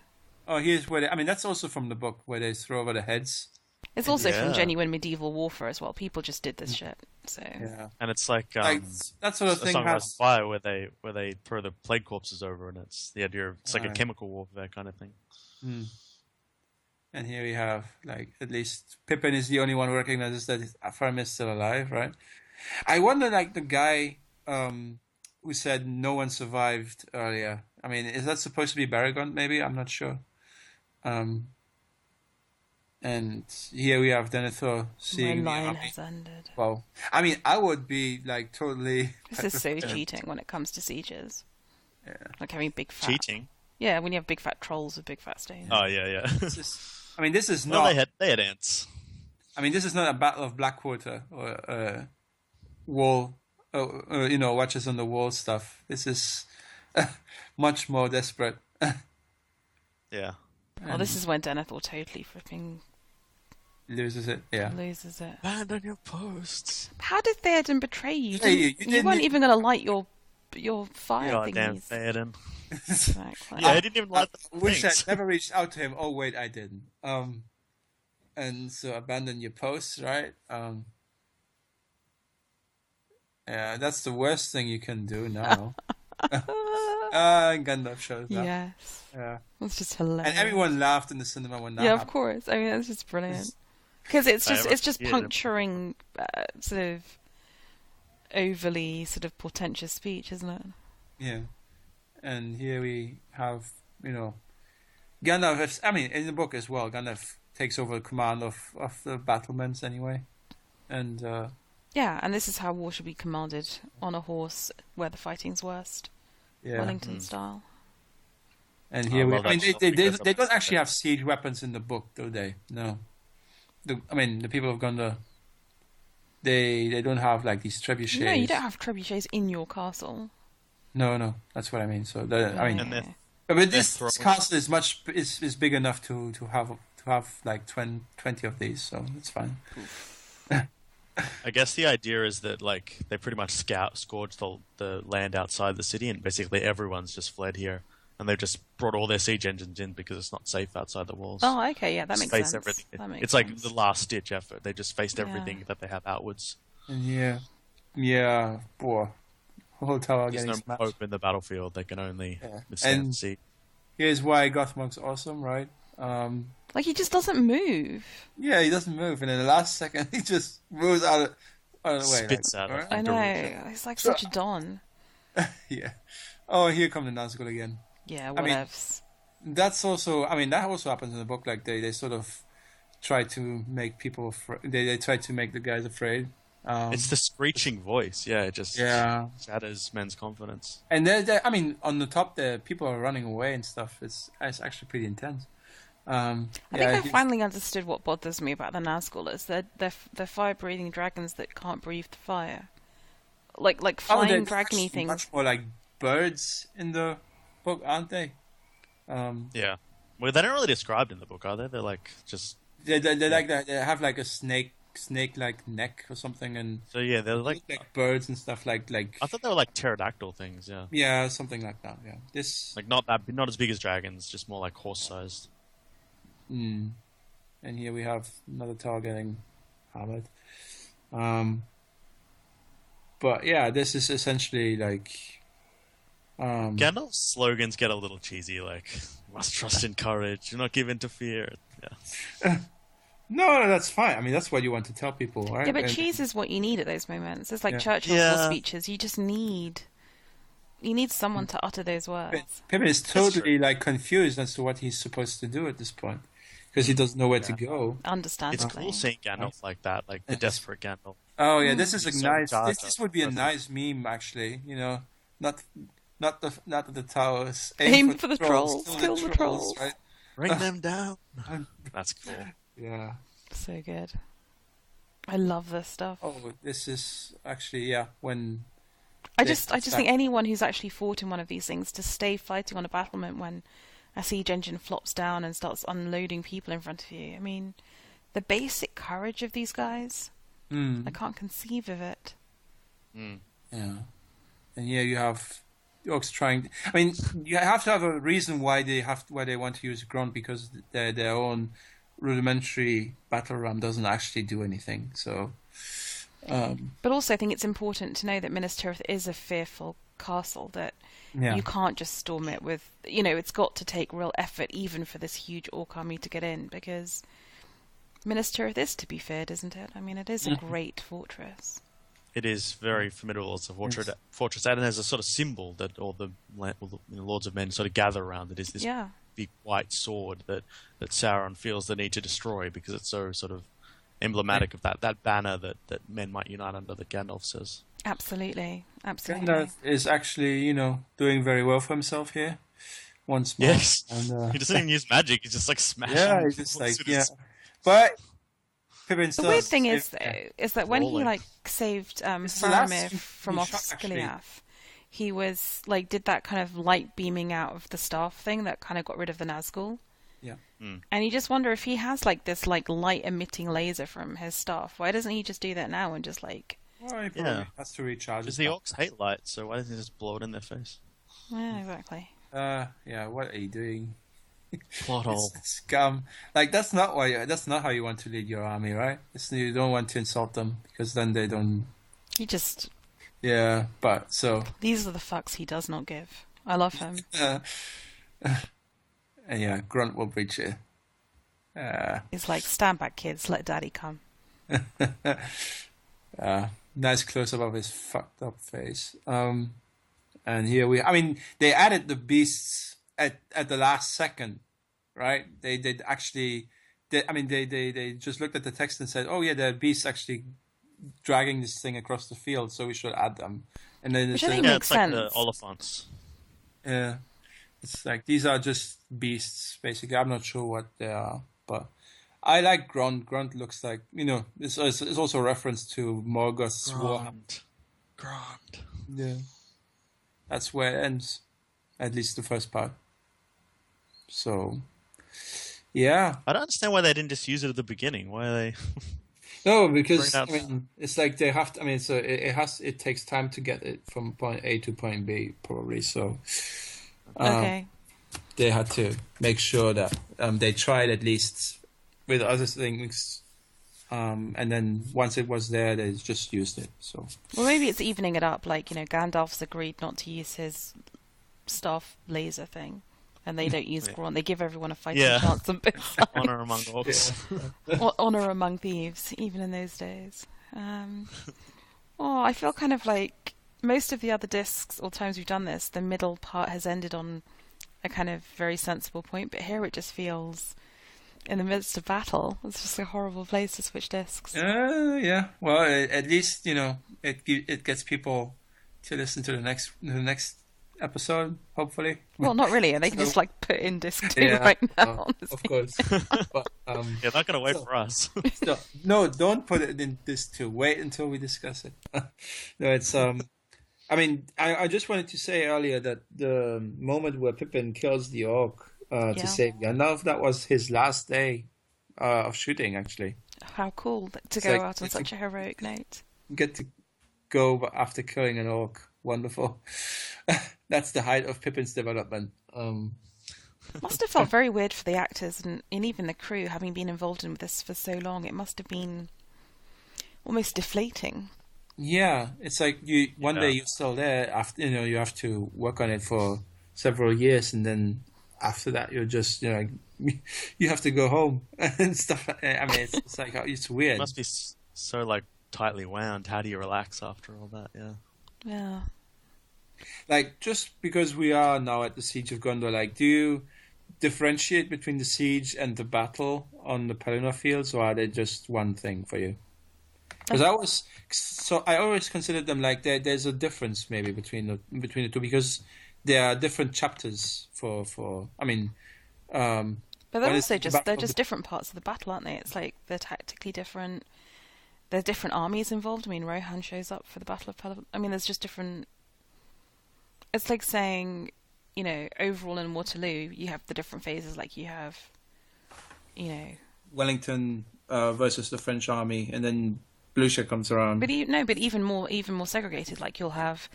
Oh, here's where that's also from the book where they throw over the heads. It's also from genuine medieval warfare as well. People just did this shit. So And it's like that sort of a thing Song has of Fire where they throw the plague corpses over, and it's the idea of it's like a chemical warfare kind of thing. And here we have, at least Pippin is the only one who recognizes that Faramir is still alive, right? I wonder, the guy who said no one survived earlier. I mean, is that supposed to be Baragond, maybe? I'm not sure. And here we have Denethor seeing my the line army. has ended. Well, I mean, I would be, totally... This is so cheating when it comes to sieges. Yeah. Like having big fat... Cheating? Yeah, when you have big fat trolls with big fat stones. Oh yeah. This is Well, not... they had ants. I mean, this is not a Battle of Blackwater or wall, watches on the wall stuff. This is much more desperate. Yeah. Well, this is when Denethor totally flipping Loses it, yeah. loses it. Abandon your posts. How did Theoden betray you? You You didn't- weren't even going to light your fire Goddamn thingies. Theoden. Exactly. Yeah, I didn't even like the Wish I'd things. never reached out to him. Oh wait, I didn't. And so abandon your posts, right? Yeah, that's the worst thing you can do now. Gandalf shows up. Yes. Yeah. It's just hilarious. And everyone laughed in the cinema when that Yeah, of happened. course. I mean, that's just brilliant. Because it's just Yeah. puncturing sort of overly sort of portentous speech, isn't it? Yeah. And here we have, Gandalf, in the book as well, Gandalf takes over the command of the battlements anyway. And, Yeah, and this is how war should be commanded on a horse where the fighting's worst. yeah. Wellington style. And here love that stuff they because don't of- actually have siege weapons in the book, do they? No. The people of Gondor, they don't have like these trebuchets. No, you don't have trebuchets in your castle. No, that's what I mean. So And Yeah. But They're this throwing- castle is big enough to have like 20 of these, so it's fine. I guess the idea is that like they pretty much scourged the land outside the city, and basically everyone's just fled here, and they've just brought all their siege engines in because it's not safe outside the walls. Oh, okay, yeah, that Just makes face sense. everything. That makes It's like sense. the last ditch effort. They just faced Yeah. everything that they have outwards. And yeah, boy, whole tower There's getting no smashed. hope in the battlefield. They can only Yeah. withstand And- the siege. Here's why Gothmog's awesome, right? Like he just doesn't move. Yeah, he doesn't move, and in the last second, he just moves out of the way. Spits like, out of alright? I Direction. know. He's like such a don. Yeah. Oh, here come the Nazgul again. Yeah, I mean- whatevs. That's also, I mean, that also happens in the book. Like they sort of try to make people, they try to make the guys afraid. It's the screeching voice. Yeah, it just Yeah. shatters men's confidence. And I mean, on the top there, people are running away and stuff. It's actually pretty intense. I think I finally understood what bothers me about the Nazgul is they're fire-breathing dragons that can't breathe the fire. Like flying they're dragony actually things. much more like birds in the book, aren't they? Yeah. Well, they're not really described in the book, are they? They're like just They're like that. They have like a snake-like neck or something, and so yeah. They're they like look like birds and stuff. Like I thought they were like pterodactyl things. Yeah, yeah, something like that. Yeah, this. like not as big as dragons, just more like horse-sized. And here we have another tower getting hammered. But yeah, this is essentially like. Gandalf's slogans get a little cheesy, like "You must trust in courage, do not give in to fear." Yeah, No, that's fine. I mean, that's what you want to tell people, right? Yeah, but And- cheese is what you need at those moments. It's like Yeah. Churchill's Yeah. speeches. You just need someone to utter those words. Pippin is true. totally like confused as to what he's supposed to do at this point because he doesn't know where to go. it's Understandably. cool seeing Gandalf like that, like the desperate Gandalf. Oh yeah, this is a He's so nice. charged This up. would be a nice meme, actually. You know, not the towers. Aim for the trolls, trolls, kill the trolls. Right? Bring them down. That's cool. Yeah. So good. I love this stuff. Oh, this is actually when. I they just start- think anyone who's actually fought in one of these things to stay fighting on a battlement when a siege engine flops down and starts unloading people in front of you. I mean, the basic courage of these guys. I can't conceive of it. Yeah, and here you have the orcs trying. I mean, you have to have a reason why they want to use grunt because their own rudimentary battle ram doesn't actually do anything. So, But also, I think it's important to know that Minas Tirith is a fearful castle that yeah, you can't just storm it with. You know, it's got to take real effort even for this huge orc army to get in because Minas Tirith is to be feared, isn't it? I mean, it is a great fortress. It is very formidable as a fortress, and it has a sort of symbol that all the Lords of Men sort of gather around. It is this Yeah. big white sword that Sauron feels the need to destroy because it's so sort of emblematic of that banner that men might unite under, that Gandalf says. Absolutely. Absolutely. Gandalf is actually doing very well for himself here. Once more, Yes, and, he doesn't even use magic. He's just like smashing. yeah, he's just as like soon as- But Pippin The weird thing is that when he Rolling. saved This is the last Faramir scene from he off shot, actually. Skiliath, he was did that kind of light beaming out of the staff thing that kind of got rid of the Nazgul. Yeah. And you just wonder if he has this light emitting laser from his staff. Why doesn't he just do that now and just Well, he probably Yeah. has to recharge. Because his the orcs hate light, so why doesn't he just blow it in their face? Yeah, exactly. Yeah. What are you doing? Plot hole. Scum. Like that's not how you want to lead your army, right? You don't want to insult them because then they don't. He just Yeah, but so. these are the fucks he does not give. I love him. And yeah, Grunt will breach it. He's like, stand back, kids, let daddy come. Nice close up of his fucked up face. And here they added the beasts at the last second, right? They did actually. They just looked at the text and said, "Oh yeah, the beasts actually dragging this thing across the field, so we should add them." And then Which it I think said, Yeah, makes it's like the sense. Oliphants. yeah, it's like these are just beasts, basically. I'm not sure what they are, but I like Grunt. Grunt looks like it's also a reference to Morgoth's war. Grant. Yeah, that's where it ends, at least the first part. So, yeah. I don't understand why they didn't just use it at the beginning. Why are they? No, because Bring I out- mean, it's like they have to. I mean, so it takes time to get it from point A to point B, probably. So, Okay. they had to make sure that they tried at least with other things, and then once it was there, they just used it. So, Well, maybe it's evening it up. Like, Gandalf's agreed not to use his staff laser thing, and they don't use Gron. They give everyone a fighting Yeah. chance on both sides. Honor among orcs. Honor among thieves, even in those days. I feel kind of like most of the other discs or times we've done this, the middle part has ended on a kind of very sensible point, but here it just feels in the midst of battle. It's just a horrible place to switch discs. yeah. Well, at least it gets people to listen to the next episode, hopefully. Well, not really. They can just put in disc 2 right now. Of course. But, Yeah, they're not gonna wait So- for us. no, don't put it in this too. Wait until we discuss it. No, it's I mean, I just wanted to say earlier that the moment where Pippin kills the orc Yeah. to save Gandalf, that was his last day of shooting. Actually, How cool to It's go like- out on it's such a heroic note. get to go after killing an orc. Wonderful. That's the height of Pippin's development. Must have felt very weird for the actors and even the crew, having been involved in this for so long. It must have been almost deflating. Yeah, it's like one Yeah. day you're still there. After you have to work on it for several years, and then after that you're just you have to go home and stuff. I mean, it's like it's weird. It must be so like tightly wound. How do you relax after all that? Yeah. Yeah. Like, just because we are now at the Siege of Gondor, like, do you differentiate between the siege and the battle on the Pelennor fields, or are they just one thing for you? Because I always considered them like there's a difference maybe between the two, because there are different chapters for I mean, But they're When it's also the just battle they're of just the- different parts of the battle, aren't they? It's like they're tactically different. There's different armies involved. I mean, Rohan shows up for the Battle of Pelennor. I mean, there's just different. It's like saying, overall in Waterloo, you have the different phases. Like you have, Wellington versus the French army, and then Blucher comes around. but even more segregated. Like you'll have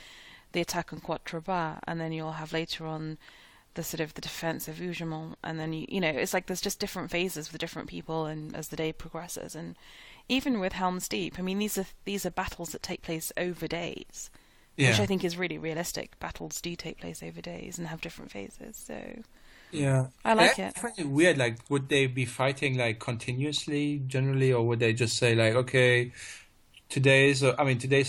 the attack on Quatre Bras, and then you'll have later on the sort of the defense of Hougemont, and then it's like there's just different phases with different people, and as the day progresses, and even with Helm's Deep, I mean these are battles that take place over days, which I think is really realistic. Battles do take place over days and have different phases, so Yeah, I like I it. find it weird. Like, would they be fighting like continuously, generally, or would they just say like, okay, today's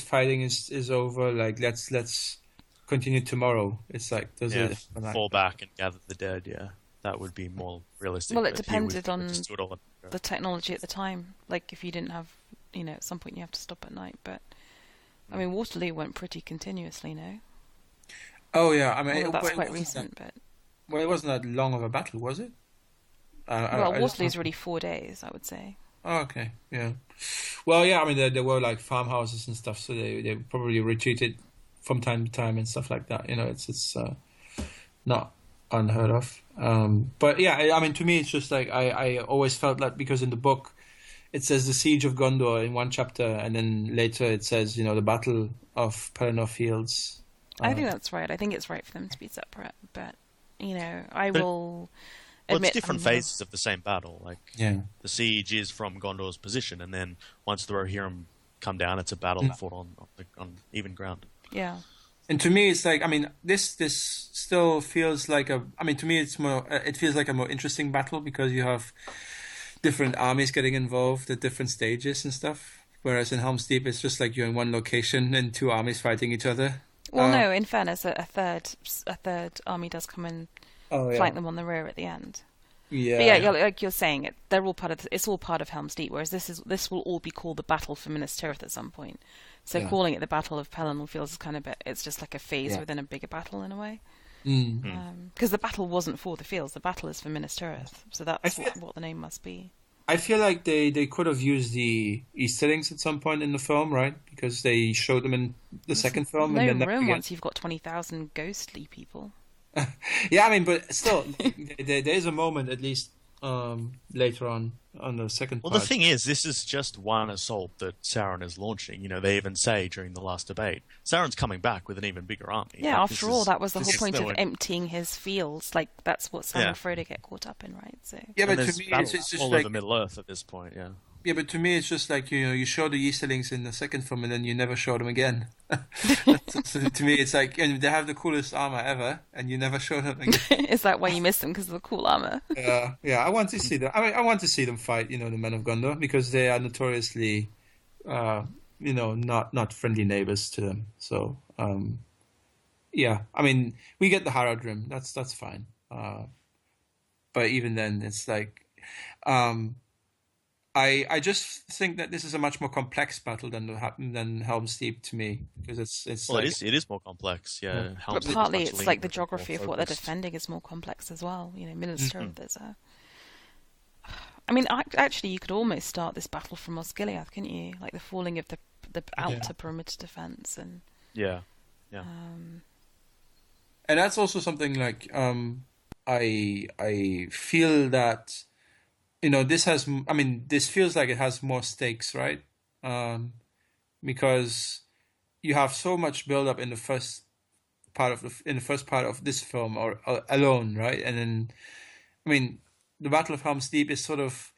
fighting is over. Like, let's continue tomorrow. It's like Yeah. Fall back and gather the dead. Yeah, that would be more realistic. Well, it but here we depended on just do it all at- the technology at the time. Like if you didn't have, at some point you have to stop at night, but I mean Waterloo went pretty continuously, no? Oh yeah, I mean, Well, that's it quite wasn't recent, but well, it wasn't that long of a battle, was it? I Waterloo's don't- really 4 days, I would say. Oh, okay, yeah. Well, yeah, I mean, there were like farmhouses and stuff, so they probably retreated from time to time and stuff like that. It's not unheard of. But yeah, I mean, to me, it's just like I always felt that because in the book it says the Siege of Gondor in one chapter, and then later it says the Battle of Pelennor Fields. I think that's right. I think it's right for them to be separate, but I But- will Well, admit it's different I'm not- phases of the same battle. Like Yeah. the siege is from Gondor's position, and then once the Rohirrim come down, it's a battle fought on even ground. Yeah. And to me, it's like, I mean, this still feels like to me, it's more, it feels like a more interesting battle because you have different armies getting involved at different stages and stuff. Whereas in Helm's Deep, it's just like you're in one location and two armies fighting each other. Well, no. In fairness, a third army does come and Oh yeah, flank them on the rear at the end. yeah, But yeah, like you're saying, they're all part of. It's all part of Helm's Deep. Whereas this will all be called the Battle for Minas Tirith at some point. So Yeah. calling it the Battle of Pelennor feels kind of it's just like a phase Yeah. within a bigger battle in a way. Mm. Because the battle wasn't for the fields. The battle is for Minas Tirith. So I that's feel- what the name must be. I feel like they could have used the Easter eggs at some point in the film, right? Because they showed them in the second film, No and then never room again. once you've got 20,000 ghostly people. Yeah, I mean, but still, there is a moment at least later on the second Well, part. the thing is, this is just one assault that Sauron is launching. You know, they even say during the last debate, Sauron's coming back with an even bigger army. Yeah, Like, after all, that was the whole this is point of nowhere- emptying his fields. Like, that's what Sam Yeah. and Frodo get caught up in, right? So Yeah, And but to there's me, battles it's just all like over Middle Earth at this point. Yeah. yeah, but to me, it's just like you show the Easterlings in the second film, and then you never show them again. So to me, it's like and they have the coolest armor ever, and you never show them again. is that why you miss them because of the cool armor? Yeah, I want to see them. I mean, I want to see them fight. The Men of Gondor because they are notoriously, not friendly neighbors to them. So, yeah, I mean, we get the Haradrim. That's fine. But even then, it's like, I just think that this is a much more complex battle than Helm's Deep to me because it's Well, like it is more complex. Yeah. Yeah. Helm's But Deep is partly much it's leaner like the and more geography of what they're focused. defending is more complex as well. Minas Tirith, there's a... I mean, actually, you could almost start this battle from Osgiliath, couldn't you? Like the falling of the outer perimeter defense and... Yeah. and that's also something like I feel that this feels like it has more stakes, right? Because you have so much build up in the first part of this film or alone, right? And then I mean the Battle of Helm's Deep is sort of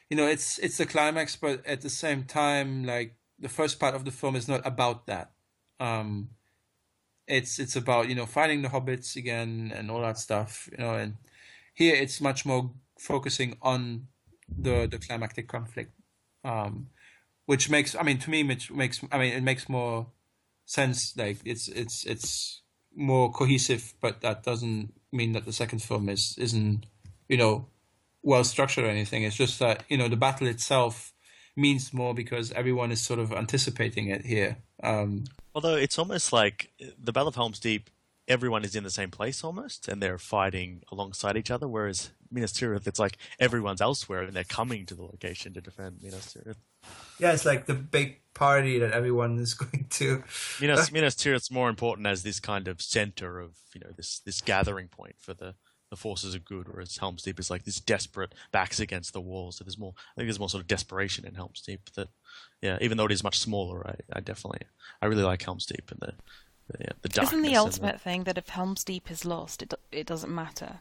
it's the climax, but at the same time like the first part of the film is not about that. It's about finding the hobbits again and all that stuff, and here it's much more focusing on the climactic conflict, which makes it makes more sense. Like it's more cohesive, but that doesn't mean that the second film isn't well structured or anything. It's just that the battle itself means more because everyone is sort of anticipating it here. Although it's almost like the Battle of Helm's Deep, everyone is in the same place almost, and they're fighting alongside each other. Whereas Minas Tirith, it's like everyone's elsewhere, and they're coming to the location to defend Minas Tirith. Yeah, it's like the big party that everyone is going to. Minas Tirith's more important as this kind of center of this gathering point for the forces of good, whereas Helm's Deep is like this desperate backs against the wall. So I think there's more sort of desperation in Helm's Deep. That even though it is much smaller, I really like Helm's Deep and the darkness. Isn't the ultimate thing that if Helm's Deep is lost, it doesn't matter?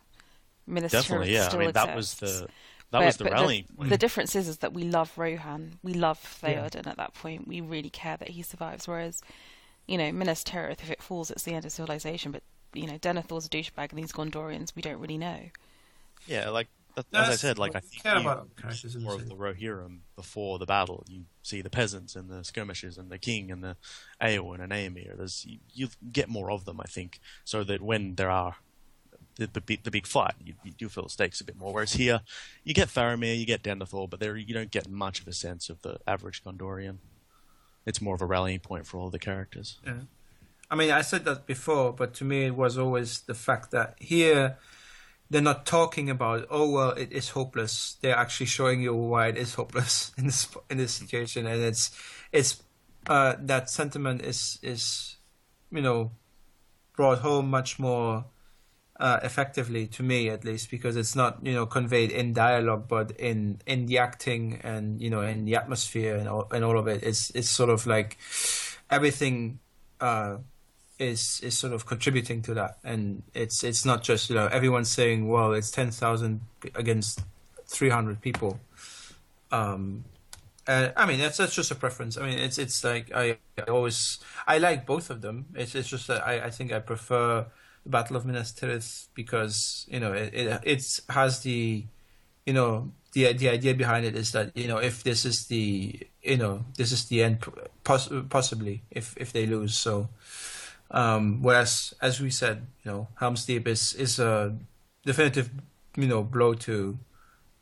Minas Definitely, Tirith still that exists. was the rallying point. The difference is that we love Rohan, we love Theoden at that point. We really care that he survives. Whereas, Minas Tirith, if it falls, it's the end of civilization. But Denethor's a douchebag, and these Gondorians, we don't really know. Yeah, like as I said, like I think care you about characters in more the of the Rohirrim before the battle. You see the peasants and the skirmishers and the king and the Eowyn and Aemir. You get more of them, I think, so that when there are the big fight, you do feel the stakes a bit more. Whereas here, you get Faramir, you get Denethor, but you don't get much of a sense of the average Gondorian. It's more of a rallying point for all the characters. Yeah. I mean, I said that before, but to me it was always the fact that here they're not talking about, oh well, it is hopeless. They're actually showing you why it is hopeless in this situation, and it's that sentiment is brought home much more effectively to me, at least, because it's not conveyed in dialogue, but in the acting and in the atmosphere and all of it. It's sort of like everything. Is sort of contributing to that, and it's not just everyone's saying, well, it's 10,000 against 300 people. I mean that's just a preference. I mean it's like I like both of them. It's just that I think I prefer the Battle of Minas Tirith because it has the the idea behind it is that if this is the end possibly if they lose. So whereas as we said Helm's Deep is a definitive blow to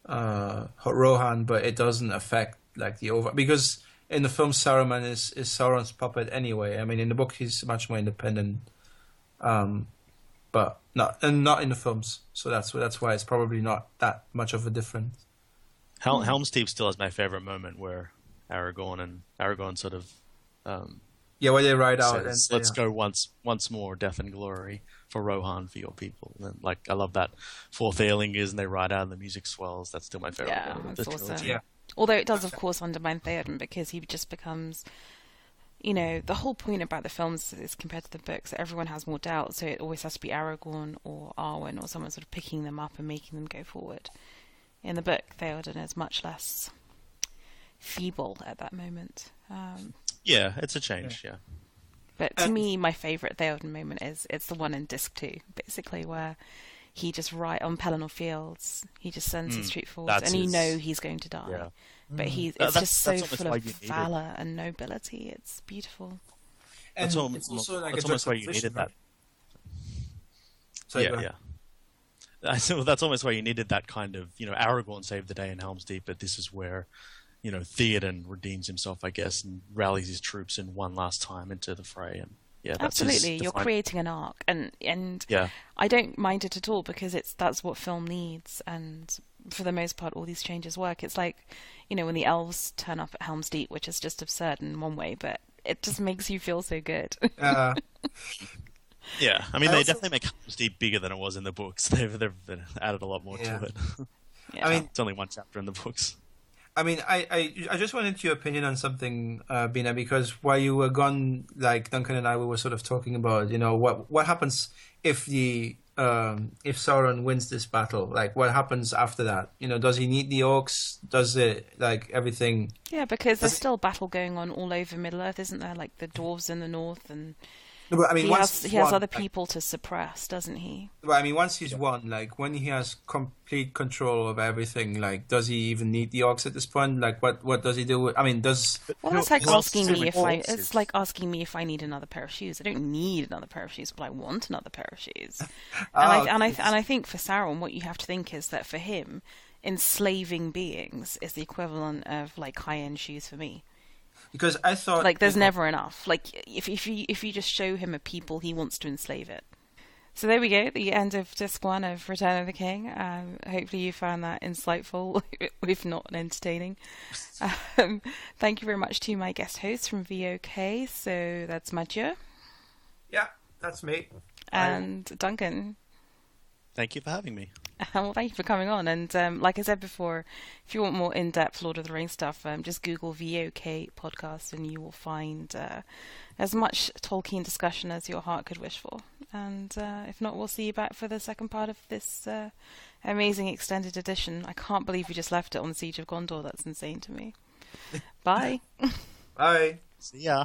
Rohan, but it doesn't affect like the over, because in the film Saruman is Sauron's puppet anyway. I mean in the book he's much more independent, but not in the films, so that's why it's probably not that much of a difference. Helm's Deep still has my favorite moment where Aragorn sort of Yeah, where they ride out and Says, "Let's go once more, death and glory for Rohan, for your people." And then, like, I love that for Thealingers, and they ride out and the music swells. That's still my favorite Yeah, part of the that's awesome. trilogy. Yeah. Although it does, of course, undermine Theoden because he just becomes, you know, the whole point about the films is compared to the books, that everyone has more doubt, so it always has to be Aragorn or Arwen or someone sort of picking them up and making them go forward. In the book, Theoden is much less feeble at that moment. Yeah, it's a change. Yeah. But to me, my favourite Theoden moment is it's the one in Disc 2, basically, where he just right on Pelennor Fields, he just sends his troop forward, and you know he's going to die. Yeah. But it's just so full of valour and nobility. It's beautiful. And That's it's also like that's a almost why you juxtaposition, needed that. right? Sorry, go ahead. That's almost why you needed that kind of, you know, Aragorn saved the day in Helm's Deep, but this is where, you know, Theoden redeems himself, I guess, and rallies his troops in one last time into the fray. And yeah, that's Absolutely, you're creating an arc, and yeah. I don't mind it at all because that's what film needs, and for the most part, all these changes work. It's like, you know, when the elves turn up at Helm's Deep, which is just absurd in one way, but it just makes you feel so good. Yeah, I mean, they definitely make Helm's Deep bigger than it was in the books. They've added a lot more to it. Yeah. I mean, it's only one chapter in the books. I mean, I just wanted your opinion on something, Bina, because while you were gone, like Duncan and I, we were sort of talking about, you know, what happens if if Sauron wins this battle? Like, what happens after that? You know, does he need the orcs? Does it, like, everything? Yeah, because there's still battle going on all over Middle Earth, isn't there? Like the dwarves in the north, and No, but I mean, he once has he's won, other like, people to suppress, doesn't he? but I mean, once he's won, like when he has complete control of everything, like does he even need the orcs at this point? Like, what does he do? I mean, does Well, that's like who else asking is me doing if orcs? it's like asking me if I need another pair of shoes. I don't need another pair of shoes, but I want another pair of shoes. And I think for Sauron, what you have to think is that for him, enslaving beings is the equivalent of like high-end shoes for me. because I thought Like there's never enough. Like if you just show him a people, he wants to enslave it. So there we go, the end of Disc 1 of Return of the King. Hopefully you found that insightful, if not entertaining. Thank you very much to my guest hosts from VOK. So that's Matthieu Yeah, that's me. and Duncan. Thank you for having me. Well, thank you for coming on. And like I said before, if you want more in-depth Lord of the Rings stuff, just Google VOK podcast and you will find as much Tolkien discussion as your heart could wish for. And if not, we'll see you back for the second part of this amazing extended edition. I can't believe we just left it on the Siege of Gondor. That's insane to me. Bye. Bye. See ya.